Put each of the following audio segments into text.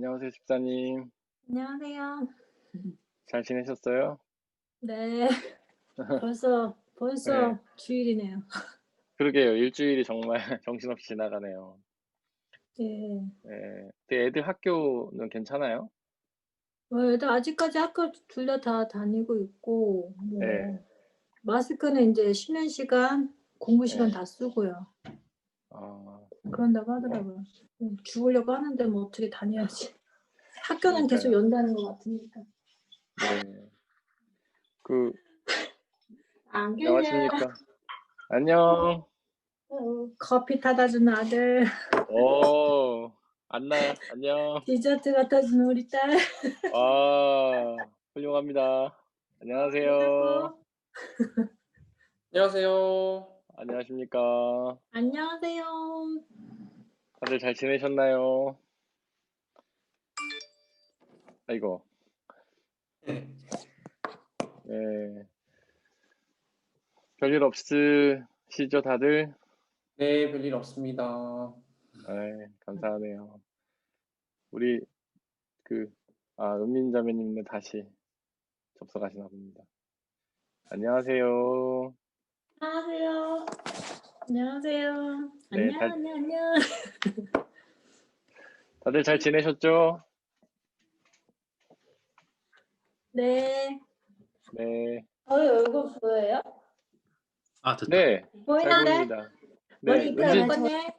안녕하세요, 집사님. 안녕하세요. 잘 지내셨어요? 네. 벌써 네, 주일이네요. 그러게요. 일주일이 정말 정신없이 지나가네요. 네. 네, 근데 애들 학교는 괜찮아요? 애들 아직까지 학교 둘 다 다니고 있고 네, 마스크는 인제 쉬는 시간, 공부 시간 네. 다 쓰고요. 아, 그런다고 하더라고요. 죽으려고 하는데 뭐 어떻게 다녀야지. 학교는 계속 그러니까요. 연다는 것 같으니까. 네, 그, 안 계냐. 안녕하십니까? 안녕. 커피 타다 주는 아들, 안나, 안녕. 디저트 갖다 주는 우리 딸. 훌륭합니다. 안녕하세요. 뭐라고. 안녕하세요. 안녕하십니까? 안녕하세요. 다들 잘 지내셨나요? 아이고, 네, 네. 별일 없으시죠, 다들? 네, 별일 없습니다. 네, 감사하네요. 우리 은민자매님은 다시 접속하시나 봅니다. 안녕하세요. 안녕하세요. 안녕하세요. 네, 안녕, 안녕, 안녕. 다들 잘 지내셨죠? 네. 네, 저희 얼굴 보여요? 됐다. 네, 잘 보이는데? 보입니다. 머리 네, 이쁘게 바꿨네.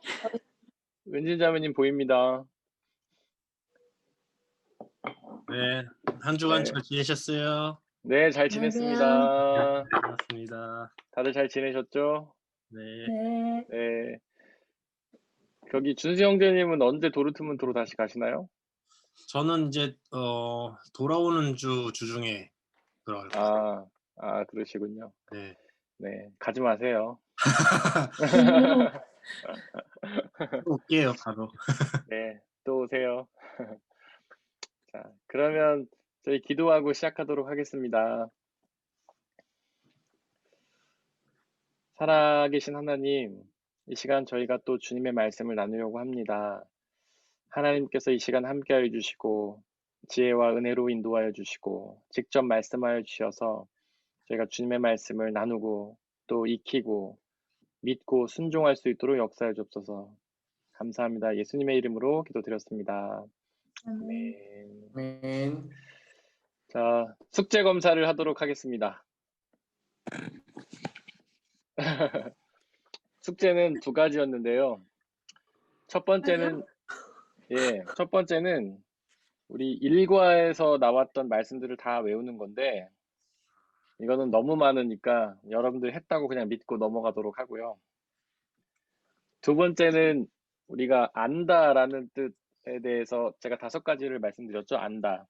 은진자매님 보입니다. 네, 한 주간 네, 잘 지내셨어요? 네, 잘 안녕하세요. 지냈습니다. 반갑습니다. 다들 잘 지내셨죠? 네, 네. 네, 거기 준수 형제님은 언제 도르트문트로 다시 가시나요? 저는 이제 돌아오는 주 주중에 들어갈 거예요. 그러시군요. 네. 네, 가지 마세요. 또 올게요, 바로. 네, 또 오세요. 자, 그러면 저희 기도하고 시작하도록 하겠습니다. 살아계신 하나님, 이 시간 저희가 또 주님의 말씀을 나누려고 합니다. 하나님께서 이 시간 함께하여 주시고, 지혜와 은혜로 인도하여 주시고, 직접 말씀하여 주셔서 저희가 주님의 말씀을 나누고, 또 익히고, 믿고 순종할 수 있도록 역사해 주옵소서. 감사합니다. 예수님의 이름으로 기도드렸습니다. 아멘. 아멘. 자, 숙제 검사를 하도록 하겠습니다. 숙제는 두 가지였는데요. 첫 번째는, 첫 번째는 우리 일과에서 나왔던 말씀들을 다 외우는 건데, 이거는 너무 많으니까 여러분들 했다고 그냥 믿고 넘어가도록 하고요. 두 번째는 우리가 안다라는 뜻에 대해서 제가 5가지를 말씀드렸죠. 안다.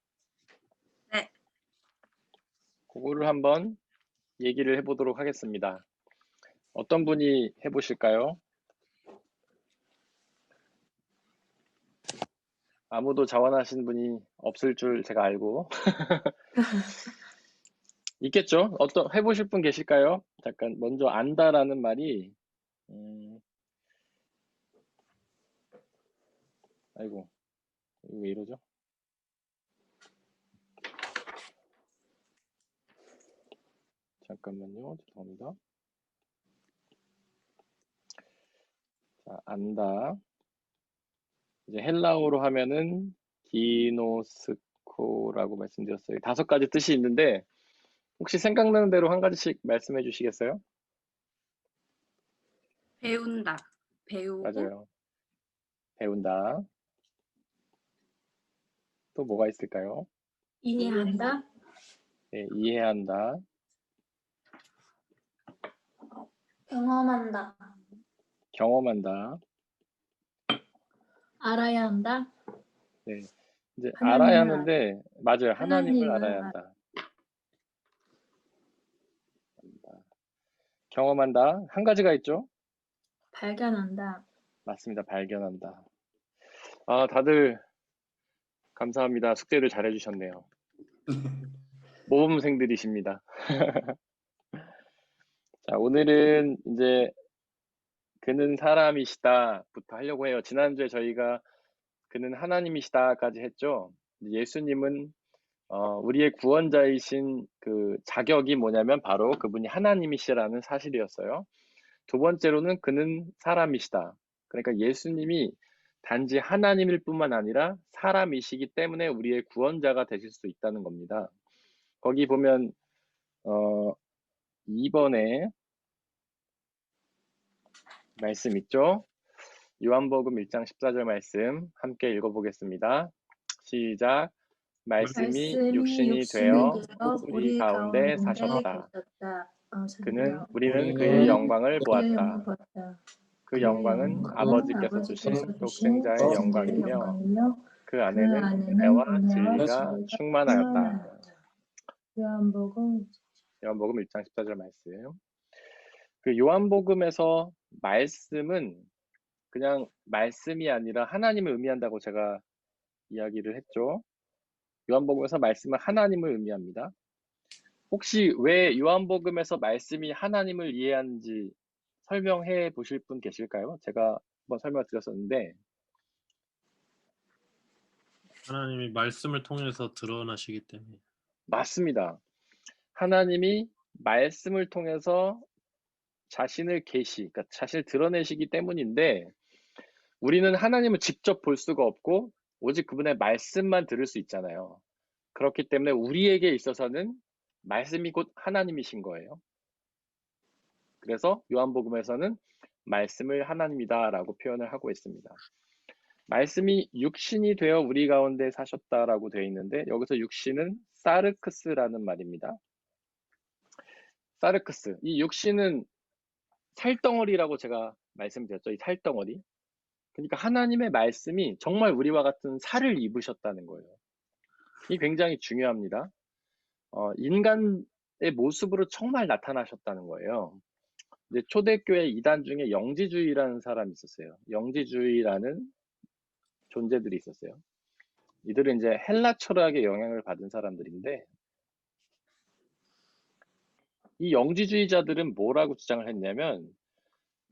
네. 그거를 한번 얘기를 해보도록 하겠습니다. 어떤 분이 해보실까요? 아무도 자원하신 분이 없을 줄 제가 알고. 있겠죠? 해보실 분 계실까요? 잠깐, 먼저 안다라는 말이, 아이고, 이거 왜 이러죠? 잠깐만요. 죄송합니다. 자, 안다. 이제 헬라어로 하면은 기노스코라고 말씀드렸어요. 5가지 뜻이 있는데, 혹시 생각나는 대로 한 가지씩 말씀해 주시겠어요? 배운다. 배우고 맞아요. 배운다. 또 뭐가 있을까요? 이해한다. 네, 이해한다. 경험한다. 경험한다. 알아야 한다. 네, 이제 알아야 하나님을 하는데, 맞아요. 하나님을 알아야 하나님을 한다. 경험한다. 한 가지가 있죠? 발견한다. 맞습니다. 발견한다. 다들 감사합니다. 숙제를 잘 해주셨네요. 모범생들이십니다. 자, 오늘은 이제 그는 사람이시다부터 하려고 해요. 지난주에 저희가 그는 하나님이시다까지 했죠. 예수님은 우리의 구원자이신 그 자격이 뭐냐면 바로 그분이 하나님이시라는 사실이었어요. 두 번째로는 그는 사람이시다. 그러니까 예수님이 단지 하나님일 뿐만 아니라 사람이시기 때문에 우리의 구원자가 되실 수 있다는 겁니다. 거기 보면 2번에 말씀 있죠? 요한복음 1장 14절 말씀 함께 읽어보겠습니다. 시작. 말씀이 육신이 되어 우리 가운데 사셨다. 그는 우리는 그의 영광을 보았다. 그 영광은 아버지께서 주신 독생자의 영광이며 그 안에는 은혜와 진리가 충만하였다. 요한복음 요한복음 1장 14절 말씀. 그 요한복음에서 말씀은 그냥 말씀이 아니라 하나님을 의미한다고 제가 이야기를 했죠. 요한복음에서 말씀은 하나님을 의미합니다. 혹시 왜 요한복음에서 말씀이 하나님을 이해하는지 설명해 보실 분 계실까요? 제가 한번 설명을 드렸었는데 하나님이 말씀을 통해서 드러나시기 때문에. 맞습니다. 하나님이 말씀을 통해서 자신을 그러니까 자신을 드러내시기 때문인데 우리는 하나님을 직접 볼 수가 없고 오직 그분의 말씀만 들을 수 있잖아요. 그렇기 때문에 우리에게 있어서는 말씀이 곧 하나님이신 거예요. 그래서 요한복음에서는 말씀을 하나님이다라고 표현을 하고 있습니다. 말씀이 육신이 되어 우리 가운데 사셨다라고 되어 있는데 여기서 육신은 사르크스라는 말입니다. 사르크스. 이 육신은 살덩어리라고 제가 말씀드렸죠. 이 살덩어리. 그러니까 하나님의 말씀이 정말 우리와 같은 살을 입으셨다는 거예요. 이 굉장히 중요합니다. 인간의 모습으로 정말 나타나셨다는 거예요. 이제 초대교회 이단 중에 영지주의라는 사람이 있었어요. 영지주의라는 존재들이 있었어요. 이들은 이제 헬라 철학의 영향을 받은 사람들인데 이 영지주의자들은 뭐라고 주장을 했냐면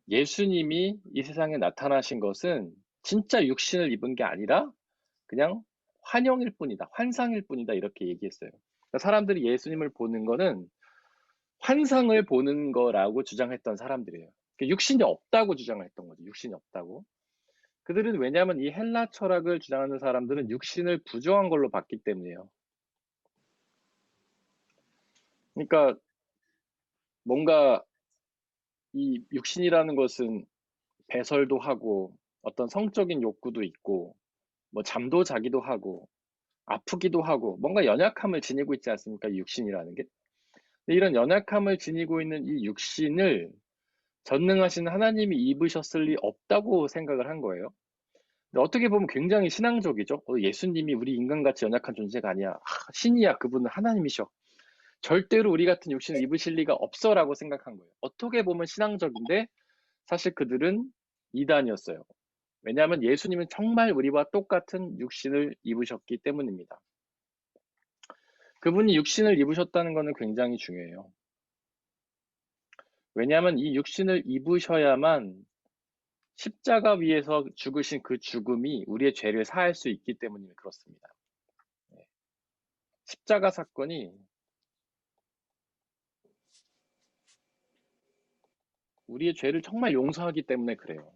예수님이 이 세상에 나타나신 것은 진짜 육신을 입은 게 아니라 그냥 환영일 뿐이다. 환상일 뿐이다. 이렇게 얘기했어요. 그러니까 사람들이 예수님을 보는 거는 환상을 보는 거라고 주장했던 사람들이에요. 육신이 없다고 주장을 했던 거죠. 육신이 없다고. 그들은 왜냐하면 이 헬라 철학을 주장하는 사람들은 육신을 부정한 걸로 봤기 때문이에요. 그러니까 뭔가 이 육신이라는 것은 배설도 하고 어떤 성적인 욕구도 있고 뭐 잠도 자기도 하고 아프기도 하고 뭔가 연약함을 지니고 있지 않습니까? 이 육신이라는 게. 근데 이런 연약함을 지니고 있는 이 육신을 전능하신 하나님이 입으셨을 리 없다고 생각을 한 거예요. 근데 어떻게 보면 굉장히 신앙적이죠. 예수님이 우리 인간같이 연약한 존재가 아니야. 신이야. 그분은 하나님이셔. 절대로 우리 같은 육신을 입으실 리가 없어라고 생각한 거예요. 어떻게 보면 신앙적인데 사실 그들은 이단이었어요. 왜냐하면 예수님은 정말 우리와 똑같은 육신을 입으셨기 때문입니다. 그분이 육신을 입으셨다는 것은 굉장히 중요해요. 왜냐하면 이 육신을 입으셔야만 십자가 위에서 죽으신 그 죽음이 우리의 죄를 사할 수 있기 때문에 그렇습니다. 십자가 사건이 우리의 죄를 정말 용서하기 때문에 그래요.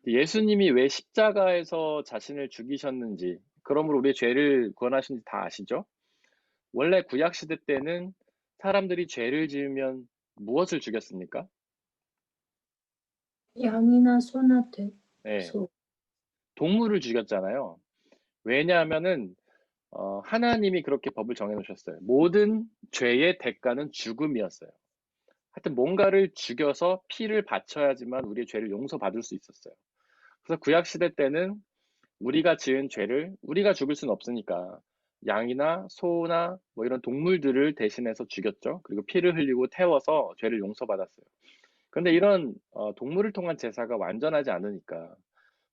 예수님이 왜 십자가에서 자신을 죽이셨는지, 그러므로 우리의 죄를 구원하신지 다 아시죠? 원래 구약시대 때는 사람들이 죄를 지으면 무엇을 죽였습니까? 양이나 소나 네, 소. 동물을 죽였잖아요. 왜냐하면은 하나님이 그렇게 법을 정해놓으셨어요. 모든 죄의 대가는 죽음이었어요. 하여튼 뭔가를 죽여서 피를 바쳐야지만 우리의 죄를 용서받을 수 있었어요. 그래서 구약시대 때는 우리가 지은 죄를 우리가 죽을 수는 없으니까 양이나 소나 뭐 이런 동물들을 대신해서 죽였죠. 그리고 피를 흘리고 태워서 죄를 용서받았어요. 그런데 이런 동물을 통한 제사가 완전하지 않으니까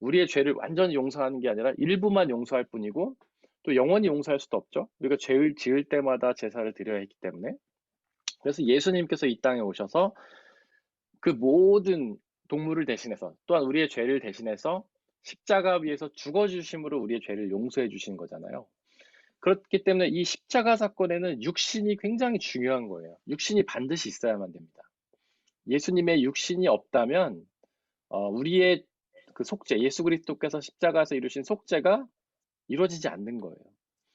우리의 죄를 완전히 용서하는 게 아니라 일부만 용서할 뿐이고 또 영원히 용서할 수도 없죠. 우리가 죄를 지을 때마다 제사를 드려야 했기 때문에. 그래서 예수님께서 이 땅에 오셔서 그 모든 동물을 대신해서 또한 우리의 죄를 대신해서 십자가 위에서 죽어주심으로 우리의 죄를 용서해 주신 거잖아요. 그렇기 때문에 이 십자가 사건에는 육신이 굉장히 중요한 거예요. 육신이 반드시 있어야만 됩니다. 예수님의 육신이 없다면 우리의 그 속죄, 예수 그리스도께서 십자가에서 이루신 속죄가 이루어지지 않는 거예요.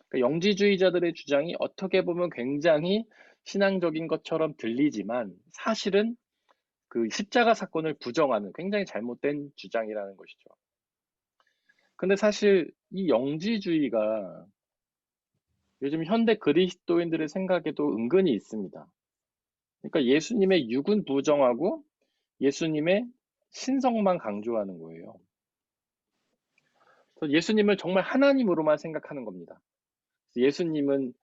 그러니까 영지주의자들의 주장이 어떻게 보면 굉장히 신앙적인 것처럼 들리지만 사실은 그 십자가 사건을 부정하는 굉장히 잘못된 주장이라는 것이죠. 근데 사실 이 영지주의가 요즘 현대 그리스도인들의 생각에도 은근히 있습니다. 그러니까 예수님의 육은 부정하고 예수님의 신성만 강조하는 거예요. 그래서 예수님을 정말 하나님으로만 생각하는 겁니다. 예수님은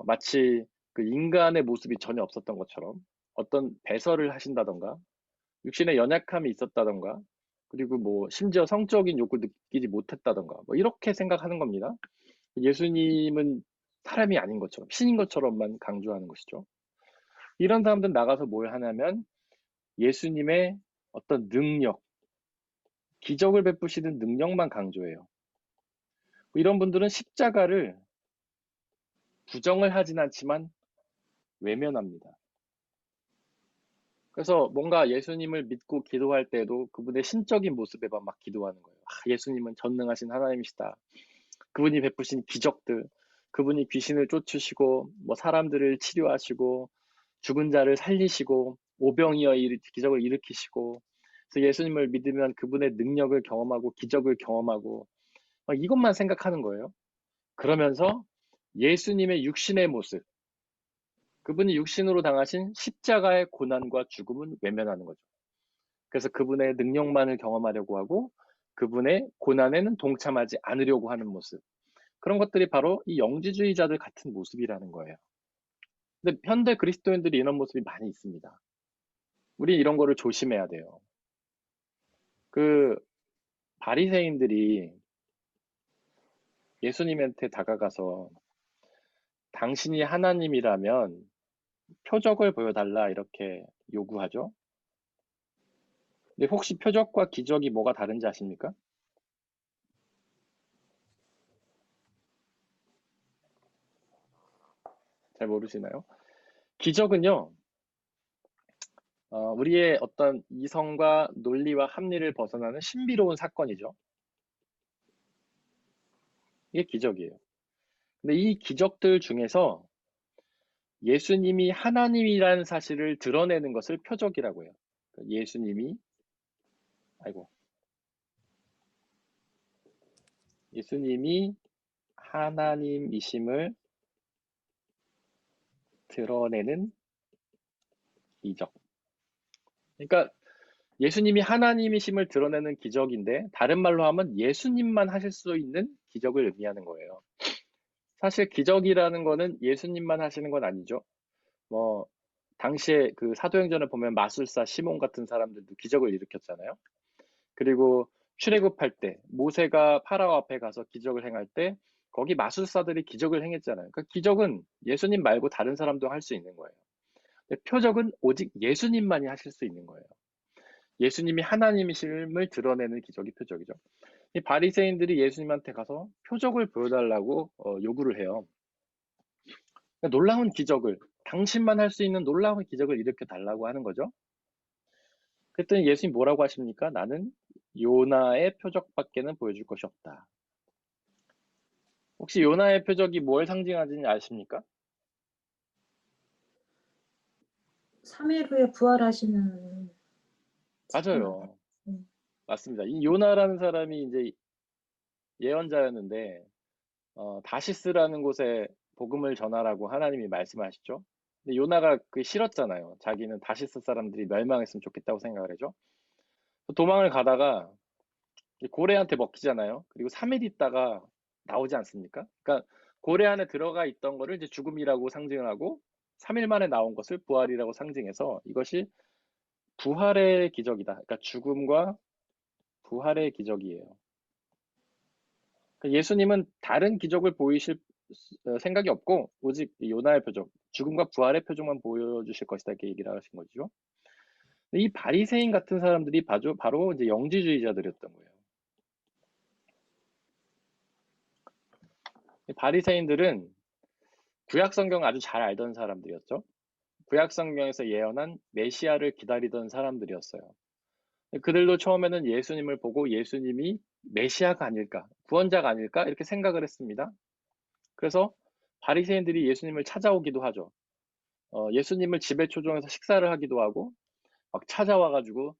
마치 그 인간의 모습이 전혀 없었던 것처럼 어떤 배설을 하신다던가 육신의 연약함이 있었다던가 그리고 뭐 심지어 성적인 욕구를 느끼지 못했다던가 뭐 이렇게 생각하는 겁니다. 예수님은 사람이 아닌 것처럼 신인 것처럼만 강조하는 것이죠. 이런 사람들은 나가서 뭘 하냐면 예수님의 어떤 능력, 기적을 베푸시는 능력만 강조해요. 이런 분들은 십자가를 부정을 하진 않지만 외면합니다. 그래서 뭔가 예수님을 믿고 기도할 때도 그분의 신적인 모습에만 막 기도하는 거예요. 예수님은 전능하신 하나님이시다. 그분이 베푸신 기적들, 그분이 귀신을 쫓으시고 뭐 사람들을 치료하시고 죽은 자를 살리시고 오병이어 기적을 일으키시고 그래서 예수님을 믿으면 그분의 능력을 경험하고 기적을 경험하고 막 이것만 생각하는 거예요. 그러면서 예수님의 육신의 모습, 그분이 육신으로 당하신 십자가의 고난과 죽음은 외면하는 거죠. 그래서 그분의 능력만을 경험하려고 하고 그분의 고난에는 동참하지 않으려고 하는 모습. 그런 것들이 바로 이 영지주의자들 같은 모습이라는 거예요. 근데 현대 그리스도인들이 이런 모습이 많이 있습니다. 우리 이런 거를 조심해야 돼요. 그 바리새인들이 예수님한테 다가가서 당신이 하나님이라면 표적을 보여달라 이렇게 요구하죠. 근데 혹시 표적과 기적이 뭐가 다른지 아십니까? 잘 모르시나요? 기적은요, 우리의 어떤 이성과 논리와 합리를 벗어나는 신비로운 사건이죠. 이게 기적이에요. 근데 이 기적들 중에서 예수님이 하나님이라는 사실을 드러내는 것을 표적이라고 해요. 예수님이 하나님이심을 드러내는 기적. 그러니까 예수님이 하나님이심을 드러내는 기적인데 다른 말로 하면 예수님만 하실 수 있는 기적을 의미하는 거예요. 사실 기적이라는 거는 예수님만 하시는 건 아니죠. 뭐 당시에 그 사도행전을 보면 마술사 시몬 같은 사람들도 기적을 일으켰잖아요. 그리고 출애굽할 때 모세가 파라오 앞에 가서 기적을 행할 때 거기 마술사들이 기적을 행했잖아요. 그 기적은 예수님 말고 다른 사람도 할 수 있는 거예요. 근데 표적은 오직 예수님만이 하실 수 있는 거예요. 예수님이 하나님이심을 드러내는 기적이 표적이죠. 이 바리새인들이 예수님한테 가서 표적을 보여달라고 요구를 해요. 그러니까 놀라운 기적을 당신만 할 수 있는 놀라운 기적을 일으켜 달라고 하는 거죠. 그랬더니 예수님 뭐라고 하십니까? 나는 요나의 표적밖에는 보여줄 것이 없다. 혹시 요나의 표적이 뭘 상징하는지 아십니까? 3일 후에 부활하시는 맞아요. 음. 맞습니다. 이 요나라는 사람이 이제 예언자였는데 다시스라는 곳에 복음을 전하라고 하나님이 말씀하시죠. 근데 요나가 그 싫었잖아요. 자기는 다시스 사람들이 멸망했으면 좋겠다고 생각을 해죠. 도망을 가다가 고래한테 먹히잖아요. 그리고 3일 있다가 나오지 않습니까? 그러니까 고래 안에 들어가 있던 거를 이제 죽음이라고 상징을 하고 3일 만에 나온 것을 부활이라고 상징해서 이것이 부활의 기적이다. 그러니까 죽음과 부활의 기적이에요. 그러니까 예수님은 다른 기적을 보이실 생각이 없고 오직 요나의 표적, 죽음과 부활의 표적만 보여주실 것이다 이렇게 얘기를 하신 거죠. 이 바리새인 같은 사람들이 바로 이제 영지주의자들이었던 거예요. 바리새인들은 구약 성경 아주 잘 알던 사람들이었죠. 구약 성경에서 예언한 메시아를 기다리던 사람들이었어요. 그들도 처음에는 예수님을 보고 예수님이 메시아가 아닐까, 구원자가 아닐까 이렇게 생각을 했습니다. 그래서 바리새인들이 예수님을 찾아오기도 하죠. 예수님을 집에 초청해서 식사를 하기도 하고 막 찾아와가지고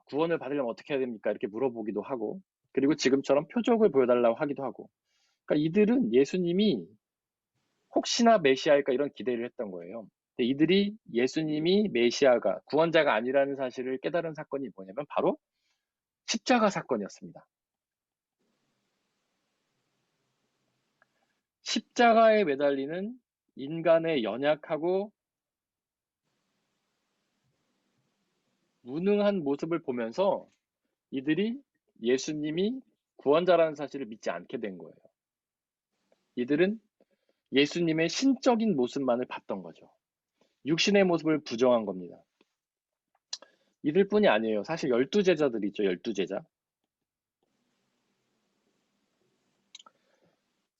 구원을 받으려면 어떻게 해야 됩니까? 이렇게 물어보기도 하고, 그리고 지금처럼 표적을 보여달라고 하기도 하고. 그러니까 이들은 예수님이 혹시나 메시아일까 이런 기대를 했던 거예요. 근데 이들이 예수님이 메시아가 구원자가 아니라는 사실을 깨달은 사건이 뭐냐면 바로 십자가 사건이었습니다. 십자가에 매달리는 인간의 연약하고 무능한 모습을 보면서 이들이 예수님이 구원자라는 사실을 믿지 않게 된 거예요. 이들은 예수님의 신적인 모습만을 봤던 거죠. 육신의 모습을 부정한 겁니다. 이들뿐이 아니에요. 사실 12제자들이 있죠. 12제자.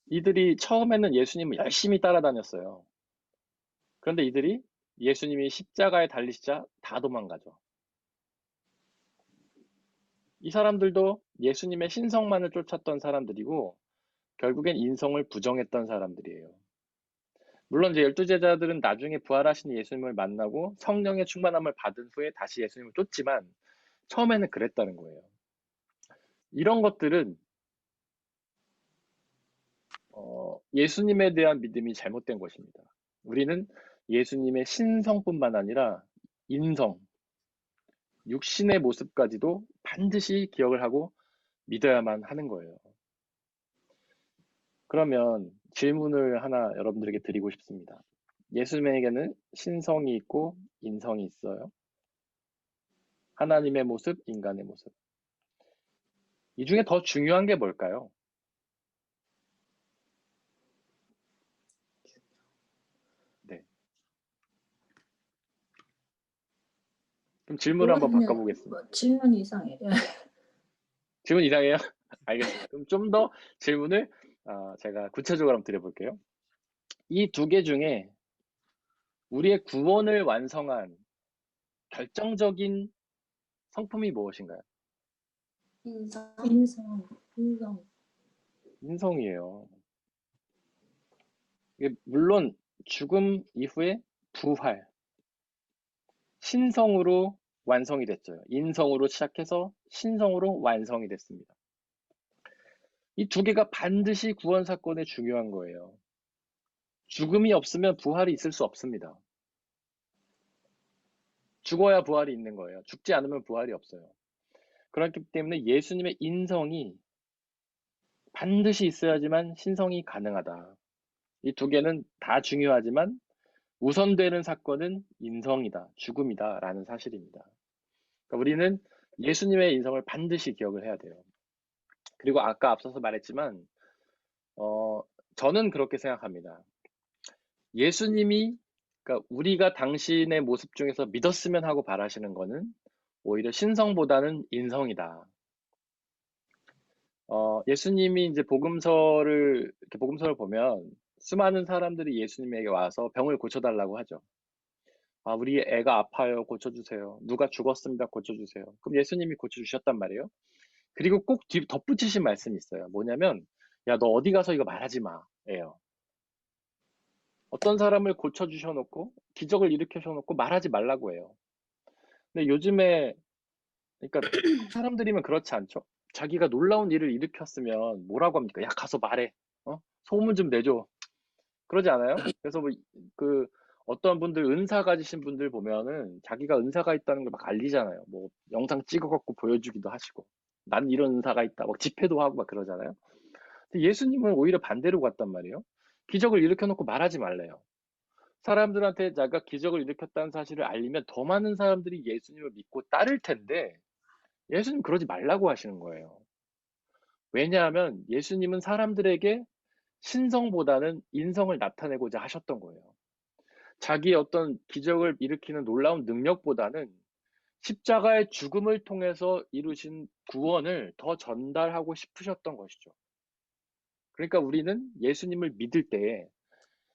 이들이 처음에는 예수님을 열심히 따라다녔어요. 그런데 이들이 예수님이 십자가에 달리시자 다 도망가죠. 이 사람들도 예수님의 신성만을 쫓았던 사람들이고 결국엔 인성을 부정했던 사람들이에요. 물론 이제 12제자들은 나중에 부활하신 예수님을 만나고 성령의 충만함을 받은 후에 다시 예수님을 쫓지만 처음에는 그랬다는 거예요. 이런 것들은 예수님에 대한 믿음이 잘못된 것입니다. 우리는 예수님의 신성뿐만 아니라 인성, 육신의 모습까지도 반드시 기억을 하고 믿어야만 하는 거예요. 그러면 질문을 하나 여러분들에게 드리고 싶습니다. 예수님에게는 신성이 있고 인성이 있어요. 하나님의 모습, 인간의 모습. 이 중에 더 중요한 게 뭘까요? 네. 그럼 질문을 한번 그거는 바꿔보겠습니다. 질문이 이상해. 질문 이상해요? 알겠습니다. 그럼 좀 더 질문을 제가 구체적으로 한번 드려볼게요. 이 두 개 중에 우리의 구원을 완성한 결정적인 성품이 무엇인가요? 인성. 인성. 인성이에요. 이게 물론 죽음 이후에 부활, 신성으로 완성이 됐죠. 인성으로 시작해서 신성으로 완성이 됐습니다. 이 두 개가 반드시 구원 사건에 중요한 거예요. 죽음이 없으면 부활이 있을 수 없습니다. 죽어야 부활이 있는 거예요. 죽지 않으면 부활이 없어요. 그렇기 때문에 예수님의 인성이 반드시 있어야지만 신성이 가능하다. 이 두 개는 다 중요하지만 우선되는 사건은 인성이다, 죽음이다 라는 사실입니다. 그러니까 우리는 예수님의 인성을 반드시 기억을 해야 돼요. 그리고 아까 앞서서 말했지만 저는 그렇게 생각합니다. 예수님이 그러니까 우리가 당신의 모습 중에서 믿었으면 하고 바라시는 거는 오히려 신성보다는 인성이다. 예수님이 이제 복음서를 보면 수많은 사람들이 예수님에게 와서 병을 고쳐달라고 하죠. 우리 애가 아파요. 고쳐주세요. 누가 죽었습니다. 고쳐주세요. 그럼 예수님이 고쳐주셨단 말이에요. 그리고 꼭 덧붙이신 말씀이 있어요. 뭐냐면, 야, 너 어디 가서 이거 말하지 마. 예요. 어떤 사람을 고쳐주셔놓고, 기적을 일으켜셔놓고 말하지 말라고 해요. 근데 요즘에, 그러니까 사람들이면 그렇지 않죠? 자기가 놀라운 일을 일으켰으면 뭐라고 합니까? 야, 가서 말해. 소문 좀 내줘. 그러지 않아요? 그래서 어떤 분들 은사 가지신 분들 보면은 자기가 은사가 있다는 걸 막 알리잖아요. 뭐 영상 찍어갖고 보여주기도 하시고, 난 이런 은사가 있다, 막 집회도 하고 막 그러잖아요. 근데 예수님은 오히려 반대로 갔단 말이에요. 기적을 일으켜놓고 말하지 말래요. 사람들한테 자기가 기적을 일으켰다는 사실을 알리면 더 많은 사람들이 예수님을 믿고 따를 텐데 예수님 그러지 말라고 하시는 거예요. 왜냐하면 예수님은 사람들에게 신성보다는 인성을 나타내고자 하셨던 거예요. 자기의 어떤 기적을 일으키는 놀라운 능력보다는 십자가의 죽음을 통해서 이루신 구원을 더 전달하고 싶으셨던 것이죠. 그러니까 우리는 예수님을 믿을 때에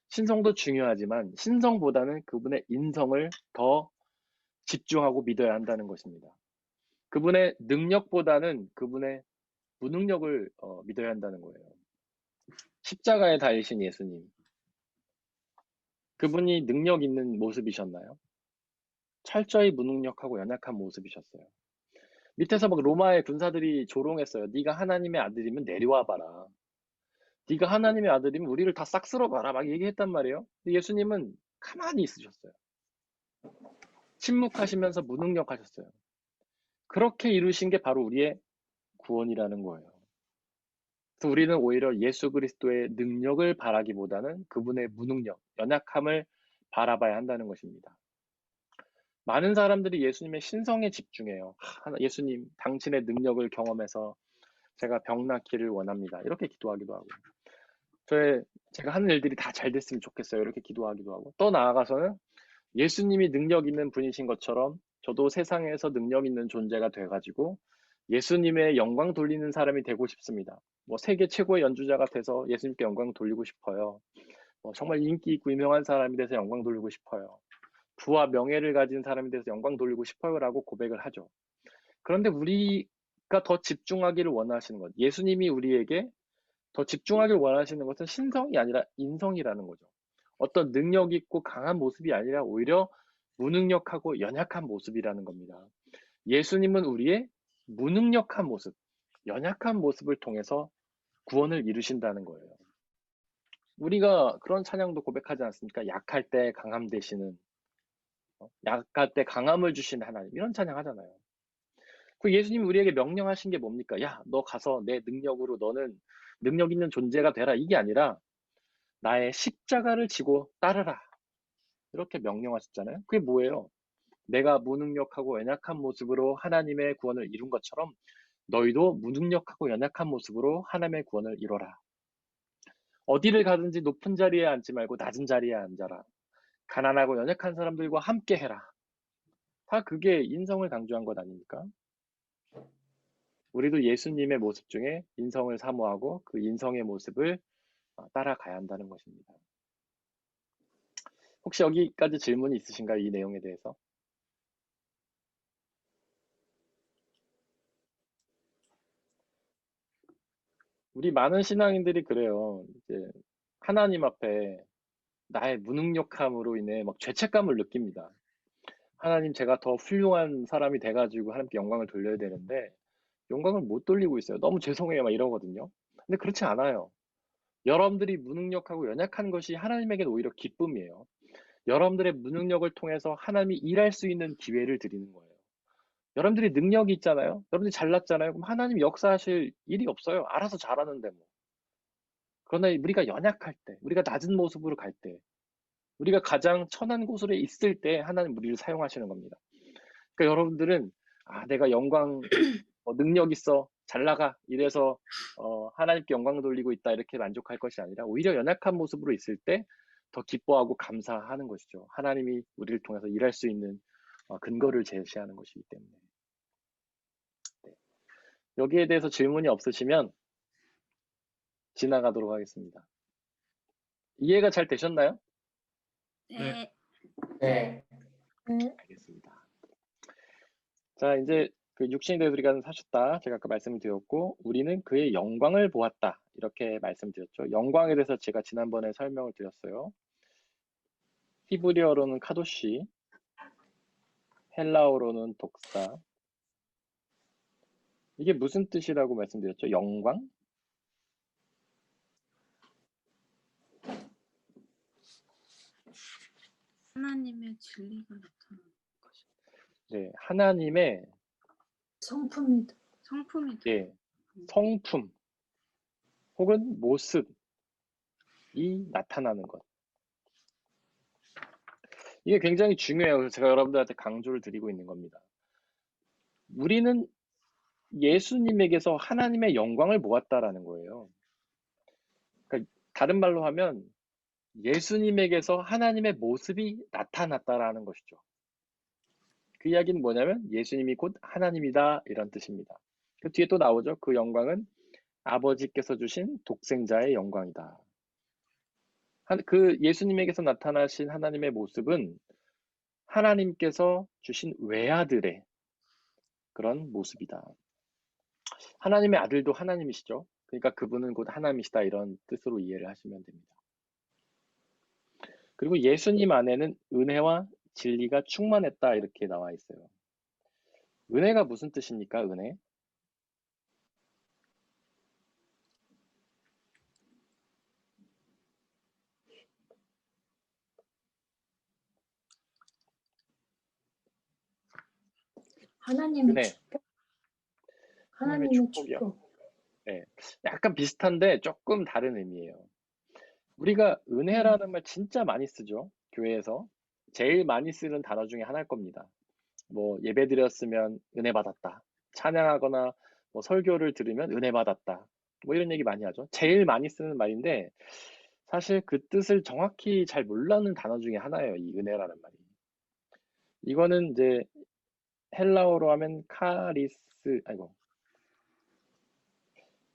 신성도 중요하지만 신성보다는 그분의 인성을 더 집중하고 믿어야 한다는 것입니다. 그분의 능력보다는 그분의 무능력을 믿어야 한다는 거예요. 십자가에 달리신 예수님. 그분이 능력 있는 모습이셨나요? 철저히 무능력하고 연약한 모습이셨어요. 밑에서 막 로마의 군사들이 조롱했어요. 네가 하나님의 아들이면 내려와 봐라. 네가 하나님의 아들이면 우리를 다 싹 쓸어봐라. 막 얘기했단 말이에요. 근데 예수님은 가만히 있으셨어요. 침묵하시면서 무능력하셨어요. 그렇게 이루신 게 바로 우리의 구원이라는 거예요. 그래서 우리는 오히려 예수 그리스도의 능력을 바라기보다는 그분의 무능력, 연약함을 바라봐야 한다는 것입니다. 많은 사람들이 예수님의 신성에 집중해요. 예수님, 당신의 능력을 경험해서 제가 병 낫기를 원합니다. 이렇게 기도하기도 하고, 제가 하는 일들이 다 잘 됐으면 좋겠어요. 이렇게 기도하기도 하고, 또 나아가서는 예수님이 능력 있는 분이신 것처럼 저도 세상에서 능력 있는 존재가 돼가지고 예수님의 영광 돌리는 사람이 되고 싶습니다. 뭐 세계 최고의 연주자가 돼서 예수님께 영광 돌리고 싶어요. 정말 인기 있고 유명한 사람이 돼서 영광 돌리고 싶어요. 부와 명예를 가진 사람이 돼서 영광 돌리고 싶어요라고 고백을 하죠. 그런데 우리가 더 집중하기를 원하시는 것, 예수님이 우리에게 더 집중하길 원하시는 것은 신성이 아니라 인성이라는 거죠. 어떤 능력 있고 강한 모습이 아니라 오히려 무능력하고 연약한 모습이라는 겁니다. 예수님은 우리의 무능력한 모습, 연약한 모습을 통해서 구원을 이루신다는 거예요. 우리가 그런 찬양도 고백하지 않습니까? 약할 때 강함 되시는, 약할 때 강함을 주시는 하나님, 이런 찬양 하잖아요. 그 예수님이 우리에게 명령하신 게 뭡니까? 야, 너 가서 내 능력으로 너는 능력 있는 존재가 되라. 이게 아니라 나의 십자가를 지고 따르라. 이렇게 명령하셨잖아요. 그게 뭐예요? 내가 무능력하고 연약한 모습으로 하나님의 구원을 이룬 것처럼 너희도 무능력하고 연약한 모습으로 하나님의 구원을 이뤄라. 어디를 가든지 높은 자리에 앉지 말고 낮은 자리에 앉아라. 가난하고 연약한 사람들과 함께 해라. 다 그게 인성을 강조한 것 아닙니까? 우리도 예수님의 모습 중에 인성을 사모하고 그 인성의 모습을 따라가야 한다는 것입니다. 혹시 여기까지 질문이 있으신가요? 이 내용에 대해서? 우리 많은 신앙인들이 그래요. 이제 하나님 앞에 나의 무능력함으로 인해 막 죄책감을 느낍니다. 하나님, 제가 더 훌륭한 사람이 돼가지고 하나님께 영광을 돌려야 되는데 영광을 못 돌리고 있어요. 너무 죄송해요. 막 이러거든요. 근데 그렇지 않아요. 여러분들이 무능력하고 연약한 것이 하나님에게는 오히려 기쁨이에요. 여러분들의 무능력을 통해서 하나님이 일할 수 있는 기회를 드리는 거예요. 여러분들이 능력이 있잖아요. 여러분들이 잘났잖아요. 그럼 하나님 역사하실 일이 없어요. 알아서 잘하는데 뭐. 그러나 우리가 연약할 때, 우리가 낮은 모습으로 갈 때, 우리가 가장 천한 곳으로 있을 때 하나님 우리를 사용하시는 겁니다. 그러니까 여러분들은 내가 영광, 능력 있어, 잘 나가 이래서 하나님께 영광 돌리고 있다 이렇게 만족할 것이 아니라 오히려 연약한 모습으로 있을 때 더 기뻐하고 감사하는 것이죠. 하나님이 우리를 통해서 일할 수 있는 근거를 제시하는 것이기 때문에. 네. 여기에 대해서 질문이 없으시면 지나가도록 하겠습니다. 이해가 잘 되셨나요? 네. 네. 알겠습니다. 자, 이제 그 육신이 되어 우리가 사셨다. 제가 아까 말씀을 드렸고, 우리는 그의 영광을 보았다. 이렇게 말씀드렸죠. 영광에 대해서 제가 지난번에 설명을 드렸어요. 히브리어로는 카도시, 헬라어로는 독사. 이게 무슨 뜻이라고 말씀드렸죠? 영광? 하나님의 진리가 나타나는 것이 네, 하나님의 성품이다. 성품이 예, 성품 혹은 모습이 나타나는 것. 이게 굉장히 중요해요. 그래서 제가 여러분들한테 강조를 드리고 있는 겁니다. 우리는 예수님에게서 하나님의 영광을 보았다라는 거예요. 그러니까 다른 말로 하면 예수님에게서 하나님의 모습이 나타났다라는 것이죠. 그 이야기는 뭐냐면 예수님이 곧 하나님이다 이런 뜻입니다. 그 뒤에 또 나오죠. 그 영광은 아버지께서 주신 독생자의 영광이다. 그 예수님에게서 나타나신 하나님의 모습은 하나님께서 주신 외아들의 그런 모습이다. 하나님의 아들도 하나님이시죠. 그러니까 그분은 곧 하나님이시다 이런 뜻으로 이해를 하시면 됩니다. 그리고 예수님 안에는 은혜와 진리가 충만했다 이렇게 나와 있어요. 은혜가 무슨 뜻입니까? 은혜? 하나님의 은혜. 축복. 하나님의 하나님의 축복이요. 축복. 네. 약간 비슷한데 조금 다른 의미예요. 우리가 은혜라는 말 진짜 많이 쓰죠. 교회에서. 제일 많이 쓰는 단어 중에 하나일 겁니다. 뭐 예배 드렸으면 은혜 받았다. 찬양하거나 뭐 설교를 들으면 은혜 받았다. 뭐 이런 얘기 많이 하죠. 제일 많이 쓰는 말인데 사실 그 뜻을 정확히 잘 몰라는 단어 중에 하나예요. 이 은혜라는 말이. 이거는 이제 헬라어로 하면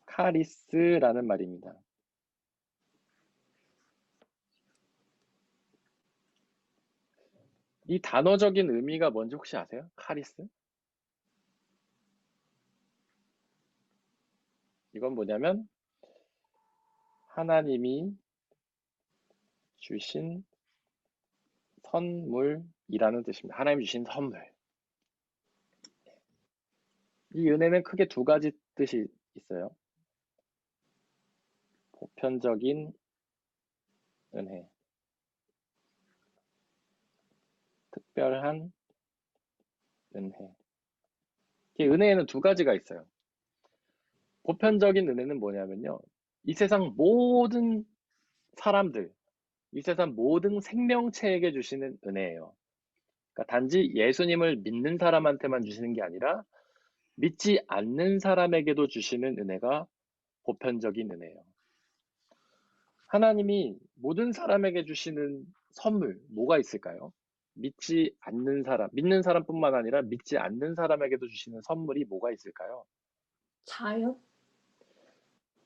카리스라는 말입니다. 이 단어적인 의미가 뭔지 혹시 아세요? 카리스? 이건 뭐냐면 하나님이 주신 선물이라는 뜻입니다. 하나님이 주신 선물. 이 은혜는 크게 두 가지 뜻이 있어요. 보편적인 은혜, 특별한 은혜. 이 은혜에는 두 가지가 있어요. 보편적인 은혜는 뭐냐면요. 이 세상 모든 사람들, 이 세상 모든 생명체에게 주시는 은혜예요. 그러니까 단지 예수님을 믿는 사람한테만 주시는 게 아니라 믿지 않는 사람에게도 주시는 은혜가 보편적인 은혜예요. 하나님이 모든 사람에게 주시는 선물, 뭐가 있을까요? 믿지 않는 사람, 믿는 사람뿐만 아니라 믿지 않는 사람에게도 주시는 선물이 뭐가 있을까요? 자연?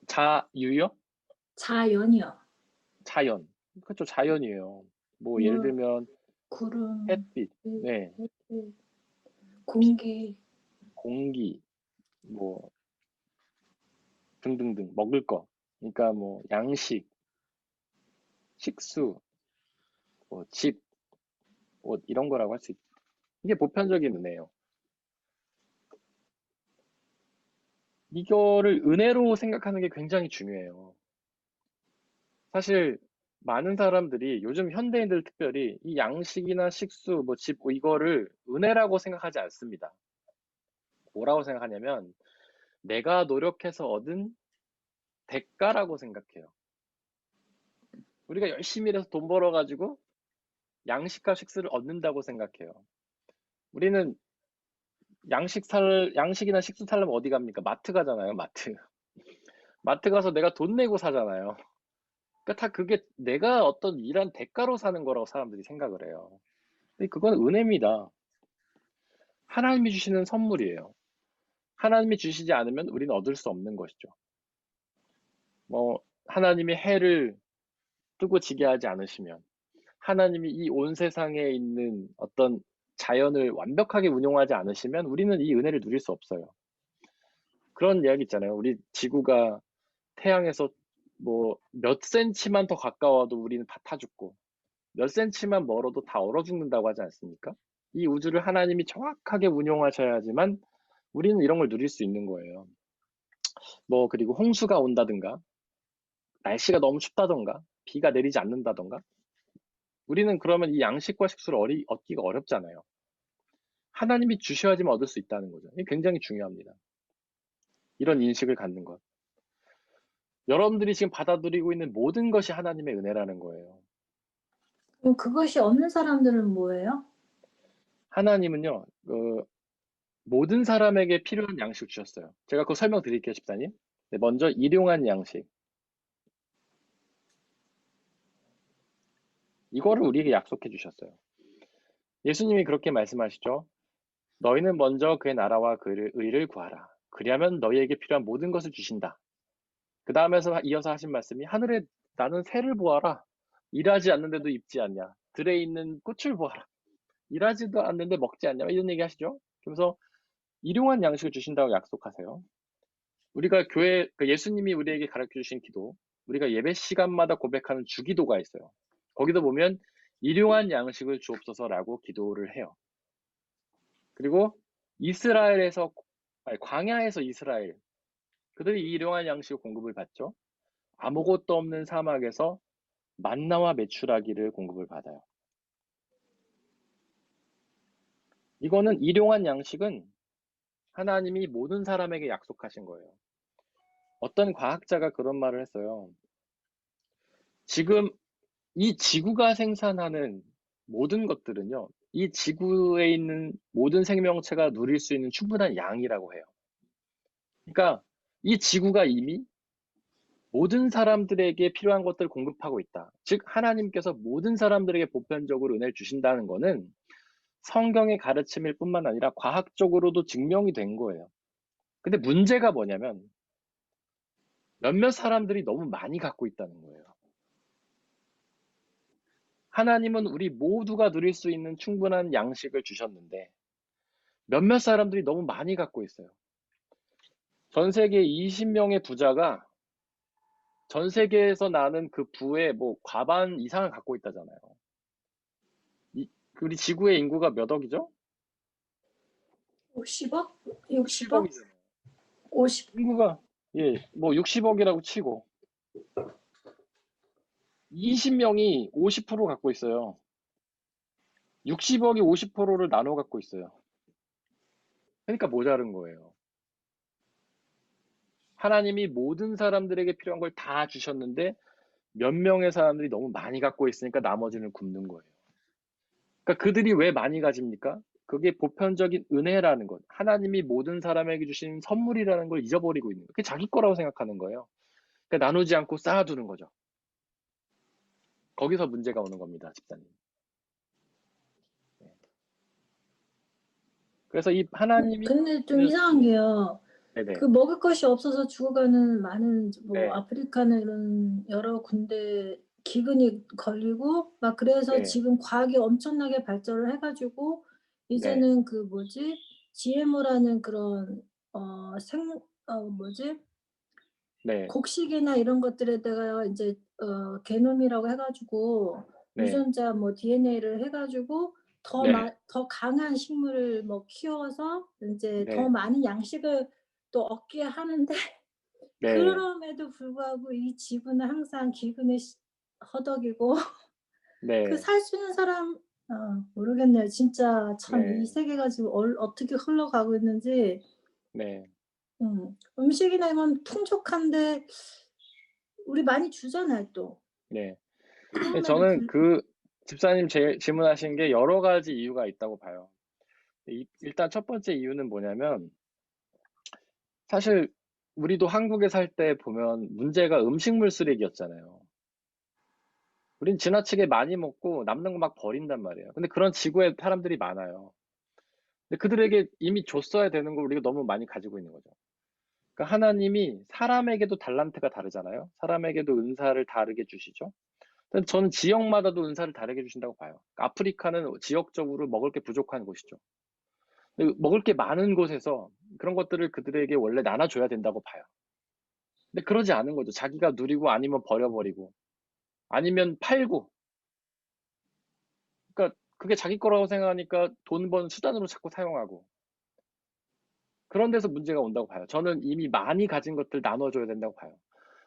자유요? 자연이요. 자연. 그렇죠. 자연이에요. 뭐 예를 물, 들면 구름, 햇빛, 네, 공기, 공기, 뭐 등등등 먹을 거. 그러니까 뭐 양식, 식수, 뭐 집, 옷 이런 거라고 할 수 있죠. 이게 보편적인 은혜예요. 이거를 은혜로 생각하는 게 굉장히 중요해요. 사실 많은 사람들이 요즘 현대인들 특별히 이 양식이나 식수, 뭐 집, 이거를 은혜라고 생각하지 않습니다. 뭐라고 생각하냐면 내가 노력해서 얻은 대가라고 생각해요. 우리가 열심히 일해서 돈 벌어가지고 양식과 식수를 얻는다고 생각해요. 우리는 양식이나 식수 사려면 어디 갑니까? 마트 가잖아요, 마트. 마트 가서 내가 돈 내고 사잖아요. 그러니까 다 그게 내가 어떤 일한 대가로 사는 거라고 사람들이 생각을 해요. 근데 그건 은혜입니다. 하나님이 주시는 선물이에요. 하나님이 주시지 않으면 우리는 얻을 수 없는 것이죠. 뭐 하나님이 해를 뜨고 지게 하지 않으시면, 하나님이 이 온 세상에 있는 어떤 자연을 완벽하게 운용하지 않으시면 우리는 이 은혜를 누릴 수 없어요. 그런 이야기 있잖아요. 우리 지구가 태양에서 뭐 몇 센치만 더 가까워도 우리는 다 타 죽고 몇 센치만 멀어도 다 얼어 죽는다고 하지 않습니까? 이 우주를 하나님이 정확하게 운용하셔야지만 우리는 이런 걸 누릴 수 있는 거예요. 뭐 그리고 홍수가 온다든가 날씨가 너무 춥다던가 비가 내리지 않는다던가 우리는 그러면 이 양식과 식수를 얻기가 어렵잖아요. 하나님이 주셔야지만 얻을 수 있다는 거죠. 이게 굉장히 중요합니다. 이런 인식을 갖는 것. 여러분들이 지금 받아들이고 있는 모든 것이 하나님의 은혜라는 거예요. 그럼 그것이 없는 사람들은 뭐예요? 하나님은요, 모든 사람에게 필요한 양식을 주셨어요. 제가 그거 설명드릴게요, 집사님. 네, 먼저 일용한 양식. 이거를 우리에게 약속해 주셨어요. 예수님이 그렇게 말씀하시죠. 너희는 먼저 그의 나라와 그의 의를 구하라. 그리하면 너희에게 필요한 모든 것을 주신다. 그 다음에서 이어서 하신 말씀이 하늘에 나는 새를 보아라. 일하지 않는데도 입지 않냐. 들에 있는 꽃을 보아라. 일하지도 않는데 먹지 않냐. 이런 얘기 하시죠. 그래서 일용할 양식을 주신다고 약속하세요. 우리가 교회, 예수님이 우리에게 가르쳐 주신 기도, 우리가 예배 시간마다 고백하는 주기도가 있어요. 거기도 보면 일용할 양식을 주옵소서라고 기도를 해요. 그리고 이스라엘에서, 광야에서 이스라엘, 그들이 일용할 양식 공급을 받죠. 아무것도 없는 사막에서 만나와 메추라기를 공급을 받아요. 이거는 일용할 양식은 하나님이 모든 사람에게 약속하신 거예요. 어떤 과학자가 그런 말을 했어요. 지금 이 지구가 생산하는 모든 것들은요, 이 지구에 있는 모든 생명체가 누릴 수 있는 충분한 양이라고 해요. 그러니까 이 지구가 이미 모든 사람들에게 필요한 것들을 공급하고 있다. 즉 하나님께서 모든 사람들에게 보편적으로 은혜를 주신다는 것은 성경의 가르침일 뿐만 아니라 과학적으로도 증명이 된 거예요. 근데 문제가 뭐냐면 몇몇 사람들이 너무 많이 갖고 있다는 거예요. 하나님은 우리 모두가 누릴 수 있는 충분한 양식을 주셨는데 몇몇 사람들이 너무 많이 갖고 있어요. 전 세계 20명의 부자가 전 세계에서 나는 그 부의 뭐 과반 이상을 갖고 있다잖아요. 우리 지구의 인구가 몇 억이죠? 50억? 60억? 10억이잖아요. 50. 인구가 뭐 60억이라고 치고 20명이 50% 갖고 있어요. 60억이 50%를 나눠 갖고 있어요. 그러니까 모자른 거예요. 하나님이 모든 사람들에게 필요한 걸 다 주셨는데 몇 명의 사람들이 너무 많이 갖고 있으니까 나머지는 굶는 거예요. 그러니까 그들이 왜 많이 가집니까? 그게 보편적인 은혜라는 것, 하나님이 모든 사람에게 주신 선물이라는 걸 잊어버리고 있는 거예요. 그게 자기 거라고 생각하는 거예요. 그러니까 나누지 않고 쌓아두는 거죠. 거기서 문제가 오는 겁니다, 집사님. 그래서 이 하나님이 근데 좀 이상한 게요. 네네. 그 먹을 것이 없어서 죽어가는 많은 뭐 네. 아프리카나 이런 여러 군데 기근이 걸리고 막 그래서 네. 지금 과학이 엄청나게 발전을 해가지고 네. 이제는 그 뭐지 GMO라는 그런 뭐지 네. 곡식이나 이런 것들에다가 이제 게놈이라고 해가지고 네. 유전자 뭐 DNA를 해가지고 네. 더 강한 식물을 뭐 키워서 이제 네. 더 많은 양식을 또 얻게 하는데 네. 그럼에도 불구하고 이 지구는 항상 기근에 허덕이고 네. 그 살 수 있는 사람 모르겠네요. 진짜 참 이 네. 세계가 지금 어떻게 흘러가고 있는지 네. 음식이나 이건 풍족한데 우리 많이 주잖아요 또. 네. 그럼에도 저는 그 집사님 질문하신 게 여러 가지 이유가 있다고 봐요. 일단 첫 번째 이유는 뭐냐면 사실 우리도 한국에 살 때 보면 문제가 음식물 쓰레기였잖아요. 우린 지나치게 많이 먹고 남는 거 막 버린단 말이에요. 근데 그런 지구에 사람들이 많아요. 근데 그들에게 이미 줬어야 되는 걸 우리가 너무 많이 가지고 있는 거죠. 그러니까 하나님이 사람에게도 달란트가 다르잖아요. 사람에게도 은사를 다르게 주시죠. 근데 저는 지역마다도 은사를 다르게 주신다고 봐요. 아프리카는 지역적으로 먹을 게 부족한 곳이죠. 근데 먹을 게 많은 곳에서 그런 것들을 그들에게 원래 나눠줘야 된다고 봐요. 근데 그러지 않은 거죠. 자기가 누리고 아니면 버려버리고 아니면 팔고. 그러니까 그게 자기 거라고 생각하니까 돈 버는 수단으로 자꾸 사용하고. 그런 데서 문제가 온다고 봐요. 저는 이미 많이 가진 것들 나눠줘야 된다고 봐요.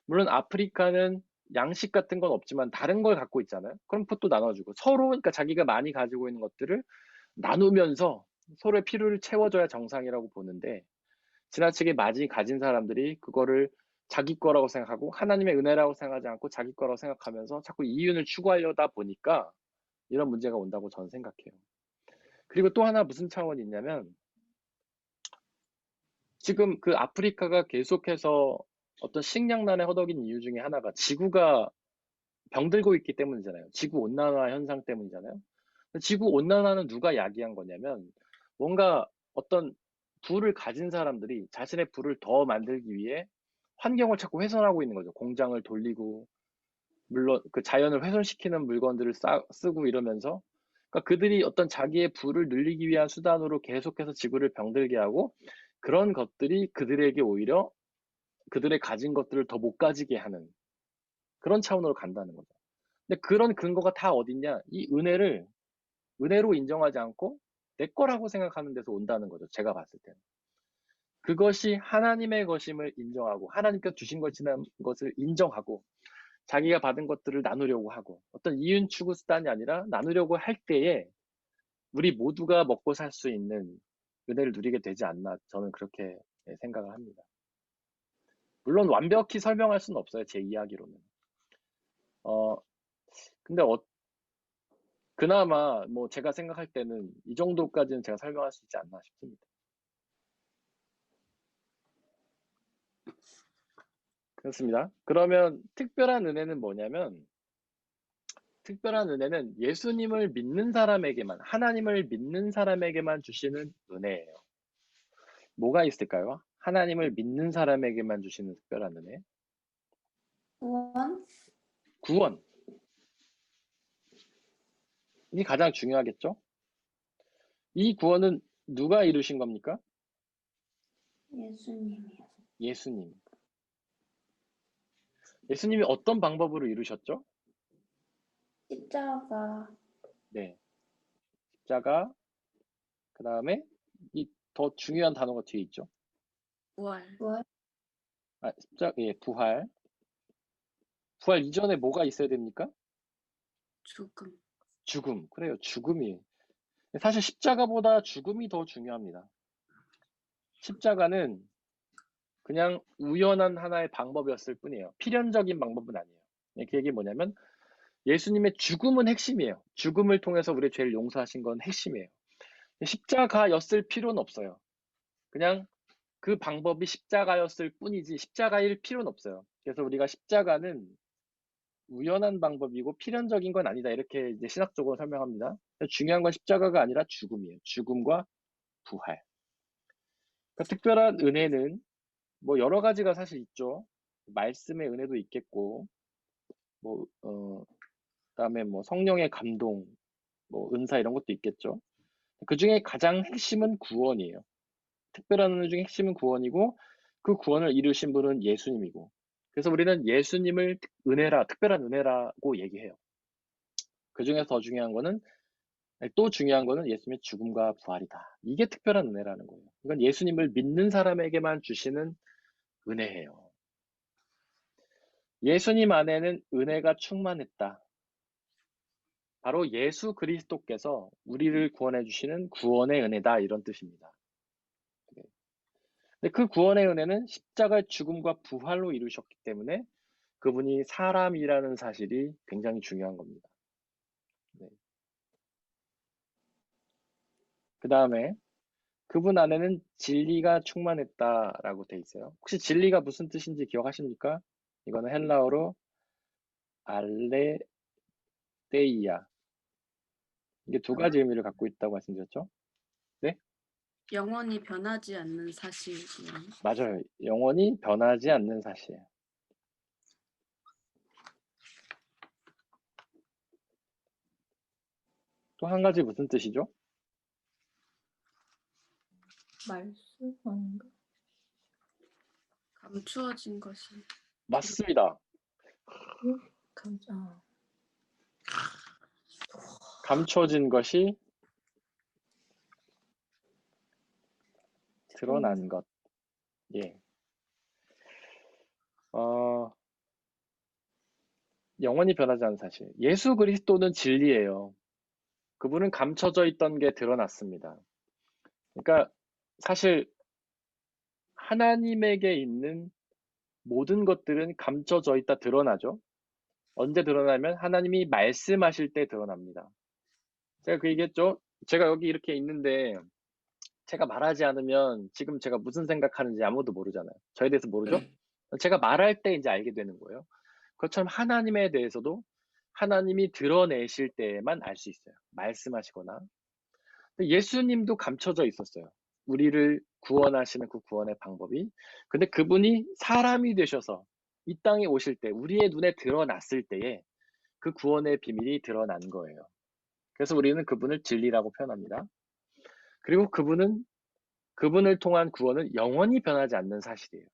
물론 아프리카는 양식 같은 건 없지만 다른 걸 갖고 있잖아요. 그럼 그것도 나눠주고 서로 그러니까 자기가 많이 가지고 있는 것들을 나누면서 서로의 필요를 채워줘야 정상이라고 보는데 지나치게 많이 가진 사람들이 그거를 자기 거라고 생각하고 하나님의 은혜라고 생각하지 않고 자기 거라고 생각하면서 자꾸 이윤을 추구하려다 보니까 이런 문제가 온다고 저는 생각해요. 그리고 또 하나 무슨 차원이 있냐면 지금 그 아프리카가 계속해서 어떤 식량난에 허덕인 이유 중에 하나가 지구가 병들고 있기 때문이잖아요. 지구 온난화 현상 때문이잖아요. 지구 온난화는 누가 야기한 거냐면 뭔가 어떤 부를 가진 사람들이 자신의 부를 더 만들기 위해 환경을 자꾸 훼손하고 있는 거죠. 공장을 돌리고, 물론 그 자연을 훼손시키는 물건들을 쓰고 이러면서, 그러니까 그들이 어떤 자기의 부를 늘리기 위한 수단으로 계속해서 지구를 병들게 하고, 그런 것들이 그들에게 오히려 그들의 가진 것들을 더 못 가지게 하는 그런 차원으로 간다는 거죠. 근데 그런 근거가 다 어딨냐? 이 은혜로 인정하지 않고 내 거라고 생각하는 데서 온다는 거죠. 제가 봤을 때는. 그것이 하나님의 것임을 인정하고 하나님께서 주신 것을 인정하고 자기가 받은 것들을 나누려고 하고 어떤 이윤 추구 수단이 아니라 나누려고 할 때에 우리 모두가 먹고 살 수 있는 은혜를 누리게 되지 않나 저는 그렇게 생각을 합니다. 물론 완벽히 설명할 수는 없어요. 제 이야기로는. 근데 그나마 뭐 제가 생각할 때는 이 정도까지는 제가 설명할 수 있지 않나 싶습니다. 그렇습니다. 그러면 특별한 은혜는 뭐냐면 특별한 은혜는 예수님을 믿는 사람에게만, 하나님을 믿는 사람에게만 주시는 은혜예요. 뭐가 있을까요? 하나님을 믿는 사람에게만 주시는 특별한 은혜? 구원? 구원. 이 가장 중요하겠죠? 이 구원은 누가 이루신 겁니까? 예수님이요. 예수님. 예수님이 어떤 방법으로 이루셨죠? 십자가. 네. 십자가, 그 다음에 이 더 중요한 단어가 뒤에 있죠. 부활. 예, 부활. 부활 이전에 뭐가 있어야 됩니까? 죽음. 죽음. 그래요. 죽음이. 사실 십자가보다 죽음이 더 중요합니다. 십자가는 그냥 우연한 하나의 방법이었을 뿐이에요. 필연적인 방법은 아니에요. 그 얘기 뭐냐면 예수님의 죽음은 핵심이에요. 죽음을 통해서 우리의 죄를 용서하신 건 핵심이에요. 십자가였을 필요는 없어요. 그냥 그 방법이 십자가였을 뿐이지 십자가일 필요는 없어요. 그래서 우리가 십자가는 우연한 방법이고 필연적인 건 아니다. 이렇게 이제 신학적으로 설명합니다. 중요한 건 십자가가 아니라 죽음이에요. 죽음과 부활. 그러니까 특별한 은혜는 뭐 여러 가지가 사실 있죠. 말씀의 은혜도 있겠고, 그다음에 뭐 성령의 감동, 뭐 은사 이런 것도 있겠죠. 그 중에 가장 핵심은 구원이에요. 특별한 은혜 중에 핵심은 구원이고, 그 구원을 이루신 분은 예수님이고, 그래서 우리는 예수님을 특별한 은혜라고 얘기해요. 그 중에서 더 중요한 거는, 또 중요한 거는 예수님의 죽음과 부활이다. 이게 특별한 은혜라는 거예요. 이건 예수님을 믿는 사람에게만 주시는 은혜예요. 예수님 안에는 은혜가 충만했다. 바로 예수 그리스도께서 우리를 구원해 주시는 구원의 은혜다. 이런 뜻입니다. 근데 그 구원의 은혜는 십자가의 죽음과 부활로 이루셨기 때문에 그분이 사람이라는 사실이 굉장히 중요한 겁니다. 네. 그 다음에 그분 안에는 진리가 충만했다라고 돼 있어요. 혹시 진리가 무슨 뜻인지 기억하십니까? 이거는 헬라어로 알레데이아. 이게 두 가지 의미를 갖고 있다고 말씀드렸죠? 네? 영원히 변하지 않는 사실이요. 맞아요. 영원히 변하지 않는 사실. 또 한 가지 무슨 뜻이죠? 말씀 아닌가? 감추어진 것이. 맞습니다. 감자. 감춰진 것이 드러난 것. 예. 영원히 변하지 않는 사실. 예수 그리스도는 진리예요. 그분은 감춰져 있던 게 드러났습니다. 그러니까 사실 하나님에게 있는 모든 것들은 감춰져 있다 드러나죠. 언제 드러나면 하나님이 말씀하실 때 드러납니다. 제가 그 얘기했죠. 제가 여기 이렇게 있는데 제가 말하지 않으면 지금 제가 무슨 생각하는지 아무도 모르잖아요. 저에 대해서 모르죠? 제가 말할 때 이제 알게 되는 거예요. 그것처럼 하나님에 대해서도 하나님이 드러내실 때에만 알 수 있어요. 말씀하시거나. 예수님도 감춰져 있었어요. 우리를 구원하시는 그 구원의 방법이. 근데 그분이 사람이 되셔서 이 땅에 오실 때, 우리의 눈에 드러났을 때에 그 구원의 비밀이 드러난 거예요. 그래서 우리는 그분을 진리라고 표현합니다. 그리고 그분을 통한 구원은 영원히 변하지 않는 사실이에요.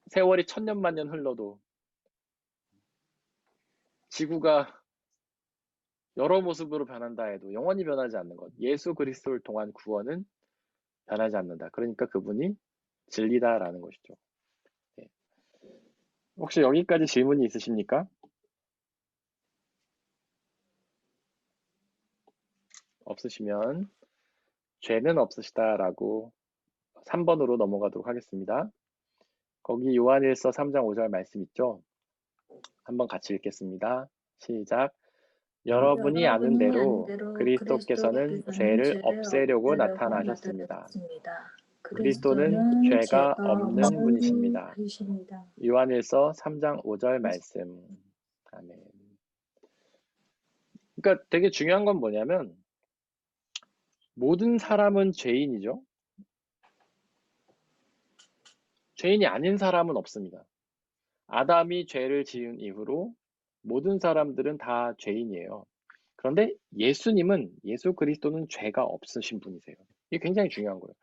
세월이 1000년 만년 흘러도 지구가 여러 모습으로 변한다 해도 영원히 변하지 않는 것. 예수 그리스도를 통한 구원은 변하지 않는다. 그러니까 그분이 진리다라는 것이죠. 네. 혹시 여기까지 질문이 있으십니까? 없으시면 죄는 없으시다라고 3번으로 넘어가도록 하겠습니다. 거기 요한일서 3장 5절 말씀 있죠? 한번 같이 읽겠습니다. 시작. 여러분이 아는 대로 그리스도께서는 죄를 없애려고 나타나셨습니다. 그리스도는 죄가 없는 분이십니다. 요한일서 3장 5절 말씀. 아멘. 그러니까 되게 중요한 건 뭐냐면 모든 사람은 죄인이죠. 죄인이 아닌 사람은 없습니다. 아담이 죄를 지은 이후로 모든 사람들은 다 죄인이에요. 그런데 예수님은, 예수 그리스도는 죄가 없으신 분이세요. 이게 굉장히 중요한 거예요.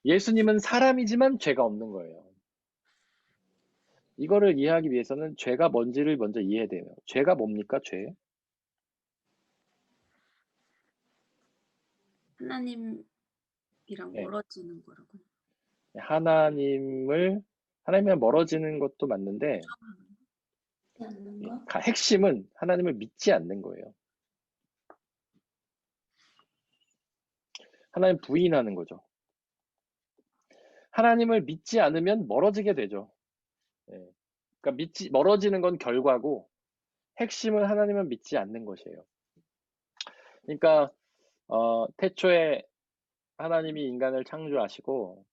예수님은 사람이지만 죄가 없는 거예요. 이거를 이해하기 위해서는 죄가 뭔지를 먼저 이해해야 돼요. 죄가 뭡니까? 죄? 하나님이랑 네. 멀어지는 거라고. 하나님이랑 멀어지는 것도 맞는데 않는 거? 핵심은 하나님을 믿지 않는 거예요. 하나님 부인하는 거죠. 하나님을 믿지 않으면 멀어지게 되죠. 예. 그러니까 멀어지는 건 결과고 핵심은 하나님을 믿지 않는 것이에요. 그러니까 태초에 하나님이 인간을 창조하시고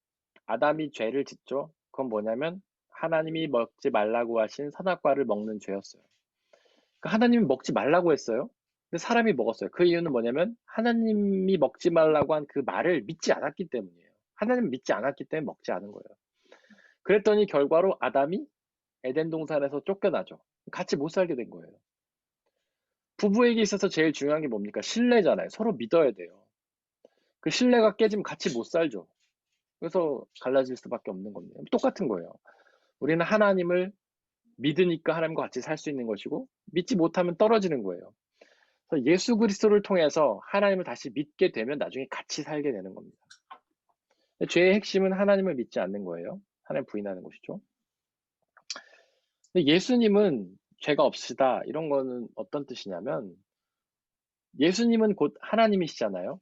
아담이 죄를 짓죠. 그건 뭐냐면 하나님이 먹지 말라고 하신 선악과를 먹는 죄였어요. 그러니까 하나님이 먹지 말라고 했어요. 근데 사람이 먹었어요. 그 이유는 뭐냐면 하나님이 먹지 말라고 한 그 말을 믿지 않았기 때문이에요. 하나님 믿지 않았기 때문에 먹지 않은 거예요. 그랬더니 결과로 아담이 에덴 동산에서 쫓겨나죠. 같이 못 살게 된 거예요. 부부에게 있어서 제일 중요한 게 뭡니까? 신뢰잖아요. 서로 믿어야 돼요. 그 신뢰가 깨지면 같이 못 살죠. 그래서 갈라질 수밖에 없는 겁니다. 똑같은 거예요. 우리는 하나님을 믿으니까 하나님과 같이 살 수 있는 것이고 믿지 못하면 떨어지는 거예요. 그래서 예수 그리스도를 통해서 하나님을 다시 믿게 되면 나중에 같이 살게 되는 겁니다. 죄의 핵심은 하나님을 믿지 않는 거예요. 하나님 부인하는 것이죠. 근데 예수님은 죄가 없으시다 이런 거는 어떤 뜻이냐면 예수님은 곧 하나님이시잖아요.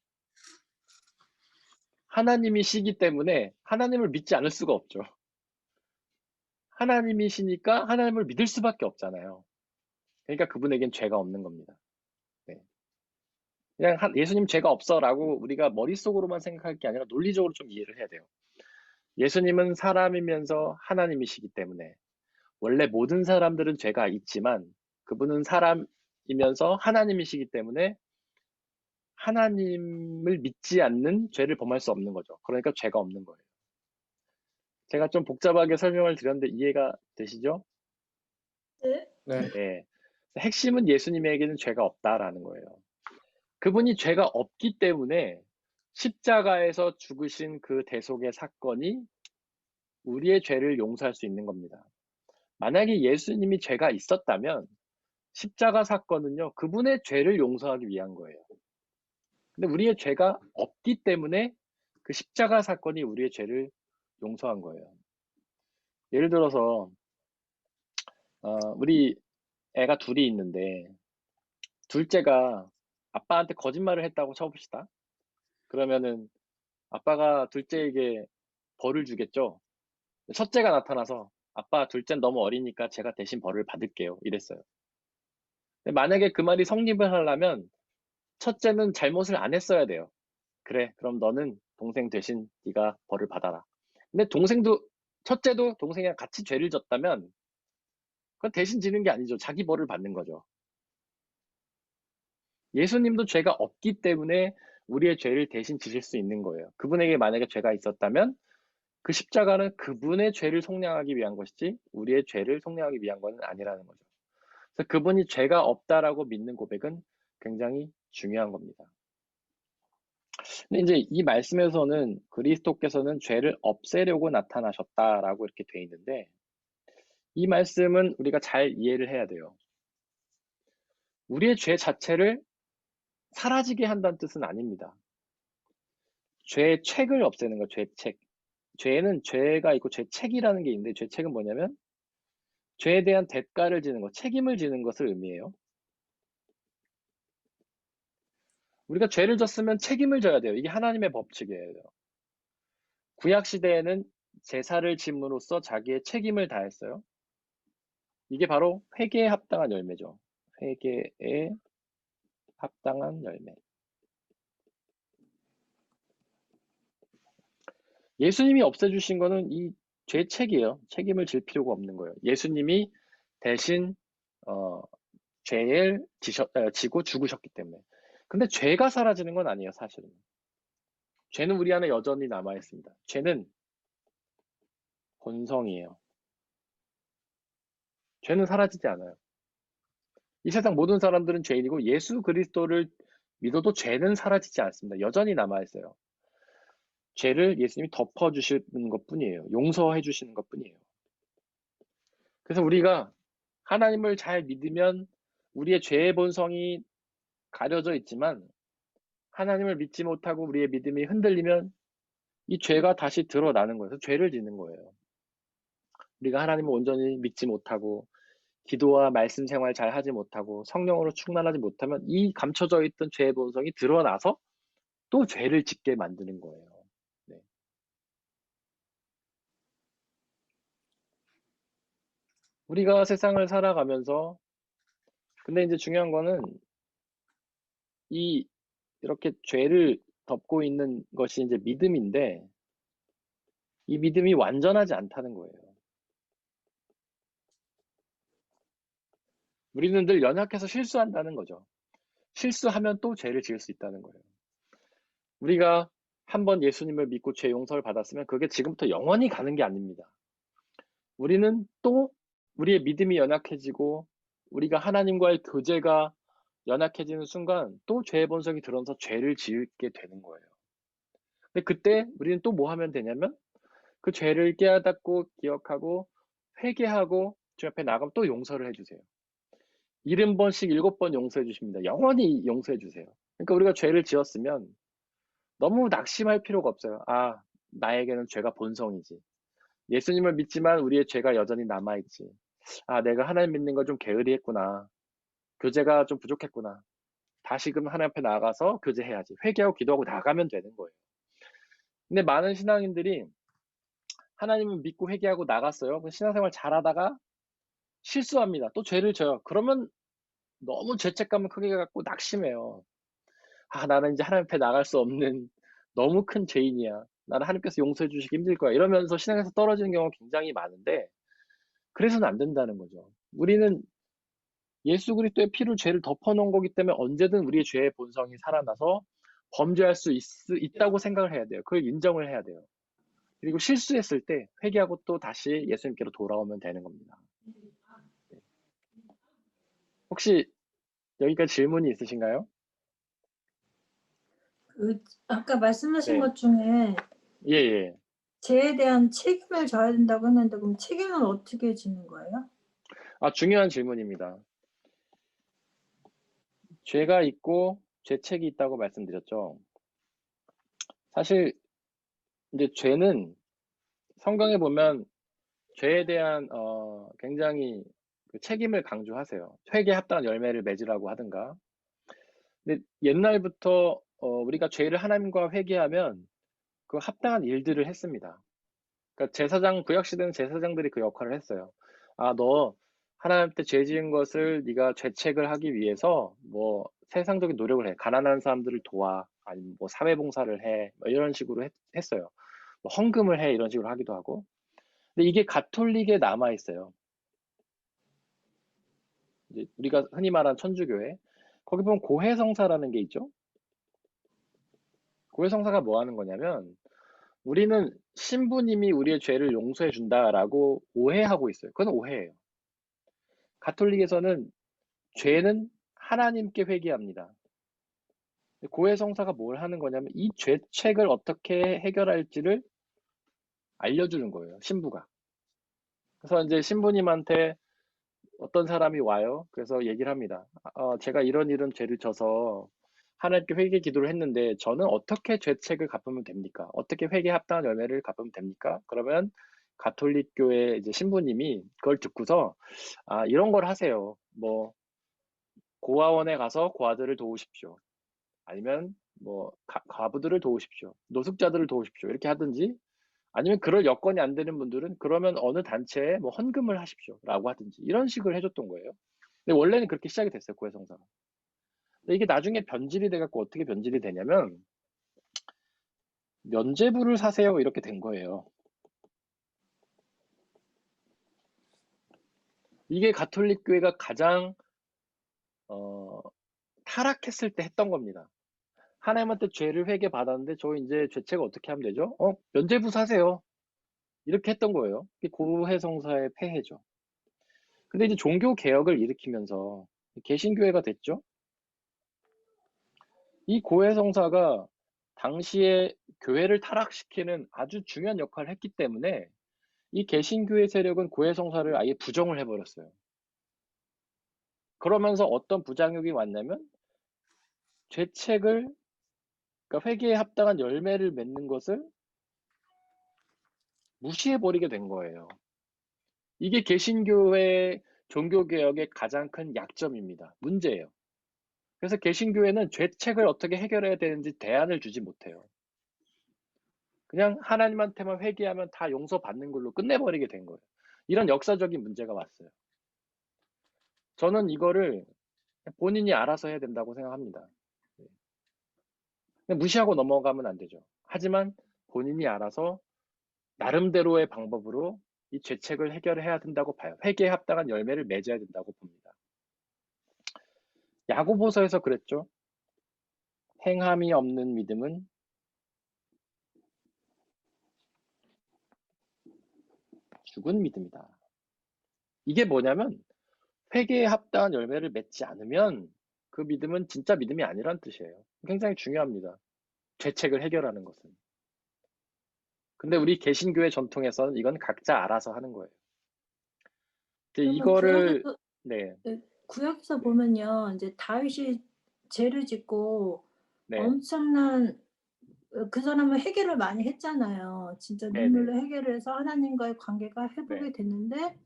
하나님이시기 때문에 하나님을 믿지 않을 수가 없죠. 하나님이시니까 하나님을 믿을 수밖에 없잖아요. 그러니까 그분에겐 죄가 없는 겁니다. 네. 그냥 예수님 죄가 없어라고 우리가 머릿속으로만 생각할 게 아니라 논리적으로 좀 이해를 해야 돼요. 예수님은 사람이면서 하나님이시기 때문에 원래 모든 사람들은 죄가 있지만 그분은 사람이면서 하나님이시기 때문에 하나님을 믿지 않는 죄를 범할 수 없는 거죠. 그러니까 죄가 없는 거예요. 제가 좀 복잡하게 설명을 드렸는데 이해가 되시죠? 네. 네. 네. 핵심은 예수님에게는 죄가 없다라는 거예요. 그분이 죄가 없기 때문에 십자가에서 죽으신 그 대속의 사건이 우리의 죄를 용서할 수 있는 겁니다. 만약에 예수님이 죄가 있었다면 십자가 사건은요, 그분의 죄를 용서하기 위한 거예요. 근데 우리의 죄가 없기 때문에 그 십자가 사건이 우리의 죄를 용서한 거예요. 예를 들어서 우리 애가 둘이 있는데 둘째가 아빠한테 거짓말을 했다고 쳐봅시다. 그러면은 아빠가 둘째에게 벌을 주겠죠. 첫째가 나타나서 아빠 둘째는 너무 어리니까 제가 대신 벌을 받을게요 이랬어요. 근데 만약에 그 말이 성립을 하려면 첫째는 잘못을 안 했어야 돼요. 그래 그럼 너는 동생 대신 네가 벌을 받아라. 근데 첫째도 동생이랑 같이 죄를 졌다면 그건 대신 지는 게 아니죠. 자기 벌을 받는 거죠. 예수님도 죄가 없기 때문에 우리의 죄를 대신 지실 수 있는 거예요. 그분에게 만약에 죄가 있었다면 그 십자가는 그분의 죄를 속량하기 위한 것이지 우리의 죄를 속량하기 위한 것은 아니라는 거죠. 그래서 그분이 죄가 없다라고 믿는 고백은 굉장히 중요한 겁니다. 근데 이제 이 말씀에서는 그리스도께서는 죄를 없애려고 나타나셨다라고 이렇게 돼 있는데 이 말씀은 우리가 잘 이해를 해야 돼요. 우리의 죄 자체를 사라지게 한다는 뜻은 아닙니다. 죄의 책을 없애는 거, 죄책. 죄는 죄가 있고 죄책이라는 게 있는데 죄책은 뭐냐면 죄에 대한 대가를 지는 것, 책임을 지는 것을 의미해요. 우리가 죄를 졌으면 책임을 져야 돼요. 이게 하나님의 법칙이에요. 구약 시대에는 제사를 짐으로써 자기의 책임을 다했어요. 이게 바로 회개에 합당한 열매죠. 회개에 합당한 열매. 예수님이 없애주신 거는 이 죄책이에요. 책임을 질 필요가 없는 거예요. 예수님이 대신 죄를 지고 죽으셨기 때문에. 근데 죄가 사라지는 건 아니에요, 사실은. 죄는 우리 안에 여전히 남아있습니다. 죄는 본성이에요. 죄는 사라지지 않아요. 이 세상 모든 사람들은 죄인이고 예수 그리스도를 믿어도 죄는 사라지지 않습니다. 여전히 남아있어요. 죄를 예수님이 덮어주시는 것 뿐이에요. 용서해 주시는 것 뿐이에요. 그래서 우리가 하나님을 잘 믿으면 우리의 죄의 본성이 가려져 있지만 하나님을 믿지 못하고 우리의 믿음이 흔들리면 이 죄가 다시 드러나는 거예요. 그래서 죄를 짓는 거예요. 우리가 하나님을 온전히 믿지 못하고 기도와 말씀 생활 잘 하지 못하고 성령으로 충만하지 못하면 이 감춰져 있던 죄의 본성이 드러나서 또 죄를 짓게 만드는 거예요. 네. 우리가 세상을 살아가면서 근데 이제 중요한 거는 이렇게 죄를 덮고 있는 것이 이제 믿음인데 이 믿음이 완전하지 않다는 거예요. 우리는 늘 연약해서 실수한다는 거죠. 실수하면 또 죄를 지을 수 있다는 거예요. 우리가 한번 예수님을 믿고 죄 용서를 받았으면 그게 지금부터 영원히 가는 게 아닙니다. 우리는 또 우리의 믿음이 연약해지고 우리가 하나님과의 교제가 연약해지는 순간 또 죄의 본성이 드러나서 죄를 지게 되는 거예요. 근데 그때 우리는 또 뭐 하면 되냐면 그 죄를 깨닫고 기억하고 회개하고 주 앞에 나가면 또 용서를 해주세요. 70번씩 7번 용서해 주십니다. 영원히 용서해 주세요. 그러니까 우리가 죄를 지었으면 너무 낙심할 필요가 없어요. 아, 나에게는 죄가 본성이지. 예수님을 믿지만 우리의 죄가 여전히 남아있지. 아, 내가 하나님 믿는 걸 좀 게으리 했구나. 교제가 좀 부족했구나. 다시금 하나님 앞에 나가서 교제해야지. 회개하고 기도하고 나가면 되는 거예요. 근데 많은 신앙인들이 하나님을 믿고 회개하고 나갔어요. 신앙생활 잘하다가 실수합니다. 또 죄를 져요. 그러면 너무 죄책감을 크게 갖고 낙심해요. 아, 나는 이제 하나님 앞에 나갈 수 없는 너무 큰 죄인이야. 나는 하나님께서 용서해 주시기 힘들 거야. 이러면서 신앙에서 떨어지는 경우가 굉장히 많은데 그래서는 안 된다는 거죠. 우리는 예수 그리스도의 피로 죄를 덮어놓은 거기 때문에 언제든 우리의 죄의 본성이 살아나서 범죄할 수 있다고 생각을 해야 돼요. 그걸 인정을 해야 돼요. 그리고 실수했을 때 회개하고 또 다시 예수님께로 돌아오면 되는 겁니다. 혹시 여기까지 질문이 있으신가요? 아까 말씀하신 네. 것 중에 예. 죄에 대한 책임을 져야 된다고 했는데 그럼 책임은 어떻게 지는 거예요? 아, 중요한 질문입니다. 죄가 있고 죄책이 있다고 말씀드렸죠. 사실 이제 죄는 성경에 보면 죄에 대한 굉장히 그 책임을 강조하세요. 회개에 합당한 열매를 맺으라고 하든가. 근데 옛날부터 우리가 죄를 하나님과 회개하면 그 합당한 일들을 했습니다. 그러니까 제사장 구약 시대는 제사장들이 그 역할을 했어요. 아, 너 하나님한테 죄 지은 것을 네가 죄책을 하기 위해서 뭐 세상적인 노력을 해. 가난한 사람들을 도와. 아니면 뭐 사회봉사를 해. 뭐 이런 식으로 했어요. 뭐 헌금을 해. 이런 식으로 하기도 하고. 근데 이게 가톨릭에 남아 있어요. 우리가 흔히 말하는 천주교회. 거기 보면 고해성사라는 게 있죠. 고해성사가 뭐 하는 거냐면 우리는 신부님이 우리의 죄를 용서해 준다라고 오해하고 있어요. 그건 오해예요. 가톨릭에서는 죄는 하나님께 회개합니다. 고해성사가 뭘 하는 거냐면 이 죄책을 어떻게 해결할지를 알려주는 거예요. 신부가. 그래서 이제 신부님한테 어떤 사람이 와요. 그래서 얘기를 합니다. 제가 이런 죄를 져서 하나님께 회개 기도를 했는데 저는 어떻게 죄책을 갚으면 됩니까? 어떻게 회개에 합당한 열매를 갚으면 됩니까? 그러면 가톨릭 교회 이제 신부님이 그걸 듣고서 이런 걸 하세요. 뭐 고아원에 가서 고아들을 도우십시오. 아니면 뭐 과부들을 도우십시오. 노숙자들을 도우십시오. 이렇게 하든지 아니면 그럴 여건이 안 되는 분들은 그러면 어느 단체에 뭐 헌금을 하십시오라고 하든지 이런 식으로 해줬던 거예요. 근데 원래는 그렇게 시작이 됐어요. 고해성사가. 근데 이게 나중에 변질이 돼갖고 어떻게 변질이 되냐면 면죄부를 사세요 이렇게 된 거예요. 이게 가톨릭 교회가 가장 타락했을 때 했던 겁니다. 하나님한테 죄를 회개 받았는데 저 이제 죄책을 어떻게 하면 되죠? 면죄부 사세요. 이렇게 했던 거예요. 이게 고해성사의 폐해죠. 근데 이제 종교 개혁을 일으키면서 개신교회가 됐죠. 이 고해성사가 당시에 교회를 타락시키는 아주 중요한 역할을 했기 때문에 이 개신교회 세력은 고해성사를 아예 부정을 해버렸어요. 그러면서 어떤 부작용이 왔냐면 죄책을 그러니까 회개에 합당한 열매를 맺는 것을 무시해버리게 된 거예요. 이게 개신교회 종교개혁의 가장 큰 약점입니다. 문제예요. 그래서 개신교회는 죄책을 어떻게 해결해야 되는지 대안을 주지 못해요. 그냥 하나님한테만 회개하면 다 용서받는 걸로 끝내버리게 된 거예요. 이런 역사적인 문제가 왔어요. 저는 이거를 본인이 알아서 해야 된다고 생각합니다. 그냥 무시하고 넘어가면 안 되죠. 하지만 본인이 알아서 나름대로의 방법으로 이 죄책을 해결해야 된다고 봐요. 회개에 합당한 열매를 맺어야 된다고 봅니다. 야고보서에서 그랬죠. 행함이 없는 믿음은 죽은 믿음이다. 이게 뭐냐면 회개에 합당한 열매를 맺지 않으면 그 믿음은 진짜 믿음이 아니란 뜻이에요. 굉장히 중요합니다. 죄책을 해결하는 것은. 근데 우리 개신교회 전통에서는 이건 각자 알아서 하는 거예요. 그러면 이거를 네, 구약에서 네. 보면요, 이제 다윗이 죄를 짓고 네, 엄청난 그 사람은 해결을 많이 했잖아요. 진짜 네, 눈물로 네, 해결을 해서 하나님과의 관계가 네, 회복이 됐는데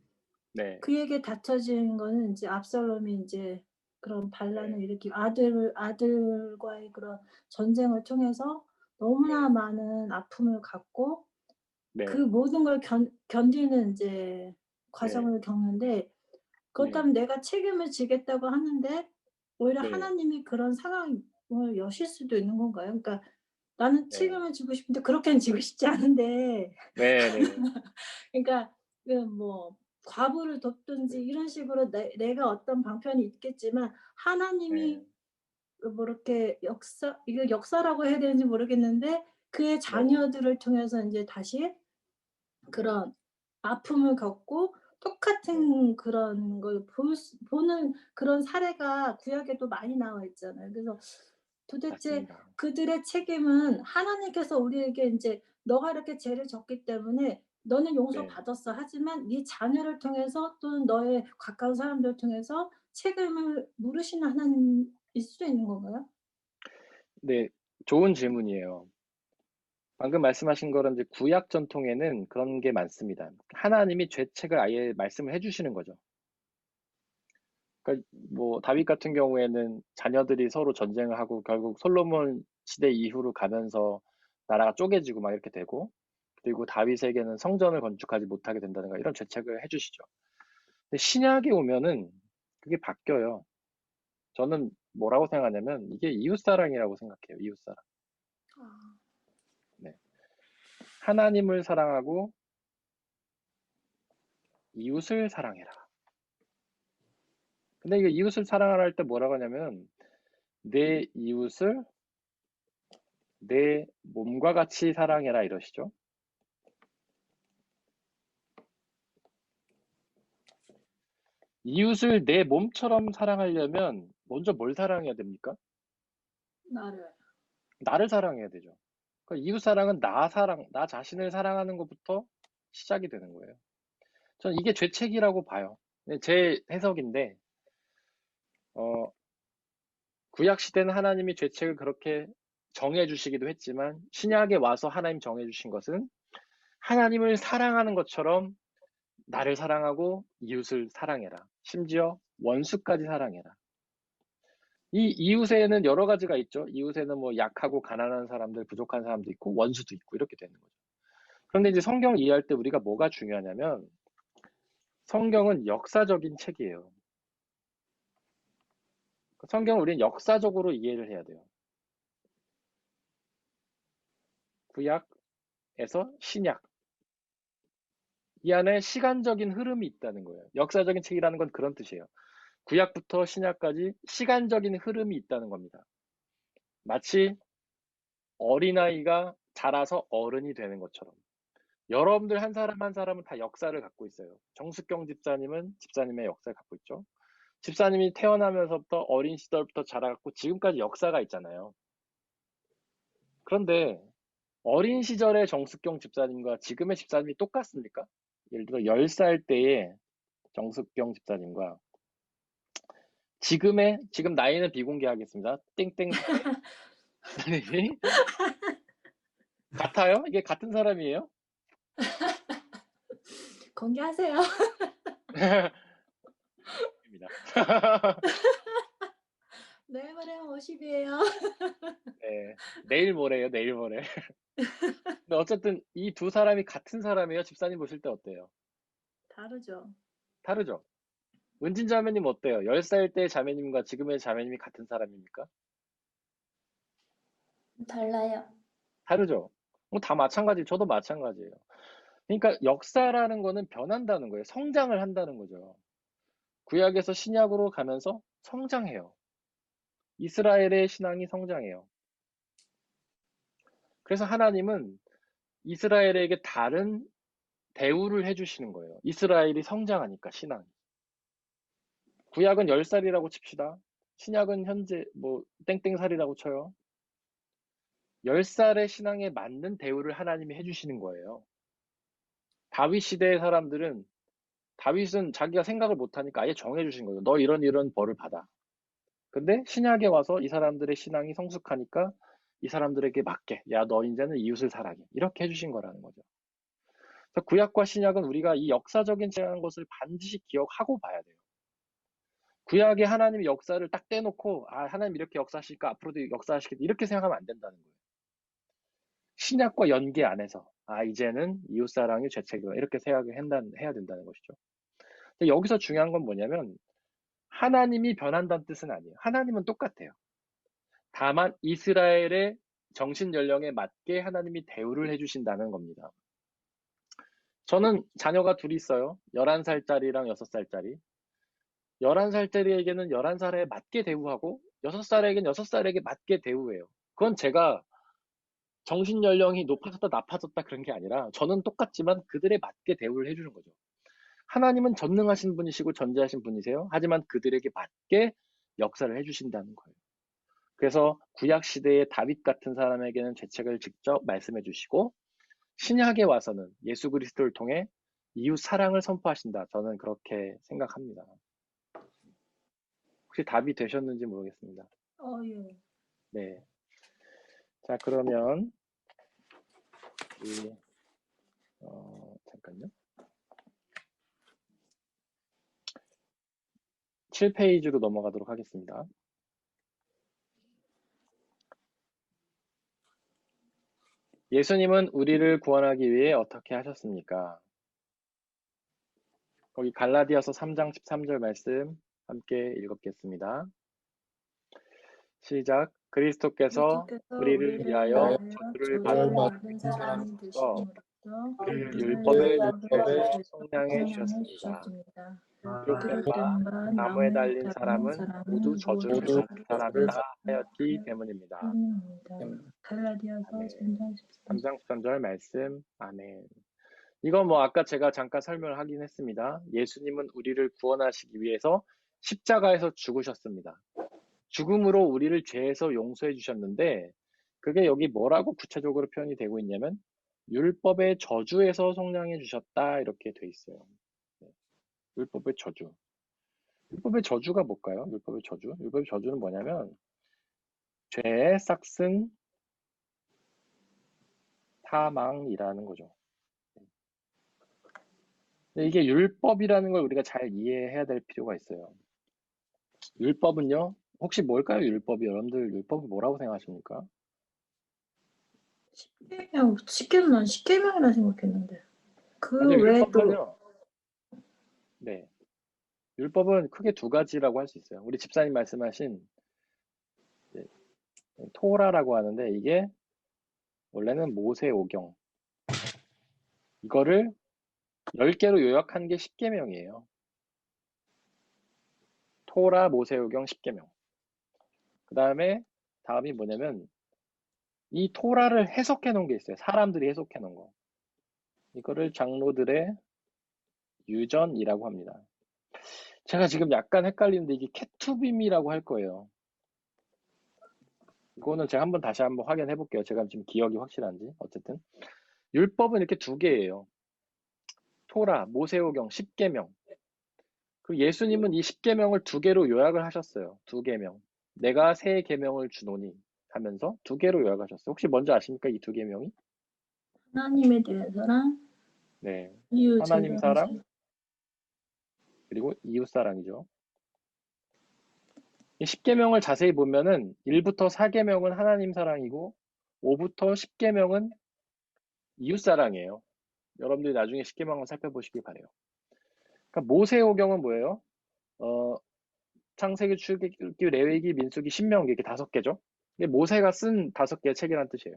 네, 그에게 닥쳐진 거는 이제 압살롬이 이제 그런 반란을 네, 일으키고 아들과의 그런 전쟁을 통해서 너무나 많은 아픔을 갖고 그 네, 모든 걸 견디는 이제 네, 과정을 겪는데 그것 네, 때문에 내가 책임을 지겠다고 하는데 오히려 네, 하나님이 그런 상황을 여실 수도 있는 건가요? 그러니까 나는 네, 책임을 지고 싶은데 그렇게는 지고 싶지 않은데 네, 네, 그러니까 그 뭐 과부를 돕든지 네, 이런 식으로 내가 어떤 방편이 있겠지만 하나님이 네, 뭐 이렇게 이거 역사라고 해야 되는지 모르겠는데 그의 네, 자녀들을 통해서 인제 다시 그런 아픔을 겪고 네, 똑같은 그런 걸 보는 그런 사례가 구약에도 많이 나와 있잖아요. 그래서 도대체 맞습니다. 그들의 책임은 하나님께서 우리에게 인제 "너가 이렇게 죄를 졌기 때문에 너는 네, 용서받았어. 하지만 네 자녀를 통해서 또는 너의 가까운 사람들을 통해서 책임을 물으시는 하나님일 수도 있는 건가요?" 네, 좋은 질문이에요. 방금 말씀하신 거는 이제 구약 전통에는 그런 게 많습니다. 하나님이 죄책을 아예 말씀을 해주시는 거죠. 그러니까 뭐 다윗 같은 경우에는 자녀들이 서로 전쟁을 하고 결국 솔로몬 시대 이후로 가면서 나라가 쪼개지고 막 이렇게 되고 그리고 다윗에게는 성전을 건축하지 못하게 된다든가 이런 죄책을 해주시죠. 근데 신약에 오면은 그게 바뀌어요. 저는 뭐라고 생각하냐면 이게 이웃사랑이라고 생각해요. 이웃사랑. 네. 하나님을 사랑하고 이웃을 사랑해라. 근데 이게 이웃을 사랑하라 할 때 뭐라고 하냐면 내 이웃을 내 몸과 같이 사랑해라 이러시죠. 이웃을 내 몸처럼 사랑하려면 먼저 뭘 사랑해야 됩니까? 나를. 나를 사랑해야 되죠. 그러니까 이웃 사랑은 나 자신을 사랑하는 것부터 시작이 되는 거예요. 저는 이게 죄책이라고 봐요. 제 해석인데, 구약 시대는 하나님이 죄책을 그렇게 정해주시기도 했지만, 신약에 와서 하나님 정해주신 것은 하나님을 사랑하는 것처럼 나를 사랑하고 이웃을 사랑해라. 심지어 원수까지 사랑해라. 이 이웃에는 여러 가지가 있죠. 이웃에는 뭐 약하고 가난한 사람들, 부족한 사람도 있고 원수도 있고 이렇게 되는 거죠. 그런데 이제 성경 이해할 때 우리가 뭐가 중요하냐면 성경은 역사적인 책이에요. 성경을 우리는 역사적으로 이해를 해야 돼요. 구약에서 신약. 이 안에 시간적인 흐름이 있다는 거예요. 역사적인 책이라는 건 그런 뜻이에요. 구약부터 신약까지 시간적인 흐름이 있다는 겁니다. 마치 어린아이가 자라서 어른이 되는 것처럼. 여러분들 한 사람 한 사람은 다 역사를 갖고 있어요. 정숙경 집사님은 집사님의 역사를 갖고 있죠. 집사님이 태어나면서부터 어린 시절부터 자라갖고 지금까지 역사가 있잖아요. 그런데 어린 시절의 정숙경 집사님과 지금의 집사님이 똑같습니까? 예를 들어 10살 때의 정숙경 집사님과 지금 나이는 비공개하겠습니다. 땡땡 집사님이 같아요? 이게 같은 사람이에요? 공개하세요. 입니다. 내일 모레면 50이에요. 네, 내일 모레요, 내일 모레. 근데 어쨌든 이 두 사람이 같은 사람이에요. 집사님 보실 때 어때요? 다르죠. 다르죠? 은진 자매님 어때요? 10살 때 자매님과 지금의 자매님이 같은 사람입니까? 달라요. 다르죠? 뭐 다 마찬가지, 저도 마찬가지예요. 그러니까 역사라는 거는 변한다는 거예요. 성장을 한다는 거죠. 구약에서 신약으로 가면서 성장해요. 이스라엘의 신앙이 성장해요. 그래서 하나님은 이스라엘에게 다른 대우를 해주시는 거예요. 이스라엘이 성장하니까 신앙이. 구약은 10살이라고 칩시다. 신약은 현재 뭐 땡땡살이라고 쳐요. 10살의 신앙에 맞는 대우를 하나님이 해주시는 거예요. 다윗 시대의 사람들은 다윗은 자기가 생각을 못하니까 아예 정해주신 거예요. 너 이런 벌을 받아. 근데 신약에 와서 이 사람들의 신앙이 성숙하니까 이 사람들에게 맞게 야, 너 이제는 이웃을 사랑해. 이렇게 해주신 거라는 거죠. 그래서 구약과 신약은 우리가 이 역사적인 것을 반드시 기억하고 봐야 돼요. 구약에 하나님이 역사를 딱 떼놓고 아, 하나님 이렇게 역사하실까 앞으로도 역사하시겠다 이렇게 생각하면 안 된다는 거예요. 신약과 연계 안에서 아, 이제는 이웃사랑이 죄책이구나 이렇게 생각을 해야 된다는 것이죠. 근데 여기서 중요한 건 뭐냐면 하나님이 변한다는 뜻은 아니에요. 하나님은 똑같아요. 다만 이스라엘의 정신 연령에 맞게 하나님이 대우를 해주신다는 겁니다. 저는 자녀가 둘이 있어요. 11살짜리랑 6살짜리. 11살짜리에게는 11살에 맞게 대우하고 6살에게는 6살에게 맞게 대우해요. 그건 제가 정신 연령이 높아졌다 나빠졌다 그런 게 아니라 저는 똑같지만 그들에 맞게 대우를 해주는 거죠. 하나님은 전능하신 분이시고 전지하신 분이세요. 하지만 그들에게 맞게 역사를 해주신다는 거예요. 그래서 구약 시대의 다윗 같은 사람에게는 죄책을 직접 말씀해 주시고 신약에 와서는 예수 그리스도를 통해 이웃 사랑을 선포하신다. 저는 그렇게 생각합니다. 혹시 답이 되셨는지 모르겠습니다. 예. 네. 자, 그러면 잠깐요. 7페이지로 넘어가도록 하겠습니다. 예수님은 우리를 구원하기 위해 어떻게 하셨습니까? 거기 갈라디아서 3장 13절 말씀 함께 읽겠습니다. 시작. 그리스도께서 우리를 위하여 저주를 받은 사람으로서 우리를 율법의 율법에 속량해 주셨습니다. 들었던 바 나무에 달린 사람은 모두 저주를 모두 받는 사람이다 하였기 때문입니다. 갈라디아서 아멘. 3장 3장 13절 말씀. 아멘. 이건 뭐 아까 제가 잠깐 설명을 하긴 했습니다. 예수님은 우리를 구원하시기 위해서 십자가에서 죽으셨습니다. 죽음으로 우리를 죄에서 용서해 주셨는데 그게 여기 뭐라고 구체적으로 표현이 되고 있냐면 율법의 저주에서 속량해 주셨다 이렇게 돼 있어요. 네. 율법의 저주. 율법의 저주가 뭘까요? 율법의 저주? 율법의 저주는 뭐냐면 죄의 싹슨 사망이라는 거죠. 근데 이게 율법이라는 걸 우리가 잘 이해해야 될 필요가 있어요. 율법은요, 혹시 뭘까요? 율법이 여러분들 율법이 뭐라고 생각하십니까? 10계명, 10계명 난 10계명이라 생각했는데 그 맞아요. 외에 또 율법은요. 네. 율법은 크게 두 가지라고 할 수 있어요. 우리 집사님 말씀하신 이제 토라라고 하는데 이게 원래는 모세오경. 이거를 10개로 요약한 게 10계명이에요. 토라, 모세오경, 10계명. 그 다음이 뭐냐면 이 토라를 해석해 놓은 게 있어요. 사람들이 해석해 놓은 거. 이거를 장로들의 유전이라고 합니다. 제가 지금 약간 헷갈리는데 이게 케투빔이라고 할 거예요. 이거는 제가 다시 한번 확인해 볼게요. 제가 지금 기억이 확실한지. 어쨌든 율법은 이렇게 두 개예요. 토라, 모세오경, 10계명. 그 예수님은 이 10계명을 두 개로 요약을 하셨어요. 두 계명. 내가 새 계명을 주노니 하면서 두 개로 요약하셨어요. 혹시 뭔지 아십니까? 이 두 계명이? 하나님에 대해서랑 네. 이웃 하나님 사랑 제자를 그리고 이웃 사랑이죠. 이 10계명을 자세히 보면은 1부터 4계명은 하나님 사랑이고 5부터 10계명은 이웃 사랑이에요. 여러분들이 나중에 10계명을 살펴보시길 바래요. 그러니까 모세오경은 뭐예요? 창세기, 출애굽기, 레위기, 민수기, 신명기 이렇게 5개죠. 이게 모세가 쓴 5개의 책이라는 뜻이에요.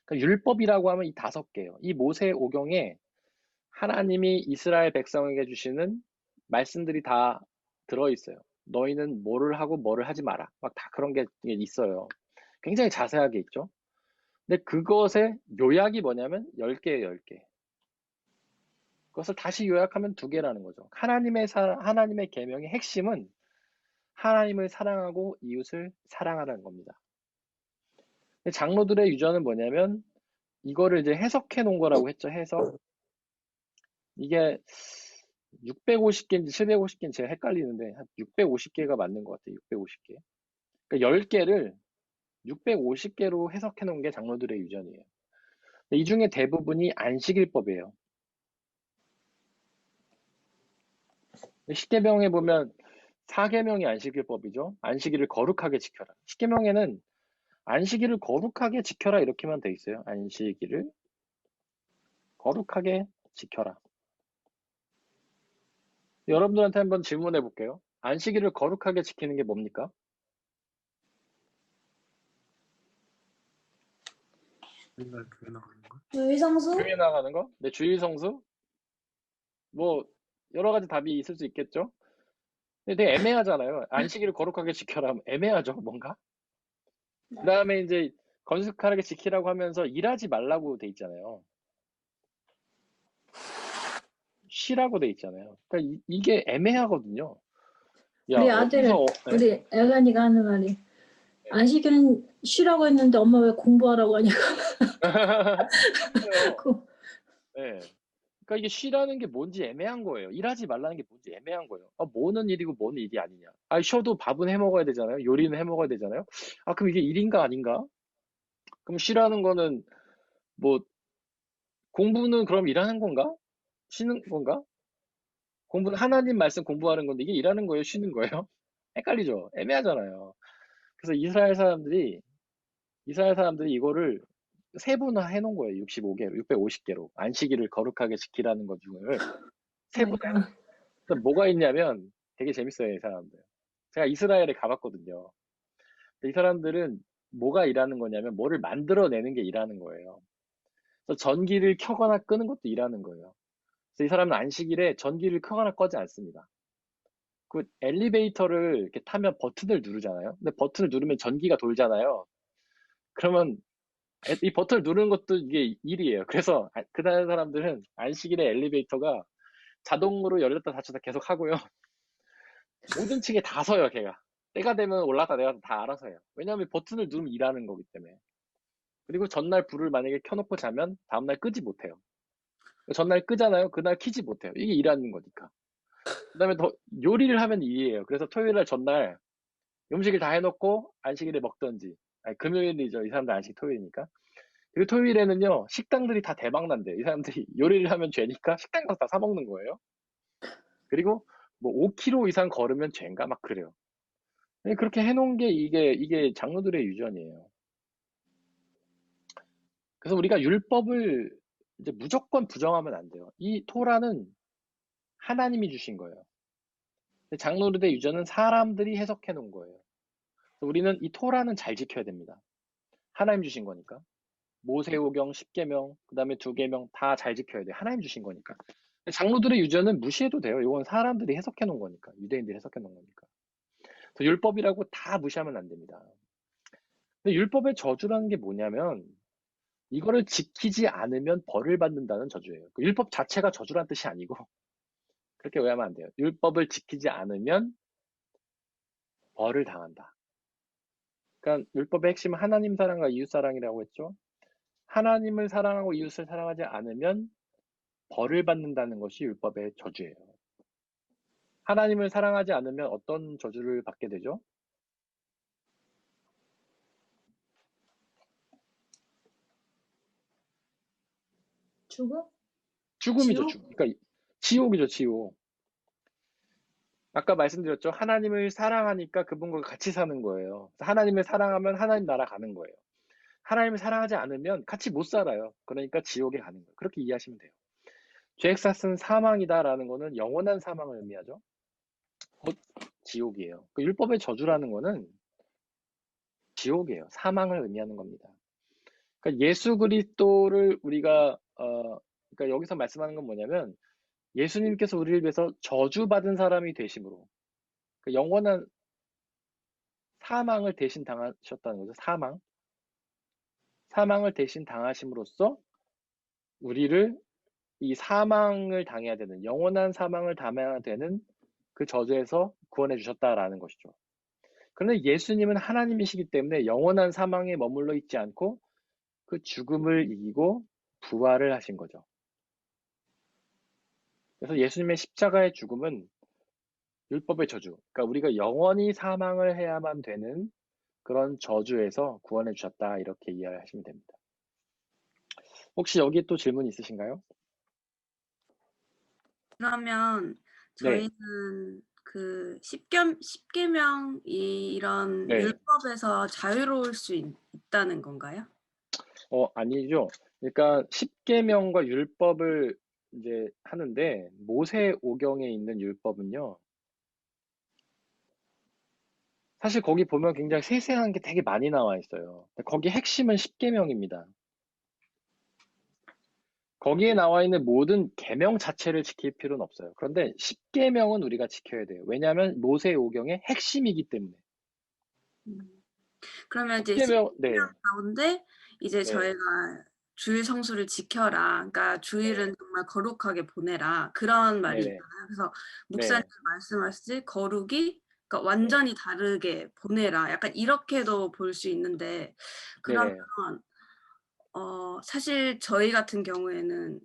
그러니까 율법이라고 하면 이 5개예요. 이 모세오경에 하나님이 이스라엘 백성에게 주시는 말씀들이 다 들어있어요. 너희는 뭐를 하고 뭐를 하지 마라. 막 다 그런 게 있어요. 굉장히 자세하게 있죠. 근데 그것의 요약이 뭐냐면 10개예요, 10개. 그것을 다시 요약하면 2개라는 거죠. 하나님의 계명의 핵심은 하나님을 사랑하고 이웃을 사랑하라는 겁니다. 근데 장로들의 유전은 뭐냐면 이거를 이제 해석해 놓은 거라고 했죠. 해석. 이게 650개인지 750개인지 제가 헷갈리는데 한 650개가 맞는 것 같아요. 650개. 그러니까 10개를 650개로 해석해 놓은 게 장로들의 유전이에요. 이 중에 대부분이 안식일법이에요. 10계명에 보면 4계명이 안식일법이죠. 안식일을 거룩하게 지켜라. 10계명에는 안식일을 거룩하게 지켜라 이렇게만 돼 있어요. 안식일을 거룩하게 지켜라. 여러분들한테 한번 질문해 볼게요. 안식일을 거룩하게 지키는 게 뭡니까? 맨날 교회 나가는 거? 의성수 교회 나가는 거? 네, 주일 성수? 뭐 여러 가지 답이 있을 수 있겠죠. 근데 되게 애매하잖아요. 안식일을 거룩하게 지켜라 하면 애매하죠, 뭔가. 그 다음에 이제 건축하게 지키라고 하면서 일하지 말라고 돼 있잖아요. 쉬라고 돼 있잖아요. 그러니까 이게 애매하거든요. 야, 우리 아들 어디서 네? 우리 애간이가 하는 말이 안식일은 쉬라고 했는데 엄마 왜 공부하라고 하냐고. 그래요. 그 네. 그러니까 이게 쉬라는 게 뭔지 애매한 거예요. 일하지 말라는 게 뭔지 애매한 거예요. 뭐는 일이고 뭐는 일이 아니냐. 쉬어도 밥은 해 먹어야 되잖아요. 요리는 해 먹어야 되잖아요. 그럼 이게 일인가 아닌가? 그럼 쉬라는 거는 뭐 공부는 그럼 일하는 건가? 쉬는 건가? 공부는 하나님 말씀 공부하는 건데 이게 일하는 거예요? 쉬는 거예요? 헷갈리죠? 애매하잖아요. 그래서 이스라엘 사람들이 이거를 세분화 해놓은 거예요. 65개로, 650개로. 안식일을 거룩하게 지키라는 것 중을 세분화 해놓은 거예요. 그래서 뭐가 있냐면 되게 재밌어요, 이 사람들. 제가 이스라엘에 가봤거든요. 근데 이 사람들은 뭐가 일하는 거냐면 뭐를 만들어내는 게 일하는 거예요. 그래서 전기를 켜거나 끄는 것도 일하는 거예요. 그래서 이 사람은 안식일에 전기를 켜거나 꺼지 않습니다. 그 엘리베이터를 이렇게 타면 버튼을 누르잖아요. 근데 버튼을 누르면 전기가 돌잖아요. 그러면 이 버튼을 누르는 것도 이게 일이에요. 그래서 그 다른 사람들은 안식일에 엘리베이터가 자동으로 열렸다 닫혔다 계속 하고요. 모든 층에 다 서요, 걔가. 때가 되면 올라갔다 내려갔다 다 알아서 해요. 왜냐하면 버튼을 누르면 일하는 거기 때문에. 그리고 전날 불을 만약에 켜놓고 자면 다음날 끄지 못해요. 전날 끄잖아요. 그날 켜지 못해요. 이게 일하는 거니까. 그 다음에 더 요리를 하면 일이에요. 그래서 토요일날 전날 음식을 다 해놓고 안식일에 먹던지. 아니, 금요일이죠. 이 사람들 안식 토요일이니까. 그리고 토요일에는요, 식당들이 다 대박 난대요. 이 사람들이 요리를 하면 죄니까 식당 가서 다 사 먹는 거예요. 그리고 뭐 5km 이상 걸으면 죄인가? 막 그래요. 그렇게 해놓은 게 이게 장로들의 유전이에요. 그래서 우리가 율법을 이제 무조건 부정하면 안 돼요. 이 토라는 하나님이 주신 거예요. 근데 장로들의 유전은 사람들이 해석해 놓은 거예요. 그래서 우리는 이 토라는 잘 지켜야 됩니다. 하나님 주신 거니까. 모세오경, 10계명, 그 다음에 2계명 다 잘 지켜야 돼요. 하나님 주신 거니까. 장로들의 유전은 무시해도 돼요. 이건 사람들이 해석해 놓은 거니까. 유대인들이 해석해 놓은 거니까. 그래서 율법이라고 다 무시하면 안 됩니다. 근데 율법의 저주라는 게 뭐냐면 이거를 지키지 않으면 벌을 받는다는 저주예요. 그 율법 자체가 저주란 뜻이 아니고 그렇게 오해하면 안 돼요. 율법을 지키지 않으면 벌을 당한다. 그러니까 율법의 핵심은 하나님 사랑과 이웃 사랑이라고 했죠. 하나님을 사랑하고 이웃을 사랑하지 않으면 벌을 받는다는 것이 율법의 저주예요. 하나님을 사랑하지 않으면 어떤 저주를 받게 되죠? 죽음? 죽음이죠, 지옥? 죽음. 그러니까 지옥이죠, 지옥. 아까 말씀드렸죠. 하나님을 사랑하니까 그분과 같이 사는 거예요. 하나님을 사랑하면 하나님 나라 가는 거예요. 하나님을 사랑하지 않으면 같이 못 살아요. 그러니까 지옥에 가는 거예요. 그렇게 이해하시면 돼요. 죄액사스는 사망이다라는 거는 영원한 사망을 의미하죠. 곧 지옥이에요. 그 율법의 저주라는 거는 지옥이에요. 사망을 의미하는 겁니다. 그러니까 예수 그리스도를 우리가 그러니까 여기서 말씀하는 건 뭐냐면 예수님께서 우리를 위해서 저주받은 사람이 되심으로 그 영원한 사망을 대신 당하셨다는 거죠. 사망을 대신 당하심으로써 우리를 이 사망을 당해야 되는 영원한 사망을 당해야 되는 그 저주에서 구원해 주셨다라는 것이죠. 그런데 예수님은 하나님이시기 때문에 영원한 사망에 머물러 있지 않고 그 죽음을 이기고 부활을 하신 거죠. 그래서 예수님의 십자가의 죽음은 율법의 저주, 그러니까 우리가 영원히 사망을 해야만 되는 그런 저주에서 구원해 주셨다 이렇게 이해하시면 됩니다. 혹시 여기에 또 질문 있으신가요? 그러면 네, 저희는 그 10계명 이런 네. 율법에서 자유로울 수 있다는 건가요? 아니죠. 그러니까 십계명과 율법을 이제 하는데 모세오경에 있는 율법은요. 사실 거기 보면 굉장히 세세한 게 되게 많이 나와 있어요. 거기 핵심은 십계명입니다. 거기에 나와 있는 모든 계명 자체를 지킬 필요는 없어요. 그런데 십계명은 우리가 지켜야 돼요. 왜냐하면 모세오경의 핵심이기 때문에. 그러면 이제 십계명, 10계명 네, 가운데 이제 네, 저희가 주일 성수를 지켜라. 그러니까 네, 주일은 정말 거룩하게 보내라. 그런 말이 네, 있잖아요. 그래서 목사님 네, 말씀하시지 거룩이 그러니까 네, 완전히 다르게 보내라. 약간 이렇게도 볼 수 있는데 네, 그러면 네, 사실 저희 같은 경우에는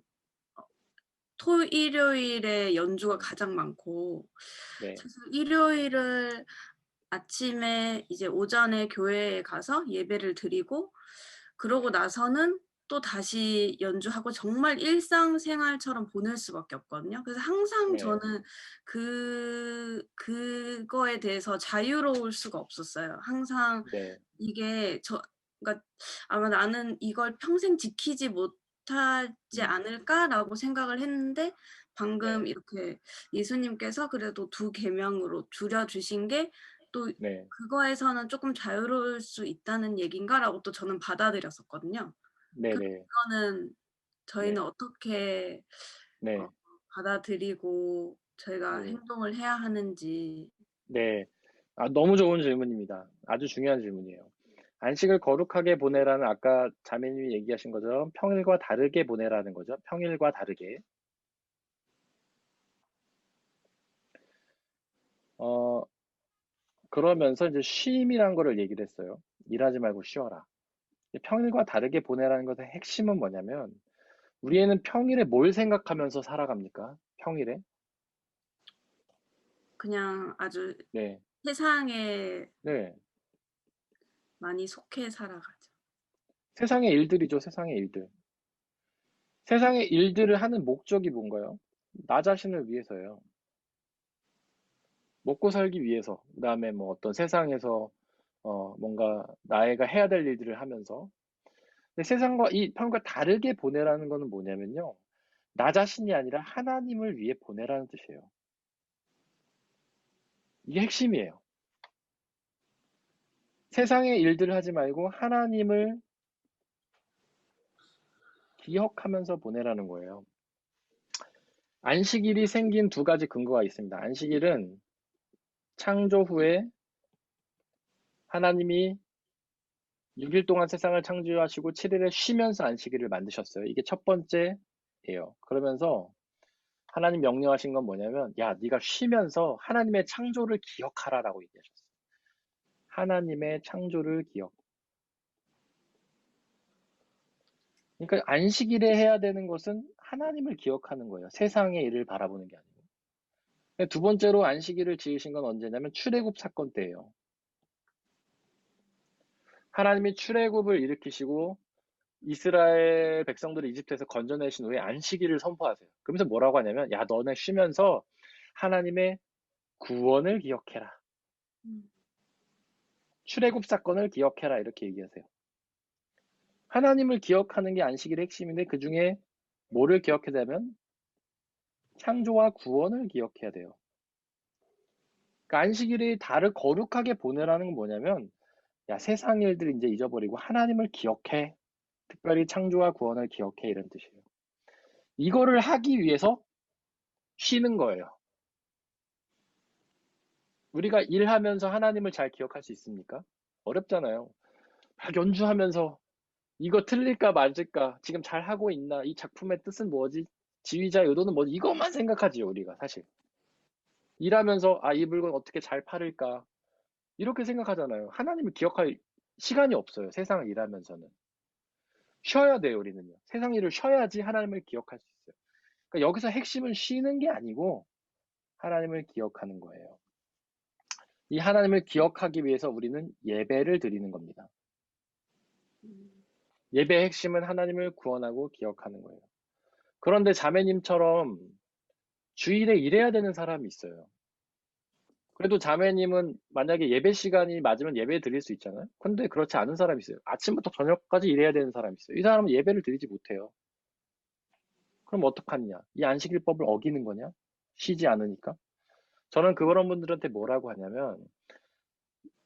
토, 일요일에 연주가 가장 많고 네, 사실 일요일을 아침에 이제 오전에 교회에 가서 예배를 드리고 그러고 나서는 또 다시 연주하고 정말 일상생활처럼 보낼 수밖에 없거든요. 그래서 항상 네, 저는 그거에 대해서 자유로울 수가 없었어요. 항상 네, 이게 그러니까 아마 나는 이걸 평생 지키지 못하지 않을까라고 생각을 했는데 방금 네, 이렇게 예수님께서 그래도 2계명으로 줄여주신 게 또 네, 그거에서는 조금 자유로울 수 있다는 얘기인가라고 또 저는 받아들였었거든요. 네, 그럼 네, 이거는 저희는 네, 어떻게 네. 받아들이고 저희가 네. 행동을 해야 하는지. 네. 너무 좋은 질문입니다. 아주 중요한 질문이에요. 안식을 거룩하게 보내라는 아까 자매님이 얘기하신 것처럼 평일과 다르게 보내라는 거죠. 평일과 다르게. 그러면서 이제 쉼이란 거를 얘기를 했어요. 일하지 말고 쉬어라. 평일과 다르게 보내라는 것의 핵심은 뭐냐면 우리는 평일에 뭘 생각하면서 살아갑니까? 평일에? 그냥 아주 네. 세상에 네. 많이 속해 살아가죠. 세상의 일들이죠. 세상의 일들. 세상의 일들을 하는 목적이 뭔가요? 나 자신을 위해서예요. 먹고 살기 위해서. 그다음에 뭐 어떤 세상에서 뭔가 나애가 해야 될 일들을 하면서. 근데 세상과 이 평일과 다르게 보내라는 거는 뭐냐면요. 나 자신이 아니라 하나님을 위해 보내라는 뜻이에요. 이게 핵심이에요. 세상의 일들을 하지 말고 하나님을 기억하면서 보내라는 거예요. 안식일이 생긴 두 가지 근거가 있습니다. 안식일은 창조 후에 하나님이 6일 동안 세상을 창조하시고 7일에 쉬면서 안식일을 만드셨어요. 이게 첫 번째예요. 그러면서 하나님 명령하신 건 뭐냐면 야, 네가 쉬면서 하나님의 창조를 기억하라라고 얘기하셨어요. 하나님의 창조를 기억. 그러니까 안식일에 해야 되는 것은 하나님을 기억하는 거예요. 세상의 일을 바라보는 게 아니고. 두 번째로 안식일을 지으신 건 언제냐면 출애굽 사건 때예요. 하나님이 출애굽을 일으키시고 이스라엘 백성들을 이집트에서 건져내신 후에 안식일을 선포하세요. 그러면서 뭐라고 하냐면 야, 너네 쉬면서 하나님의 구원을 기억해라. 출애굽 사건을 기억해라. 이렇게 얘기하세요. 하나님을 기억하는 게 안식일의 핵심인데 그 중에 뭐를 기억해야 되면 창조와 구원을 기억해야 돼요. 그러니까 안식일이 거룩하게 보내라는 건 뭐냐면 야, 세상 일들 이제 잊어버리고 하나님을 기억해. 특별히 창조와 구원을 기억해. 이런 뜻이에요. 이거를 하기 위해서 쉬는 거예요. 우리가 일하면서 하나님을 잘 기억할 수 있습니까? 어렵잖아요. 막 연주하면서 이거 틀릴까 맞을까? 지금 잘 하고 있나? 이 작품의 뜻은 뭐지? 지휘자의 의도는 뭐지? 이것만 생각하지요, 우리가 사실. 일하면서 이 물건 어떻게 잘 팔을까? 이렇게 생각하잖아요. 하나님을 기억할 시간이 없어요. 세상을 일하면서는. 쉬어야 돼요, 우리는요. 세상 일을 쉬어야지 하나님을 기억할 수 있어요. 그러니까 여기서 핵심은 쉬는 게 아니고 하나님을 기억하는 거예요. 이 하나님을 기억하기 위해서 우리는 예배를 드리는 겁니다. 예배의 핵심은 하나님을 구원하고 기억하는 거예요. 그런데 자매님처럼 주일에 일해야 되는 사람이 있어요. 그래도 자매님은 만약에 예배 시간이 맞으면 예배 드릴 수 있잖아요. 근데 그렇지 않은 사람이 있어요. 아침부터 저녁까지 일해야 되는 사람이 있어요. 이 사람은 예배를 드리지 못해요. 그럼 어떡하느냐? 이 안식일법을 어기는 거냐? 쉬지 않으니까? 저는 그런 분들한테 뭐라고 하냐면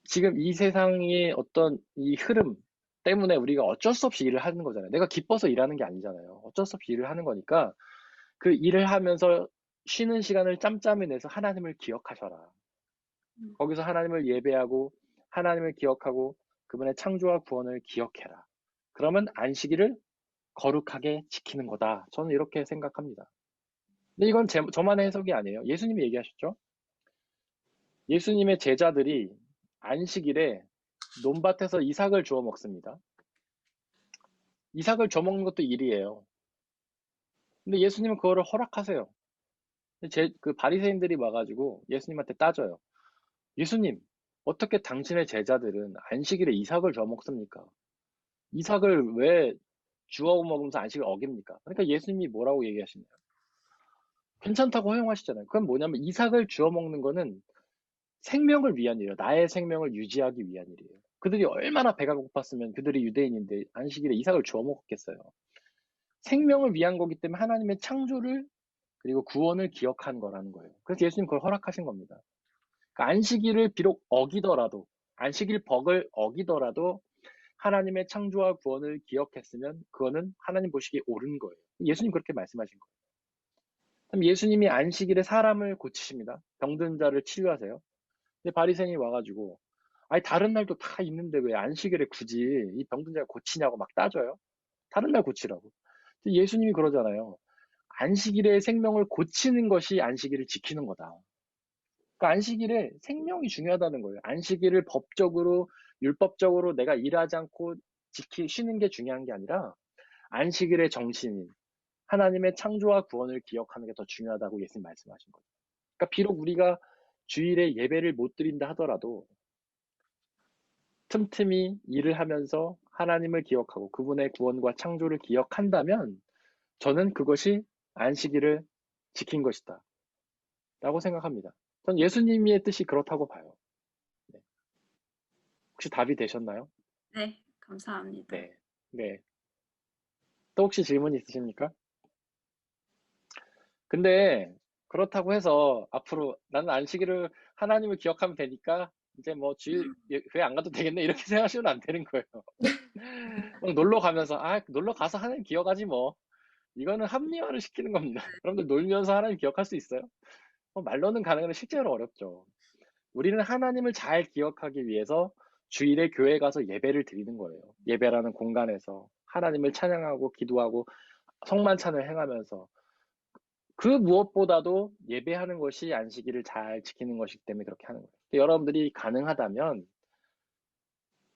지금 이 세상의 어떤 이 흐름 때문에 우리가 어쩔 수 없이 일을 하는 거잖아요. 내가 기뻐서 일하는 게 아니잖아요. 어쩔 수 없이 일을 하는 거니까 그 일을 하면서 쉬는 시간을 짬짬이 내서 하나님을 기억하셔라. 거기서 하나님을 예배하고 하나님을 기억하고 그분의 창조와 구원을 기억해라. 그러면 안식일을 거룩하게 지키는 거다. 저는 이렇게 생각합니다. 근데 이건 저만의 해석이 아니에요. 예수님이 얘기하셨죠. 예수님의 제자들이 안식일에 논밭에서 이삭을 주워 먹습니다. 이삭을 주워 먹는 것도 일이에요. 근데 예수님은 그거를 허락하세요. 그 바리새인들이 와가지고 예수님한테 따져요. 예수님, 어떻게 당신의 제자들은 안식일에 이삭을 주워 먹습니까? 이삭을 왜 주워 먹으면서 안식을 어깁니까? 그러니까 예수님이 뭐라고 얘기하시나요? 괜찮다고 허용하시잖아요. 그건 뭐냐면 이삭을 주워 먹는 거는 생명을 위한 일이에요. 나의 생명을 유지하기 위한 일이에요. 그들이 얼마나 배가 고팠으면 그들이 유대인인데 안식일에 이삭을 주워 먹었겠어요. 생명을 위한 거기 때문에 하나님의 창조를 그리고 구원을 기억한 거라는 거예요. 그래서 예수님 그걸 허락하신 겁니다. 그러니까 안식일을 비록 어기더라도 안식일 법을 어기더라도 하나님의 창조와 구원을 기억했으면 그거는 하나님 보시기에 옳은 거예요. 예수님 그렇게 말씀하신 거예요. 그럼 예수님이 안식일에 사람을 고치십니다. 병든 자를 치유하세요. 근데 바리새인이 와가지고 아니 다른 날도 다 있는데 왜 안식일에 굳이 이 병든 자를 고치냐고 막 따져요. 다른 날 고치라고. 근데 예수님이 그러잖아요. 안식일에 생명을 고치는 것이 안식일을 지키는 거다. 그러니까 안식일에 생명이 중요하다는 거예요. 안식일을 법적으로 율법적으로 내가 일하지 않고 쉬는 게 중요한 게 아니라 안식일의 정신인 하나님의 창조와 구원을 기억하는 게 더 중요하다고 예수님 말씀하신 거예요. 그러니까 비록 우리가 주일에 예배를 못 드린다 하더라도 틈틈이 일을 하면서 하나님을 기억하고 그분의 구원과 창조를 기억한다면 저는 그것이 안식일을 지킨 것이다 라고 생각합니다. 전 예수님의 뜻이 그렇다고 봐요. 네. 혹시 답이 되셨나요? 네, 감사합니다. 네. 네. 또 혹시 질문 있으십니까? 근데 그렇다고 해서 앞으로 나는 안식일을 하나님을 기억하면 되니까 이제 뭐 주일 교회 안 가도 되겠네 이렇게 생각하시면 안 되는 거예요. 막 놀러 가면서 놀러 가서 하나님 기억하지 뭐. 이거는 합리화를 시키는 겁니다. 여러분들 놀면서 하나님 기억할 수 있어요? 말로는 가능한데 실제로 어렵죠. 우리는 하나님을 잘 기억하기 위해서 주일에 교회 가서 예배를 드리는 거예요. 예배라는 공간에서 하나님을 찬양하고 기도하고 성만찬을 행하면서 그 무엇보다도 예배하는 것이 안식일을 잘 지키는 것이기 때문에 그렇게 하는 거예요. 여러분들이 가능하다면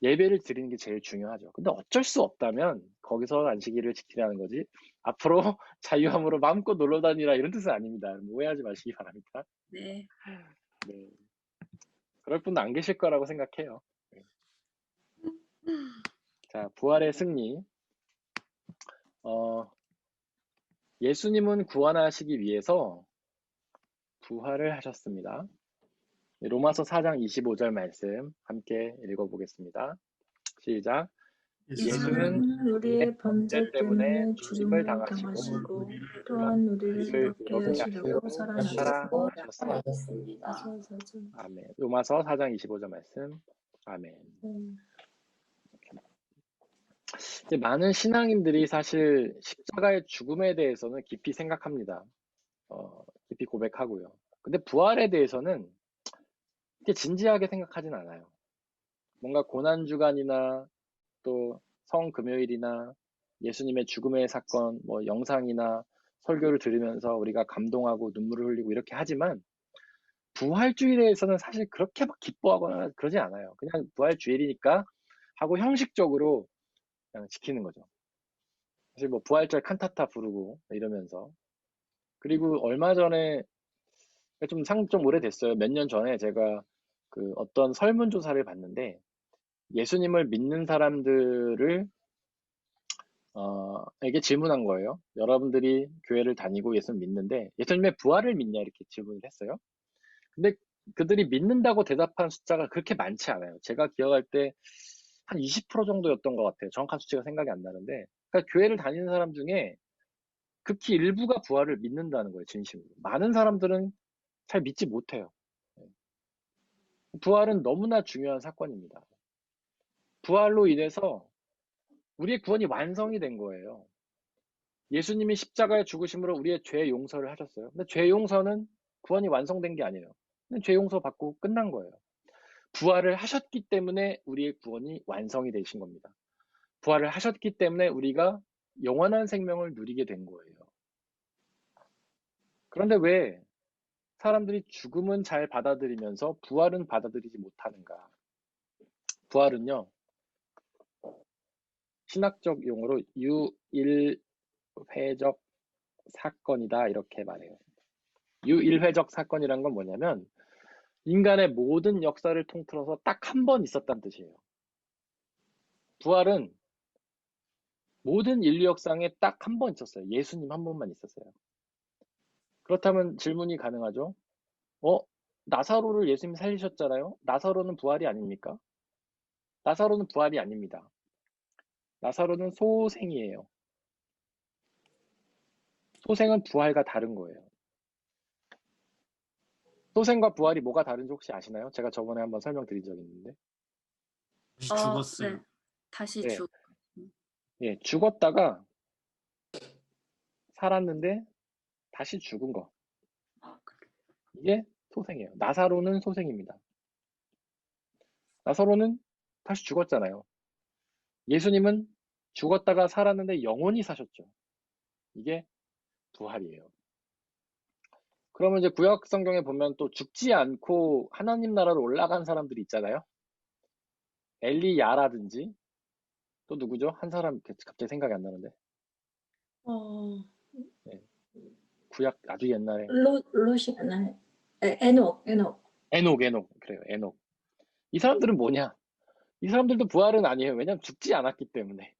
예배를 드리는 게 제일 중요하죠. 근데 어쩔 수 없다면 거기서 안식일을 지키라는 거지. 앞으로 자유함으로 마음껏 놀러 다니라 이런 뜻은 아닙니다. 오해하지 마시기 바랍니다. 네. 네. 그럴 분은 안 계실 거라고 생각해요. 네. 자, 부활의 승리. 예수님은 구원하시기 위해서 부활을 하셨습니다. 로마서 4장 25절 말씀 함께 읽어보겠습니다. 시작. 예수는 우리의 범죄 때문에 죽임을 죽음을 당하시고 또한 또한 우리를 우리를 얻게 의롭게 하시려고 하시려고 살아나셨고 살아나셨습니다. 사사사절. 아멘. 로마서 4장 25절 말씀. 아멘. 이제 많은 신앙인들이 사실 십자가의 죽음에 대해서는 깊이 생각합니다. 깊이 고백하고요. 근데 부활에 대해서는 이렇게 진지하게 생각하진 않아요. 뭔가 고난주간이나 또 성금요일이나 예수님의 죽음의 사건, 뭐 영상이나 설교를 들으면서 우리가 감동하고 눈물을 흘리고 이렇게 하지만 부활주일에 대해서는 사실 그렇게 막 기뻐하거나 그러지 않아요. 그냥 부활주일이니까 하고 형식적으로 그냥 지키는 거죠. 사실 뭐 부활절 칸타타 부르고 이러면서 그리고 얼마 전에 좀 오래됐어요. 몇 년 전에 제가 그 어떤 설문조사를 봤는데 예수님을 믿는 사람들을 에게 질문한 거예요. 여러분들이 교회를 다니고 예수님 믿는데 예수님의 부활을 믿냐 이렇게 질문을 했어요. 근데 그들이 믿는다고 대답한 숫자가 그렇게 많지 않아요. 제가 기억할 때 한 20% 정도였던 것 같아요. 정확한 수치가 생각이 안 나는데 그러니까 교회를 다니는 사람 중에 극히 일부가 부활을 믿는다는 거예요. 진심으로. 많은 사람들은 잘 믿지 못해요. 부활은 너무나 중요한 사건입니다. 부활로 인해서 우리의 구원이 완성이 된 거예요. 예수님이 십자가에 죽으심으로 우리의 죄 용서를 하셨어요. 근데 죄 용서는 구원이 완성된 게 아니에요. 근데 죄 용서 받고 끝난 거예요. 부활을 하셨기 때문에 우리의 구원이 완성이 되신 겁니다. 부활을 하셨기 때문에 우리가 영원한 생명을 누리게 된 거예요. 그런데 왜 사람들이 죽음은 잘 받아들이면서 부활은 받아들이지 못하는가? 부활은요, 신학적 용어로 유일회적 사건이다 이렇게 말해요. 유일회적 사건이란 건 뭐냐면 인간의 모든 역사를 통틀어서 딱 한 번 있었다는 뜻이에요. 부활은 모든 인류 역사에 딱 한 번 있었어요. 예수님 한 번만 있었어요. 그렇다면 질문이 가능하죠. 나사로를 예수님이 살리셨잖아요. 나사로는 부활이 아닙니까? 나사로는 부활이 아닙니다. 나사로는 소생이에요. 소생은 부활과 다른 거예요. 소생과 부활이 뭐가 다른지 혹시 아시나요? 제가 저번에 한번 설명드린 적이 있는데. 죽었어요. 네. 다시 네. 죽. 예, 죽었다가 살았는데 다시 죽은 거. 이게 소생이에요. 나사로는 소생입니다. 나사로는 다시 죽었잖아요. 예수님은 죽었다가 살았는데 영원히 사셨죠. 이게 부활이에요. 그러면 이제 구약 성경에 보면 또 죽지 않고 하나님 나라로 올라간 사람들이 있잖아요. 엘리야라든지 또 누구죠? 한 사람 갑자기 생각이 안 나는데. 어, 구약 아주 옛날에 롯이 아니에요. 에녹. 에녹 그래요. 에녹. 이 사람들은 뭐냐? 이 사람들도 부활은 아니에요. 왜냐면 죽지 않았기 때문에.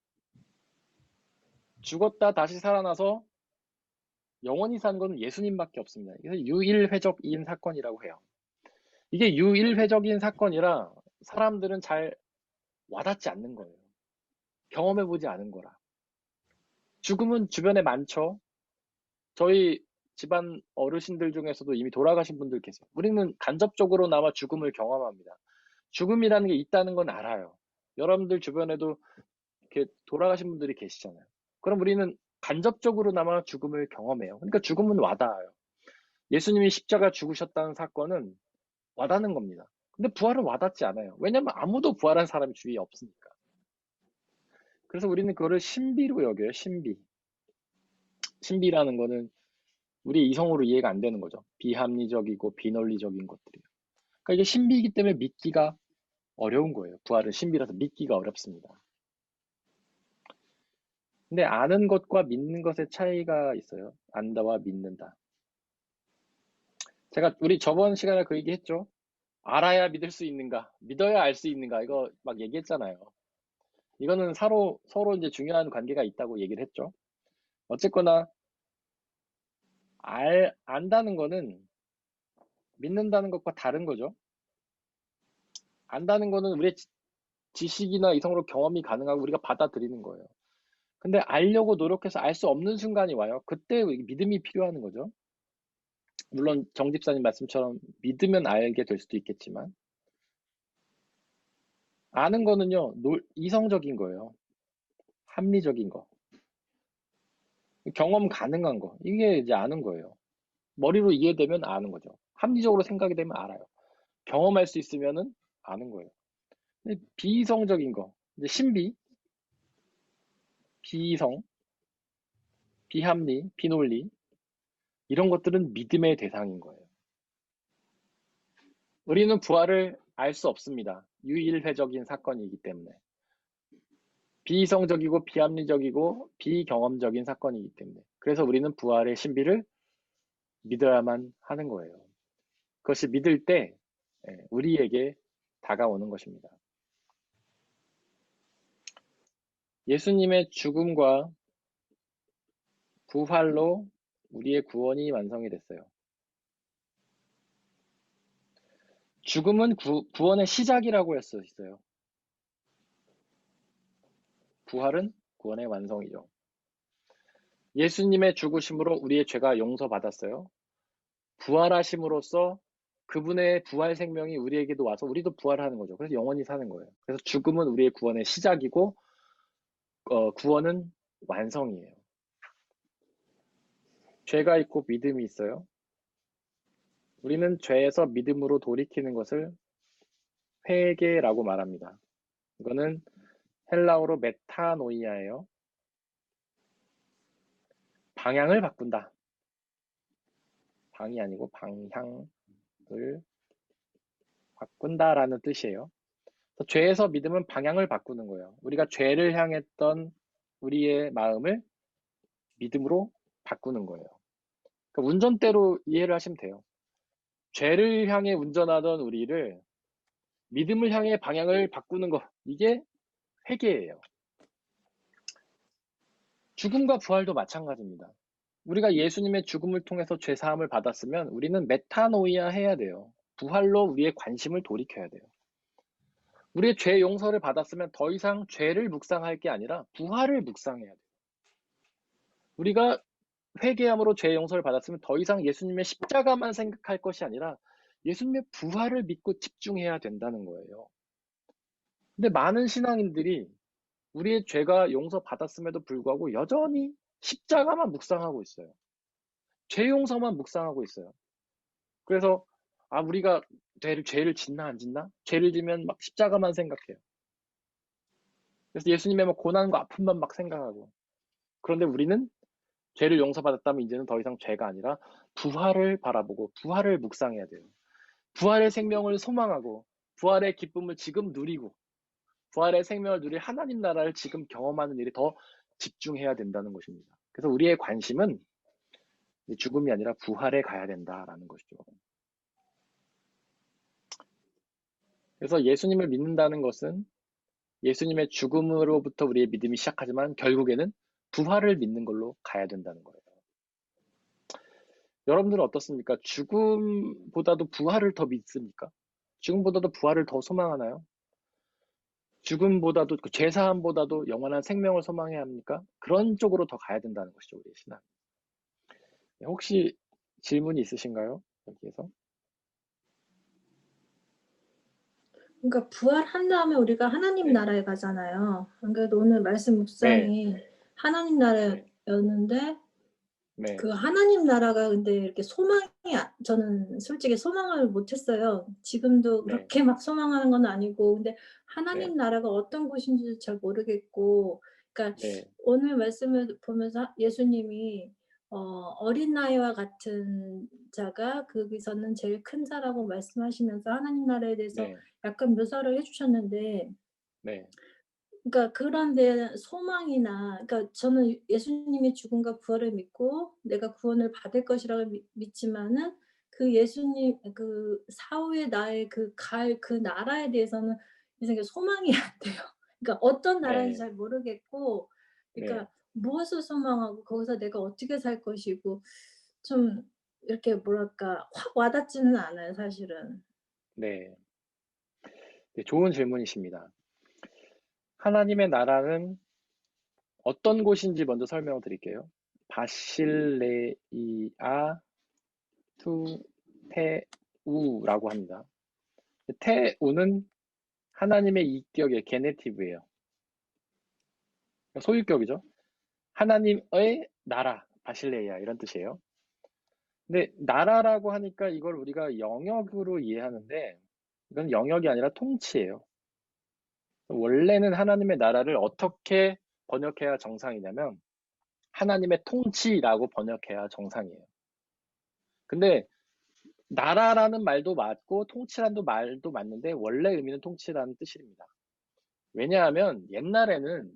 죽었다 다시 살아나서 영원히 산 거는 예수님밖에 없습니다. 그래서 유일회적인 사건이라고 해요. 이게 유일회적인 사건이라 사람들은 잘 와닿지 않는 거예요. 경험해보지 않은 거라. 죽음은 주변에 많죠. 저희 집안 어르신들 중에서도 이미 돌아가신 분들 계세요. 우리는 간접적으로나마 죽음을 경험합니다. 죽음이라는 게 있다는 건 알아요. 여러분들 주변에도 이렇게 돌아가신 분들이 계시잖아요. 그럼 우리는 간접적으로나마 죽음을 경험해요. 그러니까 죽음은 와닿아요. 예수님이 십자가 죽으셨다는 사건은 와닿는 겁니다. 근데 부활은 와닿지 않아요. 왜냐면 아무도 부활한 사람이 주위에 없으니까. 그래서 우리는 그거를 신비로 여겨요. 신비. 신비라는 거는 우리 이성으로 이해가 안 되는 거죠. 비합리적이고 비논리적인 것들이요. 그러니까 이게 신비이기 때문에 믿기가 어려운 거예요. 부활은 신비라서 믿기가 어렵습니다. 근데 아는 것과 믿는 것의 차이가 있어요. 안다와 믿는다. 우리 저번 시간에 그 얘기 했죠. 알아야 믿을 수 있는가, 믿어야 알 수 있는가, 이거 막 얘기했잖아요. 이거는 서로 이제 중요한 관계가 있다고 얘기를 했죠. 어쨌거나, 안다는 거는 믿는다는 것과 다른 거죠. 안다는 거는 우리의 지식이나 이성으로 경험이 가능하고 우리가 받아들이는 거예요. 근데 알려고 노력해서 알 수 없는 순간이 와요. 그때 믿음이 필요한 거죠. 물론 정 집사님 말씀처럼 믿으면 알게 될 수도 있겠지만 아는 거는요, 이성적인 거예요. 합리적인 거. 경험 가능한 거. 이게 이제 아는 거예요. 머리로 이해되면 아는 거죠. 합리적으로 생각이 되면 알아요. 경험할 수 있으면은 아는 거예요. 근데 비이성적인 거. 이제 신비, 비이성, 비합리, 비논리. 이런 것들은 믿음의 대상인 거예요. 우리는 부활을 알 수 없습니다. 유일회적인 사건이기 때문에. 비이성적이고 비합리적이고 비경험적인 사건이기 때문에. 그래서 우리는 부활의 신비를 믿어야만 하는 거예요. 그것이 믿을 때 우리에게 다가오는 것입니다. 예수님의 죽음과 부활로 우리의 구원이 완성이 됐어요. 죽음은 구원의 시작이라고 할 수 있어요. 부활은 구원의 완성이죠. 예수님의 죽으심으로 우리의 죄가 용서받았어요. 부활하심으로써 그분의 부활 생명이 우리에게도 와서 우리도 부활하는 거죠. 그래서 영원히 사는 거예요. 그래서 죽음은 우리의 구원의 시작이고 구원은 완성이에요. 죄가 있고 믿음이 있어요. 우리는 죄에서 믿음으로 돌이키는 것을 회개라고 말합니다. 이거는 헬라어로 메타노이아예요. 방향을 바꾼다. 방이 아니고 방향을 바꾼다라는 뜻이에요. 죄에서 믿음은 방향을 바꾸는 거예요. 우리가 죄를 향했던 우리의 마음을 믿음으로 바꾸는 거예요. 그러니까 운전대로 이해를 하시면 돼요. 죄를 향해 운전하던 우리를 믿음을 향해 방향을 바꾸는 거, 이게 회개예요. 죽음과 부활도 마찬가지입니다. 우리가 예수님의 죽음을 통해서 죄사함을 받았으면 우리는 메타노이아 해야 돼요. 부활로 우리의 관심을 돌이켜야 돼요. 우리의 죄 용서를 받았으면 더 이상 죄를 묵상할 게 아니라 부활을 묵상해야 돼요. 우리가 회개함으로 죄 용서를 받았으면 더 이상 예수님의 십자가만 생각할 것이 아니라 예수님의 부활을 믿고 집중해야 된다는 거예요. 근데 많은 신앙인들이 우리의 죄가 용서받았음에도 불구하고 여전히 십자가만 묵상하고 있어요. 죄 용서만 묵상하고 있어요. 그래서 우리가 죄를 짓나 안 짓나? 죄를 지면 막 십자가만 생각해요. 그래서 예수님의 막 고난과 아픔만 막 생각하고. 그런데 우리는 죄를 용서받았다면 이제는 더 이상 죄가 아니라 부활을 바라보고 부활을 묵상해야 돼요. 부활의 생명을 소망하고 부활의 기쁨을 지금 누리고 부활의 생명을 누릴 하나님 나라를 지금 경험하는 일에 더 집중해야 된다는 것입니다. 그래서 우리의 관심은 죽음이 아니라 부활에 가야 된다라는 것이죠. 그래서 예수님을 믿는다는 것은 예수님의 죽음으로부터 우리의 믿음이 시작하지만 결국에는 부활을 믿는 걸로 가야 된다는 거예요. 여러분들은 어떻습니까? 죽음보다도 부활을 더 믿습니까? 죽음보다도 부활을 더 소망하나요? 죽음보다도 죄사함보다도 영원한 생명을 소망해야 합니까? 그런 쪽으로 더 가야 된다는 것이죠, 우리의 신앙. 혹시 질문이 있으신가요? 여기에서? 그러니까 부활한 다음에 우리가 하나님 네. 나라에 가잖아요. 안 그래도 오늘 말씀 묵상이 하나님 나라였는데 네. 그 하나님 나라가 근데 이렇게 저는 솔직히 소망을 못했어요. 지금도 네. 그렇게 막 소망하는 건 아니고 근데 하나님 네. 나라가 어떤 곳인지도 잘 모르겠고 그러니까 네. 오늘 말씀을 보면서 예수님이 어린 나이와 같은 자가 거기서는 제일 큰 자라고 말씀하시면서 하나님 나라에 대해서 네. 약간 묘사를 해 주셨는데 네. 그러니까 그런데 소망이나 그러니까 저는 예수님의 죽음과 부활을 믿고 내가 구원을 받을 것이라고 믿지만은 그 예수님 그 사후에 나의 그 나라에 대해서는 이제 소망이 안 돼요. 그러니까 어떤 나라인지 네. 잘 모르겠고 네. 그러니까 무엇을 소망하고 거기서 내가 어떻게 살 것이고 좀 이렇게 뭐랄까 확 와닿지는 않아요 사실은. 네. 네, 좋은 질문이십니다. 하나님의 나라는 어떤 곳인지 먼저 설명을 드릴게요. 바실레이아 투 테우라고 합니다. 테우는 하나님의 이격의 게네티브예요. 소유격이죠. 하나님의 나라, 바실레이아 이런 뜻이에요. 근데 나라라고 하니까 이걸 우리가 영역으로 이해하는데 이건 영역이 아니라 통치예요. 원래는 하나님의 나라를 어떻게 번역해야 정상이냐면 하나님의 통치라고 번역해야 정상이에요. 근데 나라라는 말도 맞고 통치라는 말도 맞는데 원래 의미는 통치라는 뜻입니다. 왜냐하면 옛날에는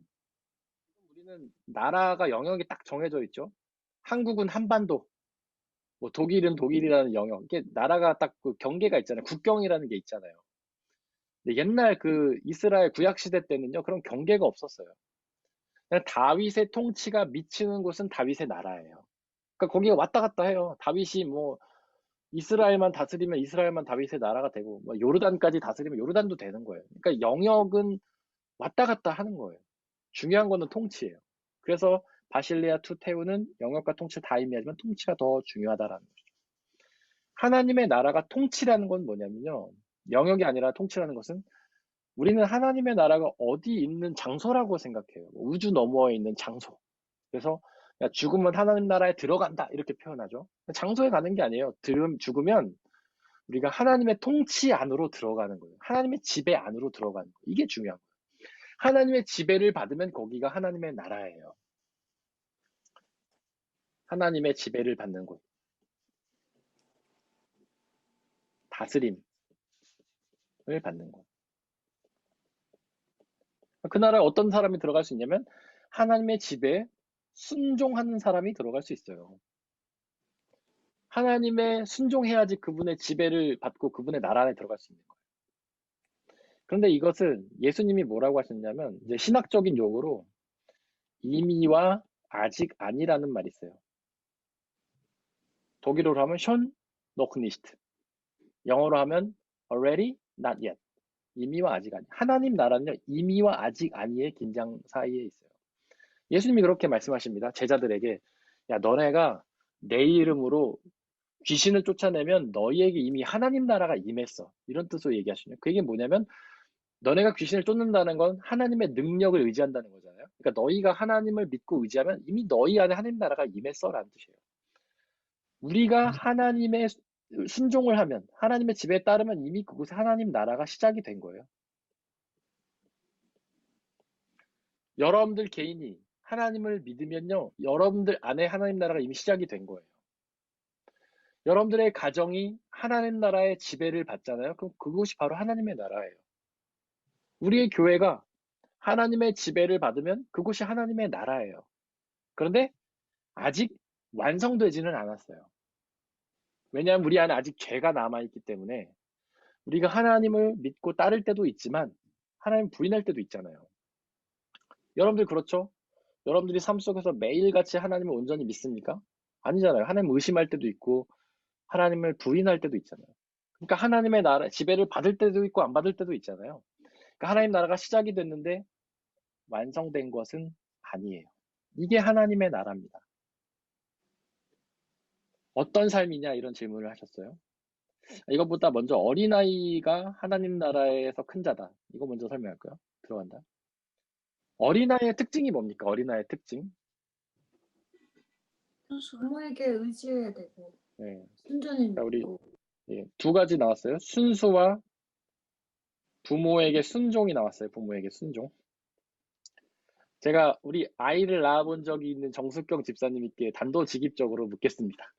우리는 나라가 영역이 딱 정해져 있죠. 한국은 한반도, 뭐 독일은 독일이라는 영역. 이게 나라가 딱 그 경계가 있잖아요. 국경이라는 게 있잖아요. 근데 옛날 그 이스라엘 구약 시대 때는요. 그런 경계가 없었어요. 그냥 다윗의 통치가 미치는 곳은 다윗의 나라예요. 그러니까 거기에 왔다 갔다 해요. 다윗이 뭐 이스라엘만 다스리면 이스라엘만 다윗의 나라가 되고 뭐 요르단까지 다스리면 요르단도 되는 거예요. 그러니까 영역은 왔다 갔다 하는 거예요. 중요한 거는 통치예요. 그래서 바실레아 투 테우는 영역과 통치 다 의미하지만 통치가 더 중요하다라는 거죠. 하나님의 나라가 통치라는 건 뭐냐면요. 영역이 아니라 통치라는 것은 우리는 하나님의 나라가 어디 있는 장소라고 생각해요. 우주 너머에 있는 장소. 그래서 야, 죽으면 하나님 나라에 들어간다 이렇게 표현하죠. 장소에 가는 게 아니에요. 죽으면 우리가 하나님의 통치 안으로 들어가는 거예요. 하나님의 지배 안으로 들어가는 거예요. 이게 중요한 거예요. 하나님의 지배를 받으면 거기가 하나님의 나라예요. 하나님의 지배를 받는 곳. 다스림을 받는 곳. 그 나라에 어떤 사람이 들어갈 수 있냐면 하나님의 지배에 순종하는 사람이 들어갈 수 있어요. 하나님의 순종해야지 그분의 지배를 받고 그분의 나라 안에 들어갈 수 있는 거예요. 그런데 이것은 예수님이 뭐라고 하셨냐면 이제 신학적인 용어로 이미와 아직 아니라는 말이 있어요. 독일어로 하면 schon noch nicht. 영어로 하면 already not yet. 이미와 아직 아니. 하나님 나라는요. 이미와 아직 아니의 긴장 사이에 있어요. 예수님이 그렇게 말씀하십니다. 제자들에게 야 너네가 내 이름으로 귀신을 쫓아내면 너희에게 이미 하나님 나라가 임했어. 이런 뜻으로 얘기하시네요. 그게 뭐냐면 너네가 귀신을 쫓는다는 건 하나님의 능력을 의지한다는 거잖아요. 그러니까 너희가 하나님을 믿고 의지하면 이미 너희 안에 하나님 나라가 임했어 라는 뜻이에요. 우리가 하나님의 순종을 하면, 하나님의 지배에 따르면 이미 그곳에 하나님 나라가 시작이 된 거예요. 여러분들 개인이 하나님을 믿으면요, 여러분들 안에 하나님 나라가 이미 시작이 된 거예요. 여러분들의 가정이 하나님 나라의 지배를 받잖아요. 그럼 그곳이 바로 하나님의 나라예요. 우리의 교회가 하나님의 지배를 받으면 그곳이 하나님의 나라예요. 그런데 아직 완성되지는 않았어요. 왜냐하면 우리 안에 아직 죄가 남아있기 때문에 우리가 하나님을 믿고 따를 때도 있지만 하나님 부인할 때도 있잖아요. 여러분들 그렇죠? 여러분들이 삶 속에서 매일같이 하나님을 온전히 믿습니까? 아니잖아요. 하나님 의심할 때도 있고 하나님을 부인할 때도 있잖아요. 그러니까 하나님의 나라 지배를 받을 때도 있고 안 받을 때도 있잖아요. 그러니까 하나님 나라가 시작이 됐는데 완성된 것은 아니에요. 이게 하나님의 나라입니다. 어떤 삶이냐 이런 질문을 하셨어요. 이것보다 먼저 어린아이가 하나님 나라에서 큰 자다. 이거 먼저 설명할까요? 들어간다. 어린아이의 특징이 뭡니까? 어린아이의 특징. 부모에게 의지해야 되고 네. 순전히 자, 우리 믿고 두 가지 나왔어요. 순수와 부모에게 순종이 나왔어요. 부모에게 순종. 제가 우리 아이를 낳아본 적이 있는 정숙경 집사님께 단도직입적으로 묻겠습니다.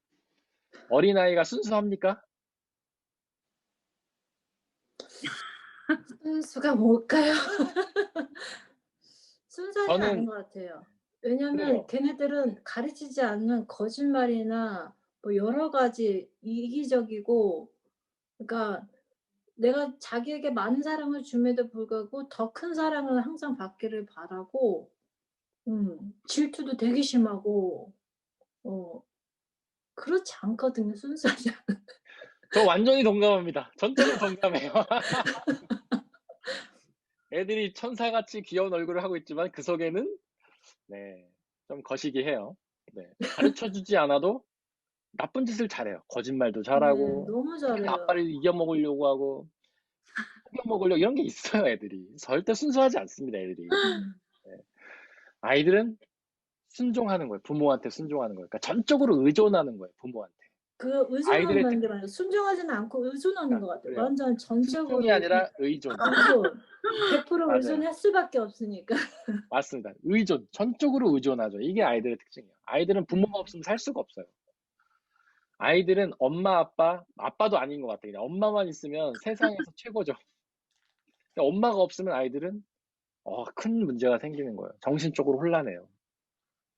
어린아이가 순수합니까? 순수가 뭘까요? 순수하지 저는 않은 것 같아요. 왜냐면 그래요. 걔네들은 가르치지 않는 거짓말이나 뭐 여러 가지 이기적이고, 그러니까 내가 자기에게 많은 사랑을 줌에도 불구하고 더 큰 사랑을 항상 받기를 바라고, 질투도 되게 심하고, 어, 그렇지 않거든요. 순수하지 않. 저 완전히 동감합니다. 전적으로 동감해요. 애들이 천사같이 귀여운 얼굴을 하고 있지만 그 속에는 좀 거시기해요. 가르쳐주지 않아도 나쁜 짓을 잘해요. 거짓말도 네, 잘하고 너무 자기가 잘해요. 아빠를 이겨먹으려고 하고 속여먹으려고 이런 게 있어요. 애들이 절대 순수하지 않습니다. 애들이. 아이들은 순종하는 거예요. 부모한테 순종하는 거예요. 그러니까 전적으로 의존하는 거예요. 부모한테. 그 아이들의 의존한다는 게 맞아요. 순종하지는 않고 의존하는 것 같아요. 그래요. 완전 순종이 전적으로 아니라 의존. 의존. 100% 맞아요. 의존할 수밖에 없으니까. 맞습니다. 의존. 전적으로 의존하죠. 이게 아이들의 특징이에요. 아이들은 부모가 없으면 살 수가 없어요. 아이들은 엄마, 아빠도 아닌 것 같아요. 그냥 엄마만 있으면 세상에서 최고죠. 근데 엄마가 없으면 아이들은 큰 문제가 생기는 거예요. 정신적으로 혼란해요.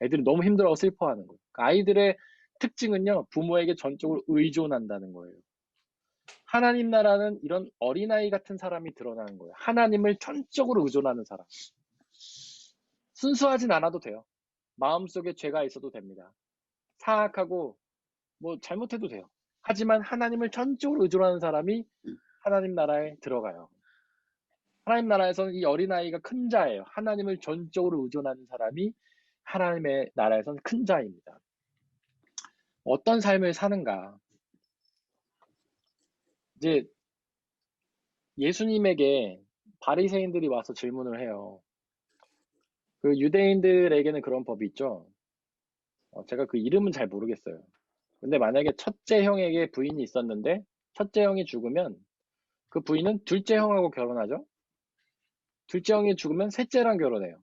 애들이 너무 힘들어하고 슬퍼하는 거예요. 그러니까 아이들의 특징은요, 부모에게 전적으로 의존한다는 거예요. 하나님 나라는 이런 어린아이 같은 사람이 드러나는 거예요. 하나님을 전적으로 의존하는 사람. 순수하진 않아도 돼요. 마음속에 죄가 있어도 됩니다. 사악하고 뭐 잘못해도 돼요. 하지만 하나님을 전적으로 의존하는 사람이 하나님 나라에 들어가요. 하나님 나라에서는 이 어린아이가 큰 자예요. 하나님을 전적으로 의존하는 사람이 하나님의 나라에서는 큰 자입니다. 어떤 삶을 사는가? 이제 예수님에게 바리새인들이 와서 질문을 해요. 그 유대인들에게는 그런 법이 있죠. 제가 그 이름은 잘 모르겠어요. 근데 만약에 첫째 형에게 부인이 있었는데 첫째 형이 죽으면 그 부인은 둘째 형하고 결혼하죠. 둘째 형이 죽으면 셋째랑 결혼해요.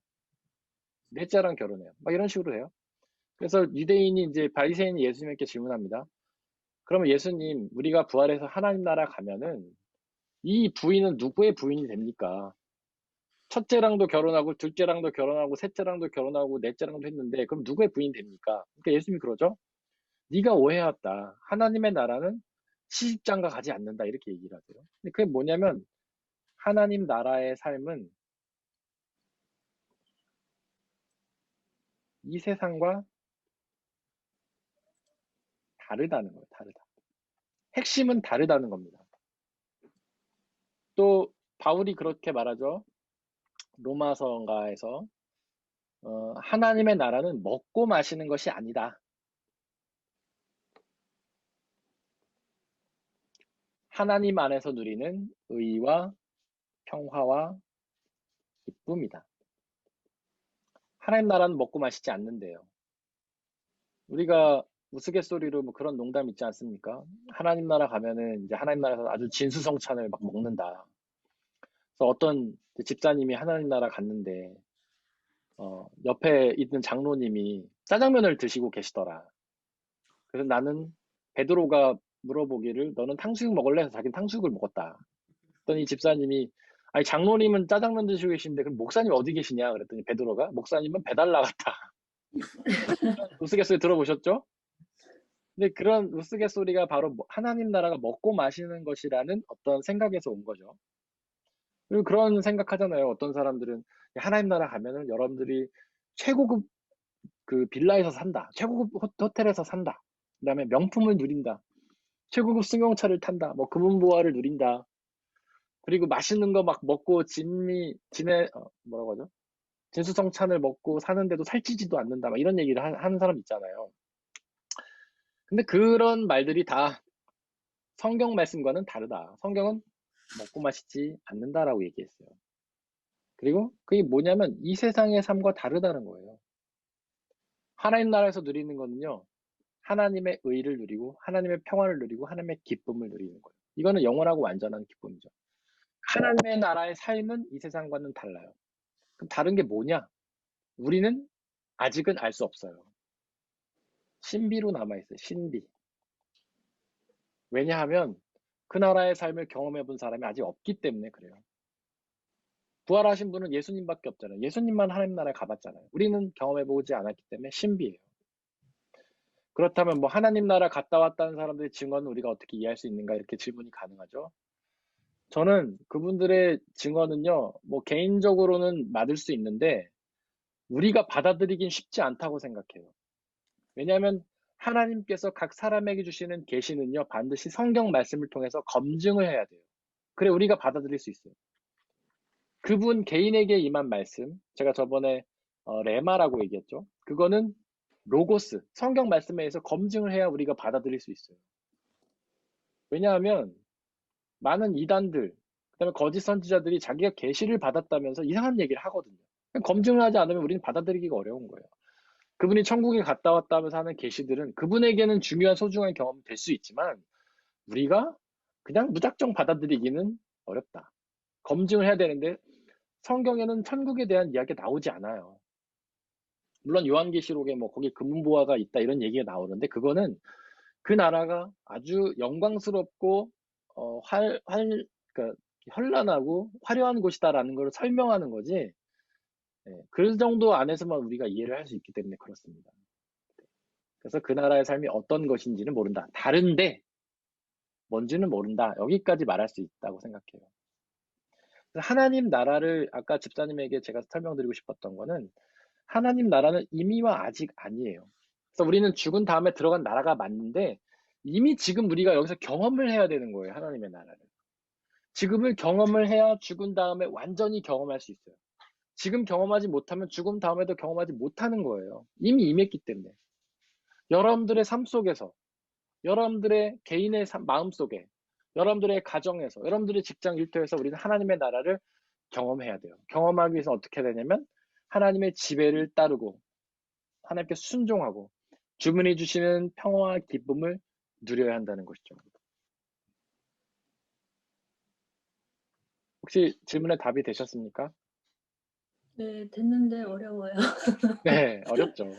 넷째랑 결혼해요. 막 이런 식으로 해요. 그래서 유대인이 이제 바리새인이 예수님께 질문합니다. 그러면 예수님, 우리가 부활해서 하나님 나라 가면은 이 부인은 누구의 부인이 됩니까? 첫째랑도 결혼하고 둘째랑도 결혼하고 셋째랑도 결혼하고 넷째랑도 했는데 그럼 누구의 부인 됩니까? 그러니까 예수님이 그러죠. 네가 오해했다. 하나님의 나라는 시집장가 가지 않는다. 이렇게 얘기를 하세요. 근데 그게 뭐냐면 하나님 나라의 삶은 이 세상과 다르다는 거예요. 다르다. 핵심은 다르다는 겁니다. 또 바울이 그렇게 말하죠. 로마서가에서 하나님의 나라는 먹고 마시는 것이 아니다. 하나님 안에서 누리는 의와 평화와 기쁨이다. 하나님 나라는 먹고 마시지 않는데요. 우리가 우스갯소리로 뭐 그런 농담 있지 않습니까? 하나님 나라 가면은 이제 하나님 나라에서 아주 진수성찬을 막 먹는다. 그래서 어떤 집사님이 하나님 나라 갔는데 옆에 있는 장로님이 짜장면을 드시고 계시더라. 그래서 나는 베드로가 물어보기를 너는 탕수육 먹을래? 해서 자기는 탕수육을 먹었다. 그랬더니 집사님이 아니 장로님은 짜장면 드시고 계시는데 그럼 목사님 어디 계시냐? 그랬더니 베드로가 목사님은 배달 나갔다. 우스갯소리 들어보셨죠? 근데 그런 우스갯소리가 바로 하나님 나라가 먹고 마시는 것이라는 어떤 생각에서 온 거죠. 그리고 그런 생각하잖아요. 어떤 사람들은 하나님 나라 가면은 여러분들이 최고급 그 빌라에서 산다. 최고급 호텔에서 산다. 그다음에 명품을 누린다. 최고급 승용차를 탄다. 뭐 금은보화를 누린다. 그리고 맛있는 거 막 먹고 뭐라고 하죠? 진수성찬을 먹고 사는데도 살찌지도 않는다. 막 이런 얘기를 하는 사람 있잖아요. 근데 그런 말들이 다 성경 말씀과는 다르다. 성경은 먹고 마시지 않는다라고 얘기했어요. 그리고 그게 뭐냐면 이 세상의 삶과 다르다는 거예요. 하나님 나라에서 누리는 거는요. 하나님의 의를 누리고 하나님의 평화를 누리고 하나님의 기쁨을 누리는 거예요. 이거는 영원하고 완전한 기쁨이죠. 하나님의 나라의 삶은 이 세상과는 달라요. 그럼 다른 게 뭐냐? 우리는 아직은 알 수 없어요. 신비로 남아있어요. 신비. 왜냐하면 그 나라의 삶을 경험해 본 사람이 아직 없기 때문에 그래요. 부활하신 분은 예수님밖에 없잖아요. 예수님만 하나님 나라에 가봤잖아요. 우리는 경험해 보지 않았기 때문에 신비예요. 그렇다면 뭐 하나님 나라 갔다 왔다는 사람들의 증언은 우리가 어떻게 이해할 수 있는가 이렇게 질문이 가능하죠. 저는 그분들의 증언은요, 뭐 개인적으로는 맞을 수 있는데 우리가 받아들이긴 쉽지 않다고 생각해요. 왜냐하면 하나님께서 각 사람에게 주시는 계시는요, 반드시 성경 말씀을 통해서 검증을 해야 돼요. 그래 우리가 받아들일 수 있어요. 그분 개인에게 임한 말씀, 제가 저번에 레마라고 얘기했죠. 그거는 로고스, 성경 말씀에 의해서 검증을 해야 우리가 받아들일 수 있어요. 왜냐하면 많은 이단들, 그다음에 거짓 선지자들이 자기가 계시를 받았다면서 이상한 얘기를 하거든요. 검증을 하지 않으면 우리는 받아들이기가 어려운 거예요. 그분이 천국에 갔다 왔다 하면서 하는 계시들은 그분에게는 중요한 소중한 경험이 될 수 있지만 우리가 그냥 무작정 받아들이기는 어렵다. 검증을 해야 되는데 성경에는 천국에 대한 이야기가 나오지 않아요. 물론 요한계시록에 뭐 거기 금은보화가 있다 이런 얘기가 나오는데 그거는 그 나라가 아주 영광스럽고 그러니까 현란하고 화려한 곳이다라는 걸 설명하는 거지. 그 정도 안에서만 우리가 이해를 할 수 있기 때문에 그렇습니다. 그래서 그 나라의 삶이 어떤 것인지는 모른다. 다른데 뭔지는 모른다. 여기까지 말할 수 있다고 생각해요. 하나님 나라를 아까 집사님에게 제가 설명드리고 싶었던 거는 하나님 나라는 이미와 아직 아니에요. 그래서 우리는 죽은 다음에 들어간 나라가 맞는데 이미 지금 우리가 여기서 경험을 해야 되는 거예요. 하나님의 나라를. 지금을 경험을 해야 죽은 다음에 완전히 경험할 수 있어요. 지금 경험하지 못하면 죽음 다음에도 경험하지 못하는 거예요. 이미 임했기 때문에. 여러분들의 삶 속에서, 여러분들의 개인의 마음 속에, 여러분들의 가정에서, 여러분들의 직장 일터에서 우리는 하나님의 나라를 경험해야 돼요. 경험하기 위해서 어떻게 해야 되냐면 하나님의 지배를 따르고 하나님께 순종하고 주분이 주시는 평화와 기쁨을 누려야 한다는 것이죠. 혹시 질문에 답이 되셨습니까? 네, 됐는데 어려워요. 네, 어렵죠.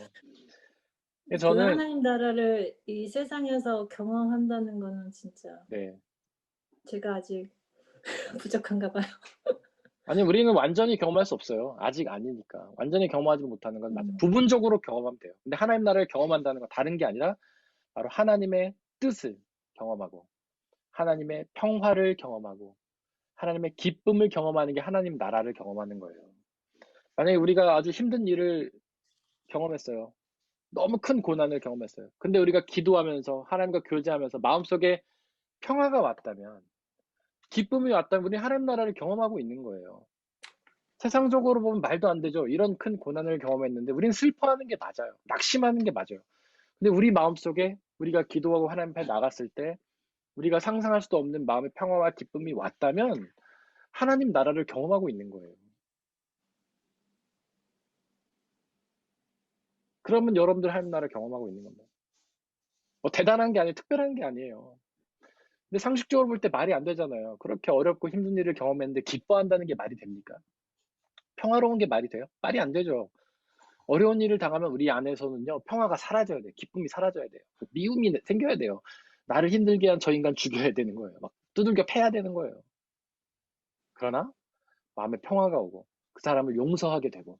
그 저는 하나님 나라를 이 세상에서 경험한다는 거는 진짜 네. 제가 아직 부족한가 봐요. 아니 우리는 완전히 경험할 수 없어요. 아직 아니니까. 완전히 경험하지 못하는 건 맞아요. 부분적으로 경험하면 돼요. 근데 하나님 나라를 경험한다는 건 다른 게 아니라 바로 하나님의 뜻을 경험하고 하나님의 평화를 경험하고 하나님의 기쁨을 경험하는 게 하나님 나라를 경험하는 거예요. 만약에 우리가 아주 힘든 일을 경험했어요. 너무 큰 고난을 경험했어요. 근데 우리가 기도하면서 하나님과 교제하면서 마음속에 평화가 왔다면 기쁨이 왔다면 우리 하나님 나라를 경험하고 있는 거예요. 세상적으로 보면 말도 안 되죠. 이런 큰 고난을 경험했는데 우리는 슬퍼하는 게 맞아요. 낙심하는 게 맞아요. 근데 우리 마음속에 우리가 기도하고 하나님 앞에 나갔을 때 우리가 상상할 수도 없는 마음의 평화와 기쁨이 왔다면 하나님 나라를 경험하고 있는 거예요. 그러면 여러분들 하나님 나라를 경험하고 있는 겁니다. 뭐 대단한 게 아니에요. 특별한 게 아니에요. 근데 상식적으로 볼 때 말이 안 되잖아요. 그렇게 어렵고 힘든 일을 경험했는데 기뻐한다는 게 말이 됩니까? 평화로운 게 말이 돼요? 말이 안 되죠. 어려운 일을 당하면 우리 안에서는요, 평화가 사라져야 돼요. 기쁨이 사라져야 돼요. 미움이 생겨야 돼요. 나를 힘들게 한 저 인간 죽여야 되는 거예요. 막 두들겨 패야 되는 거예요. 그러나 마음에 평화가 오고 그 사람을 용서하게 되고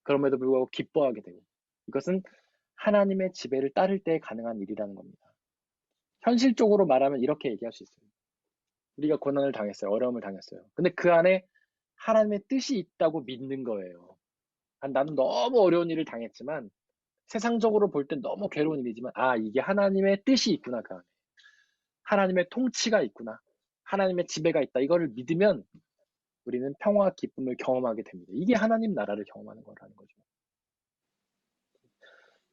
그럼에도 불구하고 기뻐하게 되고 이것은 하나님의 지배를 따를 때 가능한 일이라는 겁니다. 현실적으로 말하면 이렇게 얘기할 수 있어요. 우리가 고난을 당했어요. 어려움을 당했어요. 근데 그 안에 하나님의 뜻이 있다고 믿는 거예요. 나는 너무 어려운 일을 당했지만 세상적으로 볼 땐 너무 괴로운 일이지만 이게 하나님의 뜻이 있구나. 그 안에 하나님의 통치가 있구나. 하나님의 지배가 있다. 이거를 믿으면 우리는 평화와 기쁨을 경험하게 됩니다. 이게 하나님 나라를 경험하는 거라는 거죠.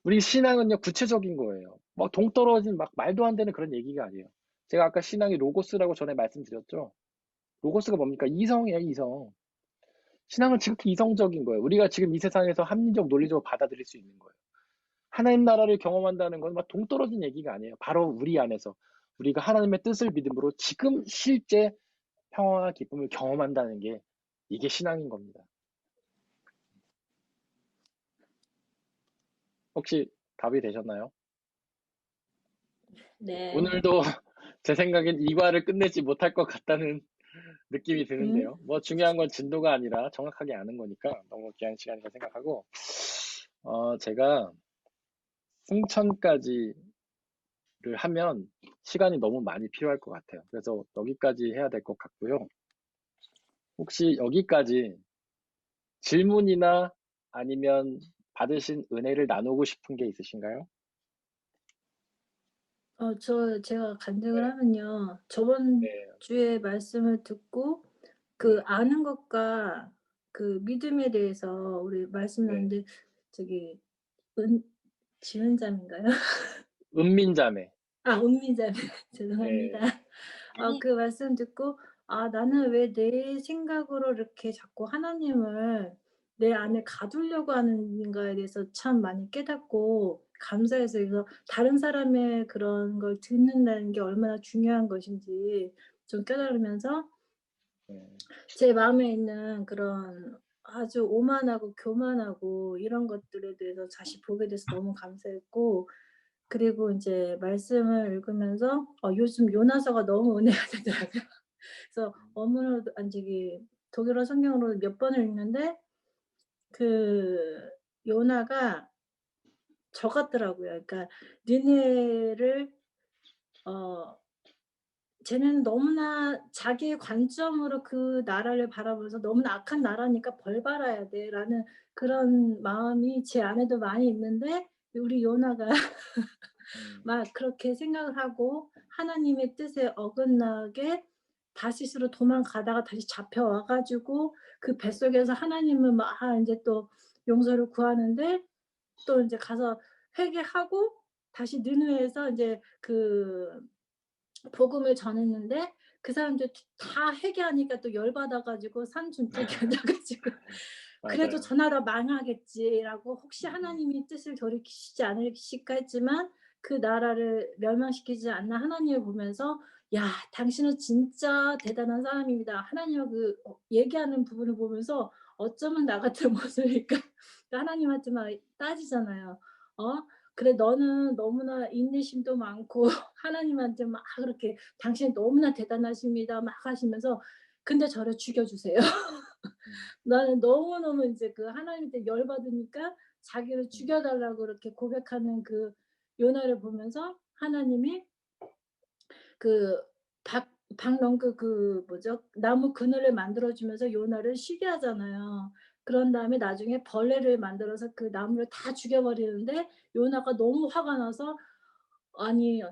우리 신앙은요, 구체적인 거예요. 막 동떨어진 막 말도 안 되는 그런 얘기가 아니에요. 제가 아까 신앙이 로고스라고 전에 말씀드렸죠. 로고스가 뭡니까? 이성이에요, 이성. 신앙은 지극히 이성적인 거예요. 우리가 지금 이 세상에서 합리적, 논리적으로 받아들일 수 있는 거예요. 하나님 나라를 경험한다는 건 막 동떨어진 얘기가 아니에요. 바로 우리 안에서 우리가 하나님의 뜻을 믿음으로 지금 실제 평화와 기쁨을 경험한다는 게 이게 신앙인 겁니다. 혹시 답이 되셨나요? 네. 오늘도 제 생각엔 이과를 끝내지 못할 것 같다는 느낌이 드는데요. 뭐 중요한 건 진도가 아니라 정확하게 아는 거니까 너무 귀한 시간이라고 생각하고 제가 승천까지를 하면 시간이 너무 많이 필요할 것 같아요. 그래서 여기까지 해야 될 것 같고요. 혹시 여기까지 질문이나 아니면 받으신 은혜를 나누고 싶은 게 있으신가요? 제가 간증을 네. 하면요. 저번 네. 주에 말씀을 듣고 그 아는 것과 그 믿음에 대해서 우리 말씀 네. 나눴는데 저기 지은자인가요? 은민자매. 은민자매 죄송합니다. 네. 그 말씀 듣고 나는 왜 내 생각으로 이렇게 자꾸 하나님을 내 안에 가두려고 하는가에 대해서 참 많이 깨닫고 감사해서 그래서 다른 사람의 그런 걸 듣는다는 게 얼마나 중요한 것인지 좀 깨달으면서 네. 제 마음에 있는 그런 아주 오만하고 교만하고 이런 것들에 대해서 다시 보게 돼서 너무 감사했고 그리고 인제 말씀을 읽으면서 요즘 요나서가 너무 은혜가 되더라고요. 그래서 원문으로도 독일어 성경으로 몇 번을 읽는데 그 요나가 저 같더라고요. 그러니까 니네를 어 쟤는 너무나 자기의 관점으로 그 나라를 바라보면서 '너무나 악한 나라니까 벌 받아야 돼.'라는 그런 마음이 제 안에도 많이 있는데 우리 요나가 막 그렇게 생각을 하고 하나님의 뜻에 어긋나게 다시스로 도망가다가 다시 잡혀와 가지고 그 뱃속에서 하나님을 막 인제 또 용서를 구하는데 또 인제 가서 회개하고 다시 느느에서 인제 그 복음을 전했는데 그 사람들 다 회개하니까 또 열 받아 가지고 산중턱에 앉아 가지고 '그래도 맞아요. 저 나라 망하겠지.'라고 혹시 하나님이 뜻을 돌이키시지 않으실까 했지만 그 나라를 멸망시키지 않는 하나님을 보면서 '야 당신은 진짜 대단한 사람입니다.' 하나님과 얘기하는 부분을 보면서 어쩌면 나 같은 모습일까 하나님한테 막 따지잖아요. "그래 너는 너무나 인내심도 많고 하나님한테 막 그렇게 당신은 너무나 대단하십니다." 막 하시면서 "근데 저를 죽여 주세요." 나는 너무너무 인제 그 하나님한테 열 받으니까 자기를 죽여 달라고 그렇게 고백하는 그 요나를 보면서 하나님이 그 박농그 뭐죠? 나무 그늘을 만들어 주면서 요나를 쉬게 하잖아요. 그런 다음에 나중에 벌레를 만들어서 그 나무를 다 죽여 버리는데 요나가 너무 화가 나서 아니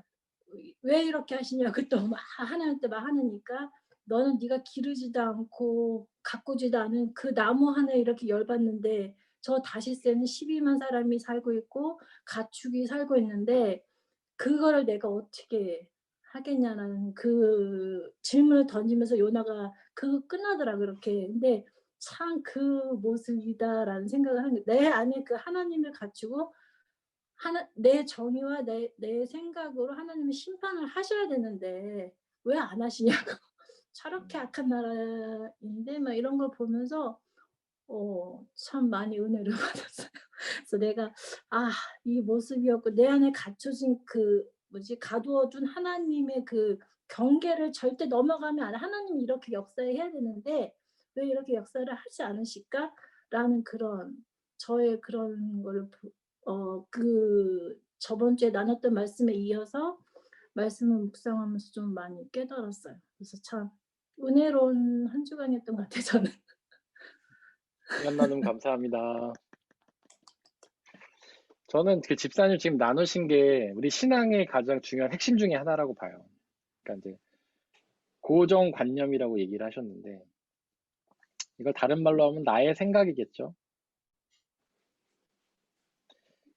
왜 이렇게 하시냐고 또 막 하나님한테 막 하느니까 "너는 네가 기르지도 않고 가꾸지도 않은 그 나무 하나에 이렇게 열 받는데 저 다시스에는 12만 사람이 살고 있고 가축이 살고 있는데 그거를 내가 어떻게 하겠냐."는 그 질문을 던지면서 요나가 그거 끝나더라고요 그렇게. 근데 '참 그 모습이다.'라는 생각을 하는 내 안에 그 하나님을 갖추고 내 정의와 내 생각으로 하나님이 심판을 하셔야 되는데 왜 안 하시냐고. 저렇게 악한 나라인데 막 이런 걸 보면서 참 많이 은혜를 받았어요. 그래서 내가 이 모습이었고 내 안에 갖춰진 가두어 둔 하나님의 그 경계를 절대 넘어가면 안 돼. 하나님이 이렇게 역사해야 되는데 왜 이렇게 역사를 하지 않으실까라는 그런 저의 그런 거를 저번 주에 나눴던 말씀에 이어서 말씀을 묵상하면서 좀 많이 깨달았어요. 그래서 참 은혜로운 한 주간이었던 것 같아요, 저는. 시간 나눔 감사합니다. 저는 그 집사님 지금 나누신 게 우리 신앙의 가장 중요한 핵심 중에 하나라고 봐요. 그러니까 이제 고정관념이라고 얘기를 하셨는데 이걸 다른 말로 하면 나의 생각이겠죠.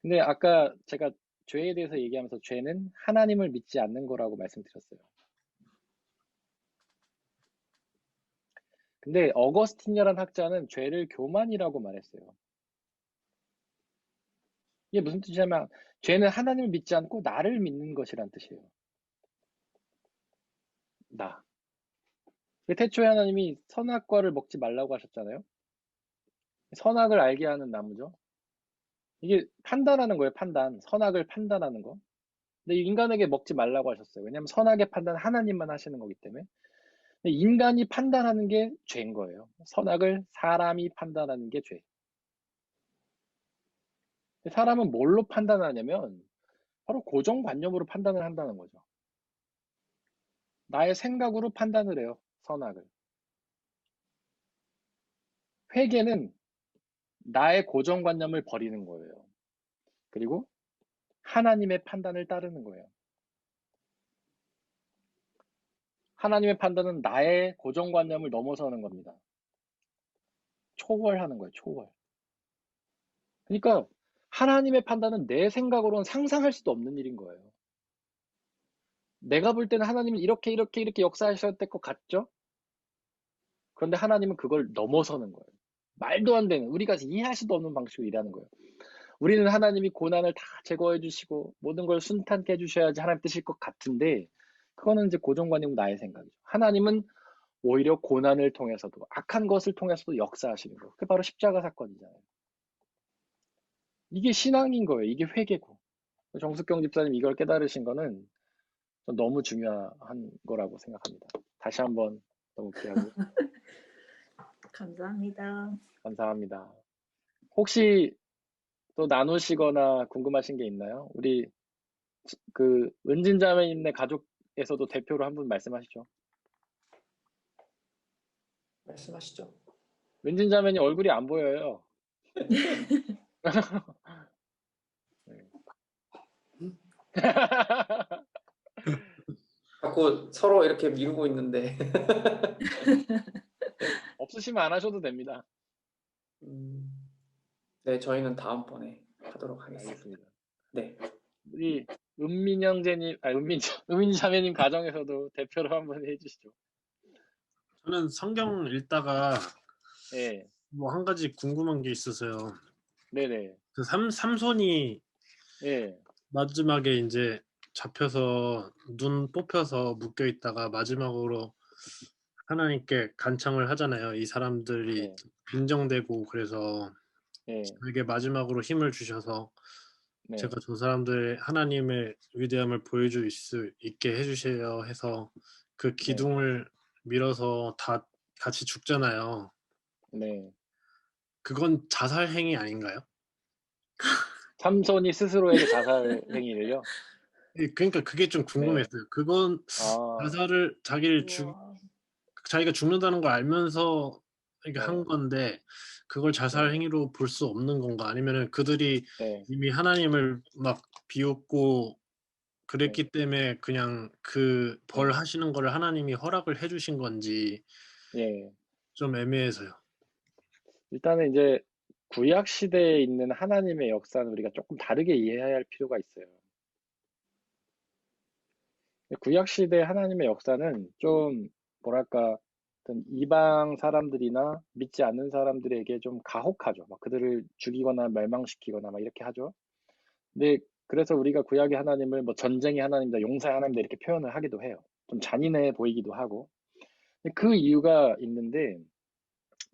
근데 아까 제가 죄에 대해서 얘기하면서 죄는 하나님을 믿지 않는 거라고 말씀드렸어요. 근데 어거스틴이라는 학자는 죄를 교만이라고 말했어요. 이게 무슨 뜻이냐면 죄는 하나님을 믿지 않고 나를 믿는 것이란 뜻이에요. 나. 태초에 하나님이 선악과를 먹지 말라고 하셨잖아요. 선악을 알게 하는 나무죠. 이게 판단하는 거예요, 판단. 선악을 판단하는 거. 근데 인간에게 먹지 말라고 하셨어요. 왜냐하면 선악의 판단은 하나님만 하시는 거기 때문에. 근데 인간이 판단하는 게 죄인 거예요. 선악을 사람이 판단하는 게 죄. 사람은 뭘로 판단하냐면 바로 고정관념으로 판단을 한다는 거죠. 나의 생각으로 판단을 해요, 선악을. 회개는 나의 고정관념을 버리는 거예요. 그리고 하나님의 판단을 따르는 거예요. 하나님의 판단은 나의 고정관념을 넘어서는 겁니다. 초월하는 거예요, 초월. 그러니까 하나님의 판단은 내 생각으로는 상상할 수도 없는 일인 거예요. 내가 볼 때는 하나님은 이렇게 역사하셔야 될 것 같죠? 그런데 하나님은 그걸 넘어서는 거예요. 말도 안 되는, 우리가 이해할 수도 없는 방식으로 일하는 거예요. 우리는 하나님이 고난을 다 제거해 주시고 모든 걸 순탄케 해주셔야지 하나님 뜻일 것 같은데 그거는 이제 고정관념 나의 생각이죠. 하나님은 오히려 고난을 통해서도 악한 것을 통해서도 역사하시는 거예요. 그게 바로 십자가 사건이잖아요. 이게 신앙인 거예요. 이게 회개고. 정숙경 집사님 이걸 깨달으신 거는 너무 중요한 거라고 생각합니다. 다시 한번 너무 귀하고 감사합니다. 감사합니다. 혹시 또 나누시거나 궁금하신 게 있나요? 우리 그 은진자매님네 가족에서도 대표로 한 분 말씀하시죠. 말씀하시죠. 은진자매님 얼굴이 안 보여요. 자꾸 서로 이렇게 미루고 있는데. 없으시면 안 하셔도 됩니다. 네, 저희는 다음번에 하도록 하겠습니다. 알겠습니다. 네. 우리 은민형제님, 은민자매님 가정에서도 대표로 한번 해주시죠. 저는 성경 읽다가 네, 뭐 한 가지 궁금한 게 있어서요. 네네, 그 삼손이 네, 마지막에 이제 잡혀서 눈 뽑혀서 묶여 있다가 마지막으로 하나님께 간청을 하잖아요. 이 사람들이 네, 빈정되고 그래서 네, 저에게 마지막으로 힘을 주셔서 네, 제가 저 사람들의 하나님의 위대함을 보여줄 수 있게 해주세요 해서 그 기둥을 밀어서 다 같이 죽잖아요. 네. 그건 자살 행위 아닌가요? 삼손이 스스로에게 자살 행위를요? 그러니까 그게 좀 궁금했어요. 그건 아, 자기가 죽는다는 걸 알면서 이렇게 네, 한 건데 그걸 자살 네, 행위로 볼 수 없는 건가? 아니면은 그들이 네, 이미 하나님을 막 비웃고 네, 그랬기 때문에 그냥 그 벌 네, 하시는 거를 하나님이 허락을 해주신 건지 예. 좀 애매해서요. 일단은 이제 구약 시대에 있는 하나님의 역사는 우리가 조금 다르게 이해해야 할 필요가 있어요. 구약 시대 하나님의 역사는 좀 뭐랄까 어떤 이방 사람들이나 믿지 않는 사람들에게 좀 가혹하죠. 막 그들을 죽이거나 멸망시키거나 막 이렇게 하죠. 근데 그래서 우리가 구약의 하나님을 뭐 전쟁의 하나님이다, 용사의 하나님이다 이렇게 표현을 하기도 해요. 좀 잔인해 보이기도 하고. 근데 그 이유가 있는데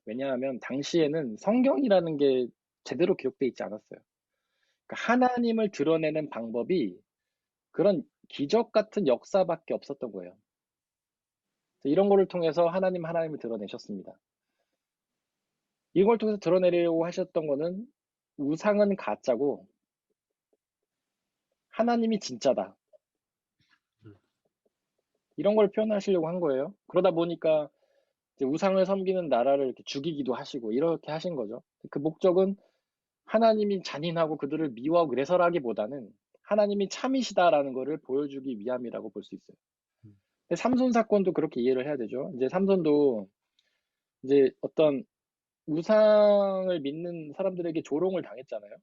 왜냐하면 당시에는 성경이라는 게 제대로 기록되어 있지 않았어요. 그러니까 하나님을 드러내는 방법이 그런 기적 같은 역사밖에 없었던 거예요. 이런 거를 통해서 하나님을 드러내셨습니다. 이걸 통해서 드러내려고 하셨던 거는 우상은 가짜고 하나님이 진짜다. 이런 걸 표현하시려고 한 거예요. 그러다 보니까 이제 우상을 섬기는 나라를 이렇게 죽이기도 하시고 이렇게 하신 거죠. 그 목적은 하나님이 잔인하고 그들을 미워하고 그래서라기보다는 하나님이 참이시다라는 것을 보여주기 위함이라고 볼 수 있어요. 근데 삼손 사건도 그렇게 이해를 해야 되죠. 이제 삼손도 이제 어떤 우상을 믿는 사람들에게 조롱을 당했잖아요.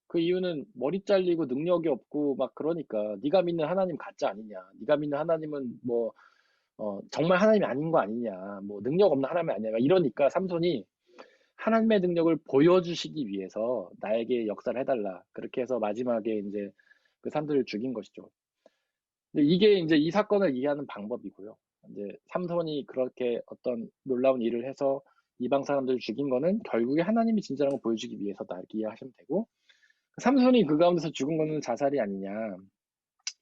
그 이유는 머리 잘리고 능력이 없고 막 그러니까 네가 믿는 하나님 가짜 아니냐, 네가 믿는 하나님은 뭐 정말 하나님이 아닌 거 아니냐, 뭐 능력 없는 하나님이 아니냐 이러니까 삼손이 하나님의 능력을 보여주시기 위해서 나에게 역사를 해달라 그렇게 해서 마지막에 이제 그 사람들을 죽인 것이죠. 근데 이게 이제 이 사건을 이해하는 방법이고요. 이제 삼손이 그렇게 어떤 놀라운 일을 해서 이방 사람들을 죽인 거는 결국에 하나님이 진짜라는 걸 보여주기 위해서다 이렇게 이해하시면 되고, 삼손이 그 가운데서 죽은 거는 자살이 아니냐.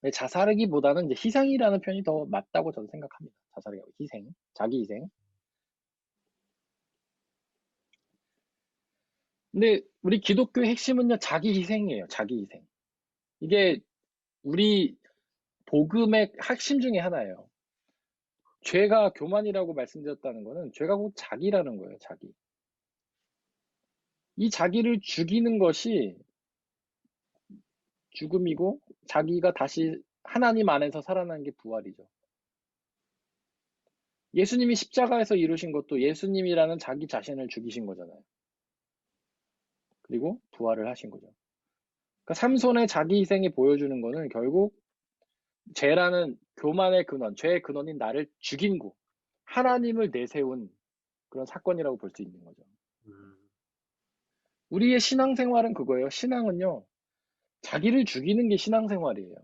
근데 자살이기보다는 이제 희생이라는 표현이 더 맞다고 저는 생각합니다. 자살이 아니고 희생, 자기 희생. 근데 우리 기독교의 핵심은요, 자기 희생이에요. 자기 희생. 이게 우리 복음의 핵심 중에 하나예요. 죄가 교만이라고 말씀드렸다는 거는 죄가 곧 자기라는 거예요. 자기. 이 자기를 죽이는 것이 죽음이고 자기가 다시 하나님 안에서 살아나는 게 부활이죠. 예수님이 십자가에서 이루신 것도 예수님이라는 자기 자신을 죽이신 거잖아요. 그리고 부활을 하신 거죠. 그러니까 삼손의 자기 희생이 보여주는 거는 결국 죄라는 교만의 근원, 죄의 근원인 나를 죽인 고 하나님을 내세운 그런 사건이라고 볼 수 있는 거죠. 우리의 신앙생활은 그거예요. 신앙은요, 자기를 죽이는 게 신앙생활이에요.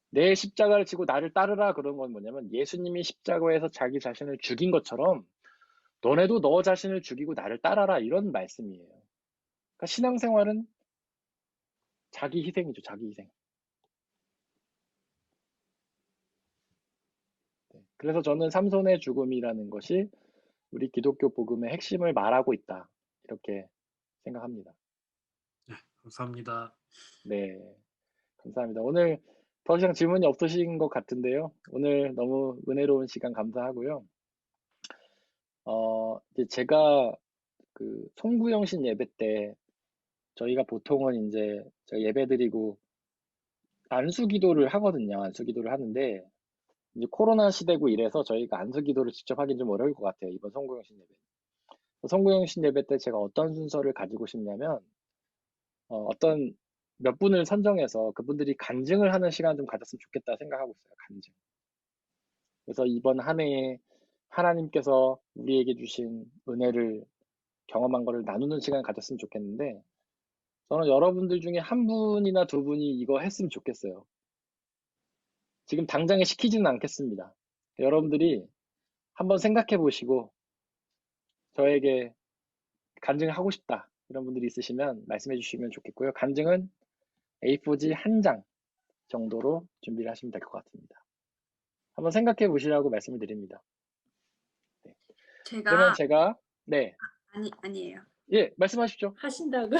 내 십자가를 지고 나를 따르라 그런 건 뭐냐면 예수님이 십자가에서 자기 자신을 죽인 것처럼 너네도 너 자신을 죽이고 나를 따라라 이런 말씀이에요. 그러니까 신앙생활은 자기 희생이죠. 자기 희생. 그래서 저는 삼손의 죽음이라는 것이 우리 기독교 복음의 핵심을 말하고 있다. 이렇게 생각합니다. 감사합니다. 네, 감사합니다. 오늘 더 이상 질문이 없으신 것 같은데요. 오늘 너무 은혜로운 시간 감사하고요. 이제 제가 그 송구영신 예배 때 저희가 보통은 이제 저희 예배 드리고 안수기도를 하거든요. 안수기도를 하는데 이제 코로나 시대고 이래서 저희가 안수기도를 직접 하긴 좀 어려울 것 같아요. 이번 송구영신 예배. 송구영신 예배 때 제가 어떤 순서를 가지고 싶냐면 어떤 몇 분을 선정해서 그분들이 간증을 하는 시간 좀 가졌으면 좋겠다 생각하고 있어요. 간증. 그래서 이번 한 해에 하나님께서 우리에게 주신 은혜를 경험한 거를 나누는 시간 가졌으면 좋겠는데 저는 여러분들 중에 한 분이나 두 분이 이거 했으면 좋겠어요. 지금 당장에 시키지는 않겠습니다. 여러분들이 한번 생각해 보시고 저에게 간증을 하고 싶다 이런 분들이 있으시면 말씀해 주시면 좋겠고요. 간증은 A4지 한 장 정도로 준비를 하시면 될 것 같습니다. 한번 생각해 보시라고 말씀을 드립니다. 네. 그러면 제가 제가 네, 아니에요. 예, 말씀하십시오. 하신다고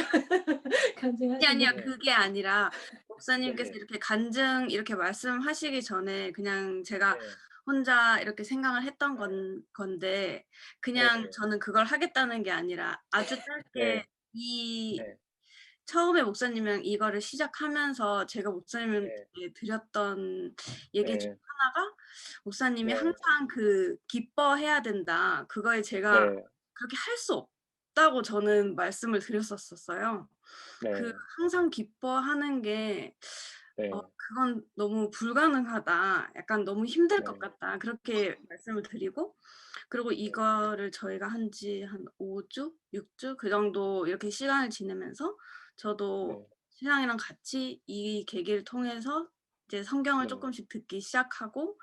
간증하신다고. 아니요. 네. 그게 아니라 목사님께서 네네. 이렇게 간증 이렇게 말씀하시기 전에 그냥 제가 네. 혼자 이렇게 생각을 했던 건데 그냥 네네. 저는 그걸 하겠다는 게 아니라 아주 짧게 네. 이 네. 처음에 목사님이랑 이거를 시작하면서 제가 목사님한테 네. 드렸던 얘기 중 네. 하나가 목사님이 네. 항상 그 기뻐해야 된다. 그거에 제가 네. 그렇게 할 수 없다고 저는 말씀을 드렸었어요. 그 네. 항상 기뻐하는 게 네. 그건 너무 불가능하다. 약간 너무 힘들 네. 것 같다. 그렇게 말씀을 드리고 그리고 이거를 저희가 한 지 한 5주, 6주 그 정도 이렇게 시간을 지내면서 저도 네. 신랑이랑 같이 이 계기를 통해서 이제 성경을 네. 조금씩 듣기 시작하고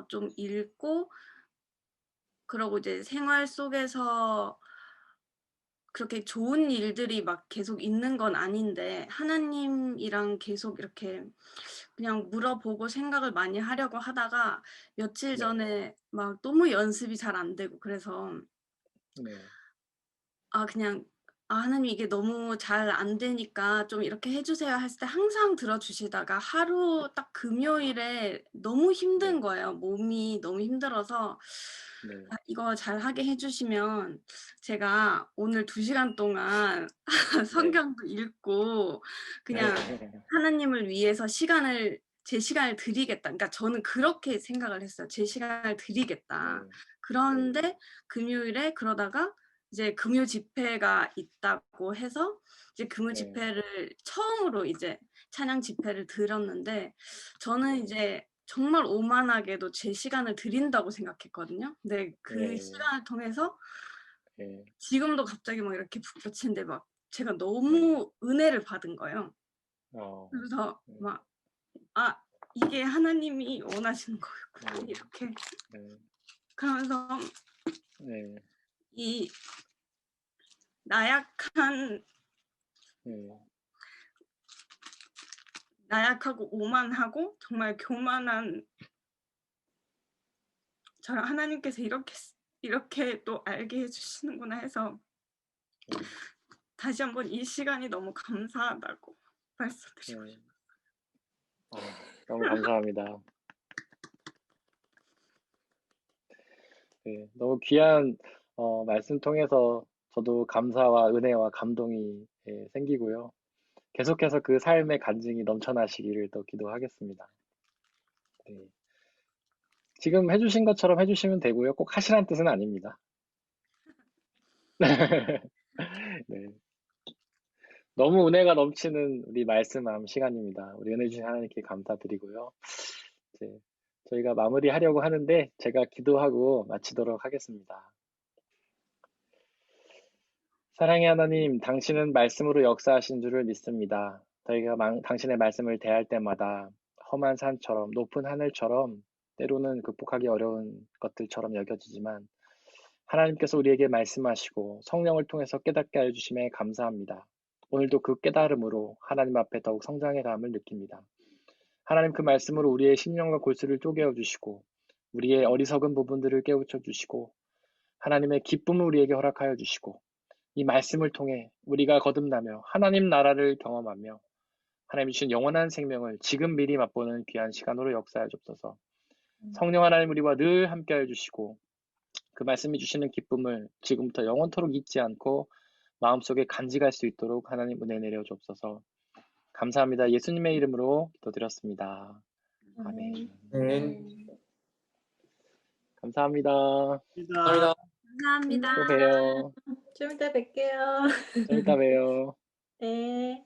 좀 읽고 그러고 이제 생활 속에서 그렇게 좋은 일들이 막 계속 있는 건 아닌데 하나님이랑 계속 이렇게 그냥 물어보고 생각을 많이 하려고 하다가 며칠 네. 전에 막 너무 연습이 잘 안 되고 그래서 네. 그냥 하나님 이게 너무 잘 안 되니까 좀 이렇게 해 주세요 했을 때 항상 들어 주시다가 하루 딱 금요일에 너무 힘든 네. 거예요. 몸이 너무 힘들어서 네. 이거 잘하게 해 주시면 제가 오늘 2시간 동안 네. 성경도 읽고 그냥 하나님을 위해서 제 시간을 드리겠다. 그러니까 저는 그렇게 생각을 했어요. 제 시간을 드리겠다. 네. 그런데 금요일에 그러다가 이제 금요 집회가 있다고 해서 이제 금요 네. 집회를 처음으로 이제 찬양 집회를 들었는데 저는 네. 이제 정말 오만하게도 제 시간을 드린다고 생각했거든요. 근데 그 네. 시간을 통해서 네. 지금도 갑자기 막 이렇게 북받치는데 막 제가 네. 너무 은혜를 받은 거예요. 그래서 네. 막 이게 하나님이 원하시는 거였구나 이렇게 네. 그러면서 네. 이 나약한 네. 나약하고 오만하고 정말 교만한 저를 하나님께서 이렇게 또 알게 해주시는구나 해서 네. 다시 한번 이 시간이 너무 감사하다고 말씀드리고 네. 너무 감사합니다. 네, 너무 귀한 말씀 통해서 저도 감사와 은혜와 감동이 생기고요. 계속해서 그 삶의 간증이 넘쳐나시기를 또 기도하겠습니다. 네. 지금 해주신 것처럼 해주시면 되고요. 꼭 하시라는 뜻은 아닙니다. 네. 너무 은혜가 넘치는 우리 말씀함 시간입니다. 우리 은혜 주신 하나님께 감사드리고요. 이제 저희가 마무리하려고 하는데 제가 기도하고 마치도록 하겠습니다. 사랑의 하나님, 당신은 말씀으로 역사하신 줄을 믿습니다. 저희가 당신의 말씀을 대할 때마다 험한 산처럼 높은 하늘처럼 때로는 극복하기 어려운 것들처럼 여겨지지만 하나님께서 우리에게 말씀하시고 성령을 통해서 깨닫게 해주심에 감사합니다. 오늘도 그 깨달음으로 하나님 앞에 더욱 성장의 감을 느낍니다. 하나님 그 말씀으로 우리의 심령과 골수를 쪼개어 주시고 우리의 어리석은 부분들을 깨우쳐 주시고 하나님의 기쁨을 우리에게 허락하여 주시고 이 말씀을 통해 우리가 거듭나며 하나님 나라를 경험하며 하나님 주신 영원한 생명을 지금 미리 맛보는 귀한 시간으로 역사해 주옵소서. 성령 하나님 우리와 늘 함께해 주시고 그 말씀이 주시는 기쁨을 지금부터 영원토록 잊지 않고 마음속에 간직할 수 있도록 하나님 은혜 내려 주옵소서. 감사합니다. 예수님의 이름으로 기도드렸습니다. 아멘. 네. 감사합니다. 감사합니다. 감사합니다. 또 봬요. 좀 이따 뵐게요. 좀 이따 봬요. 네.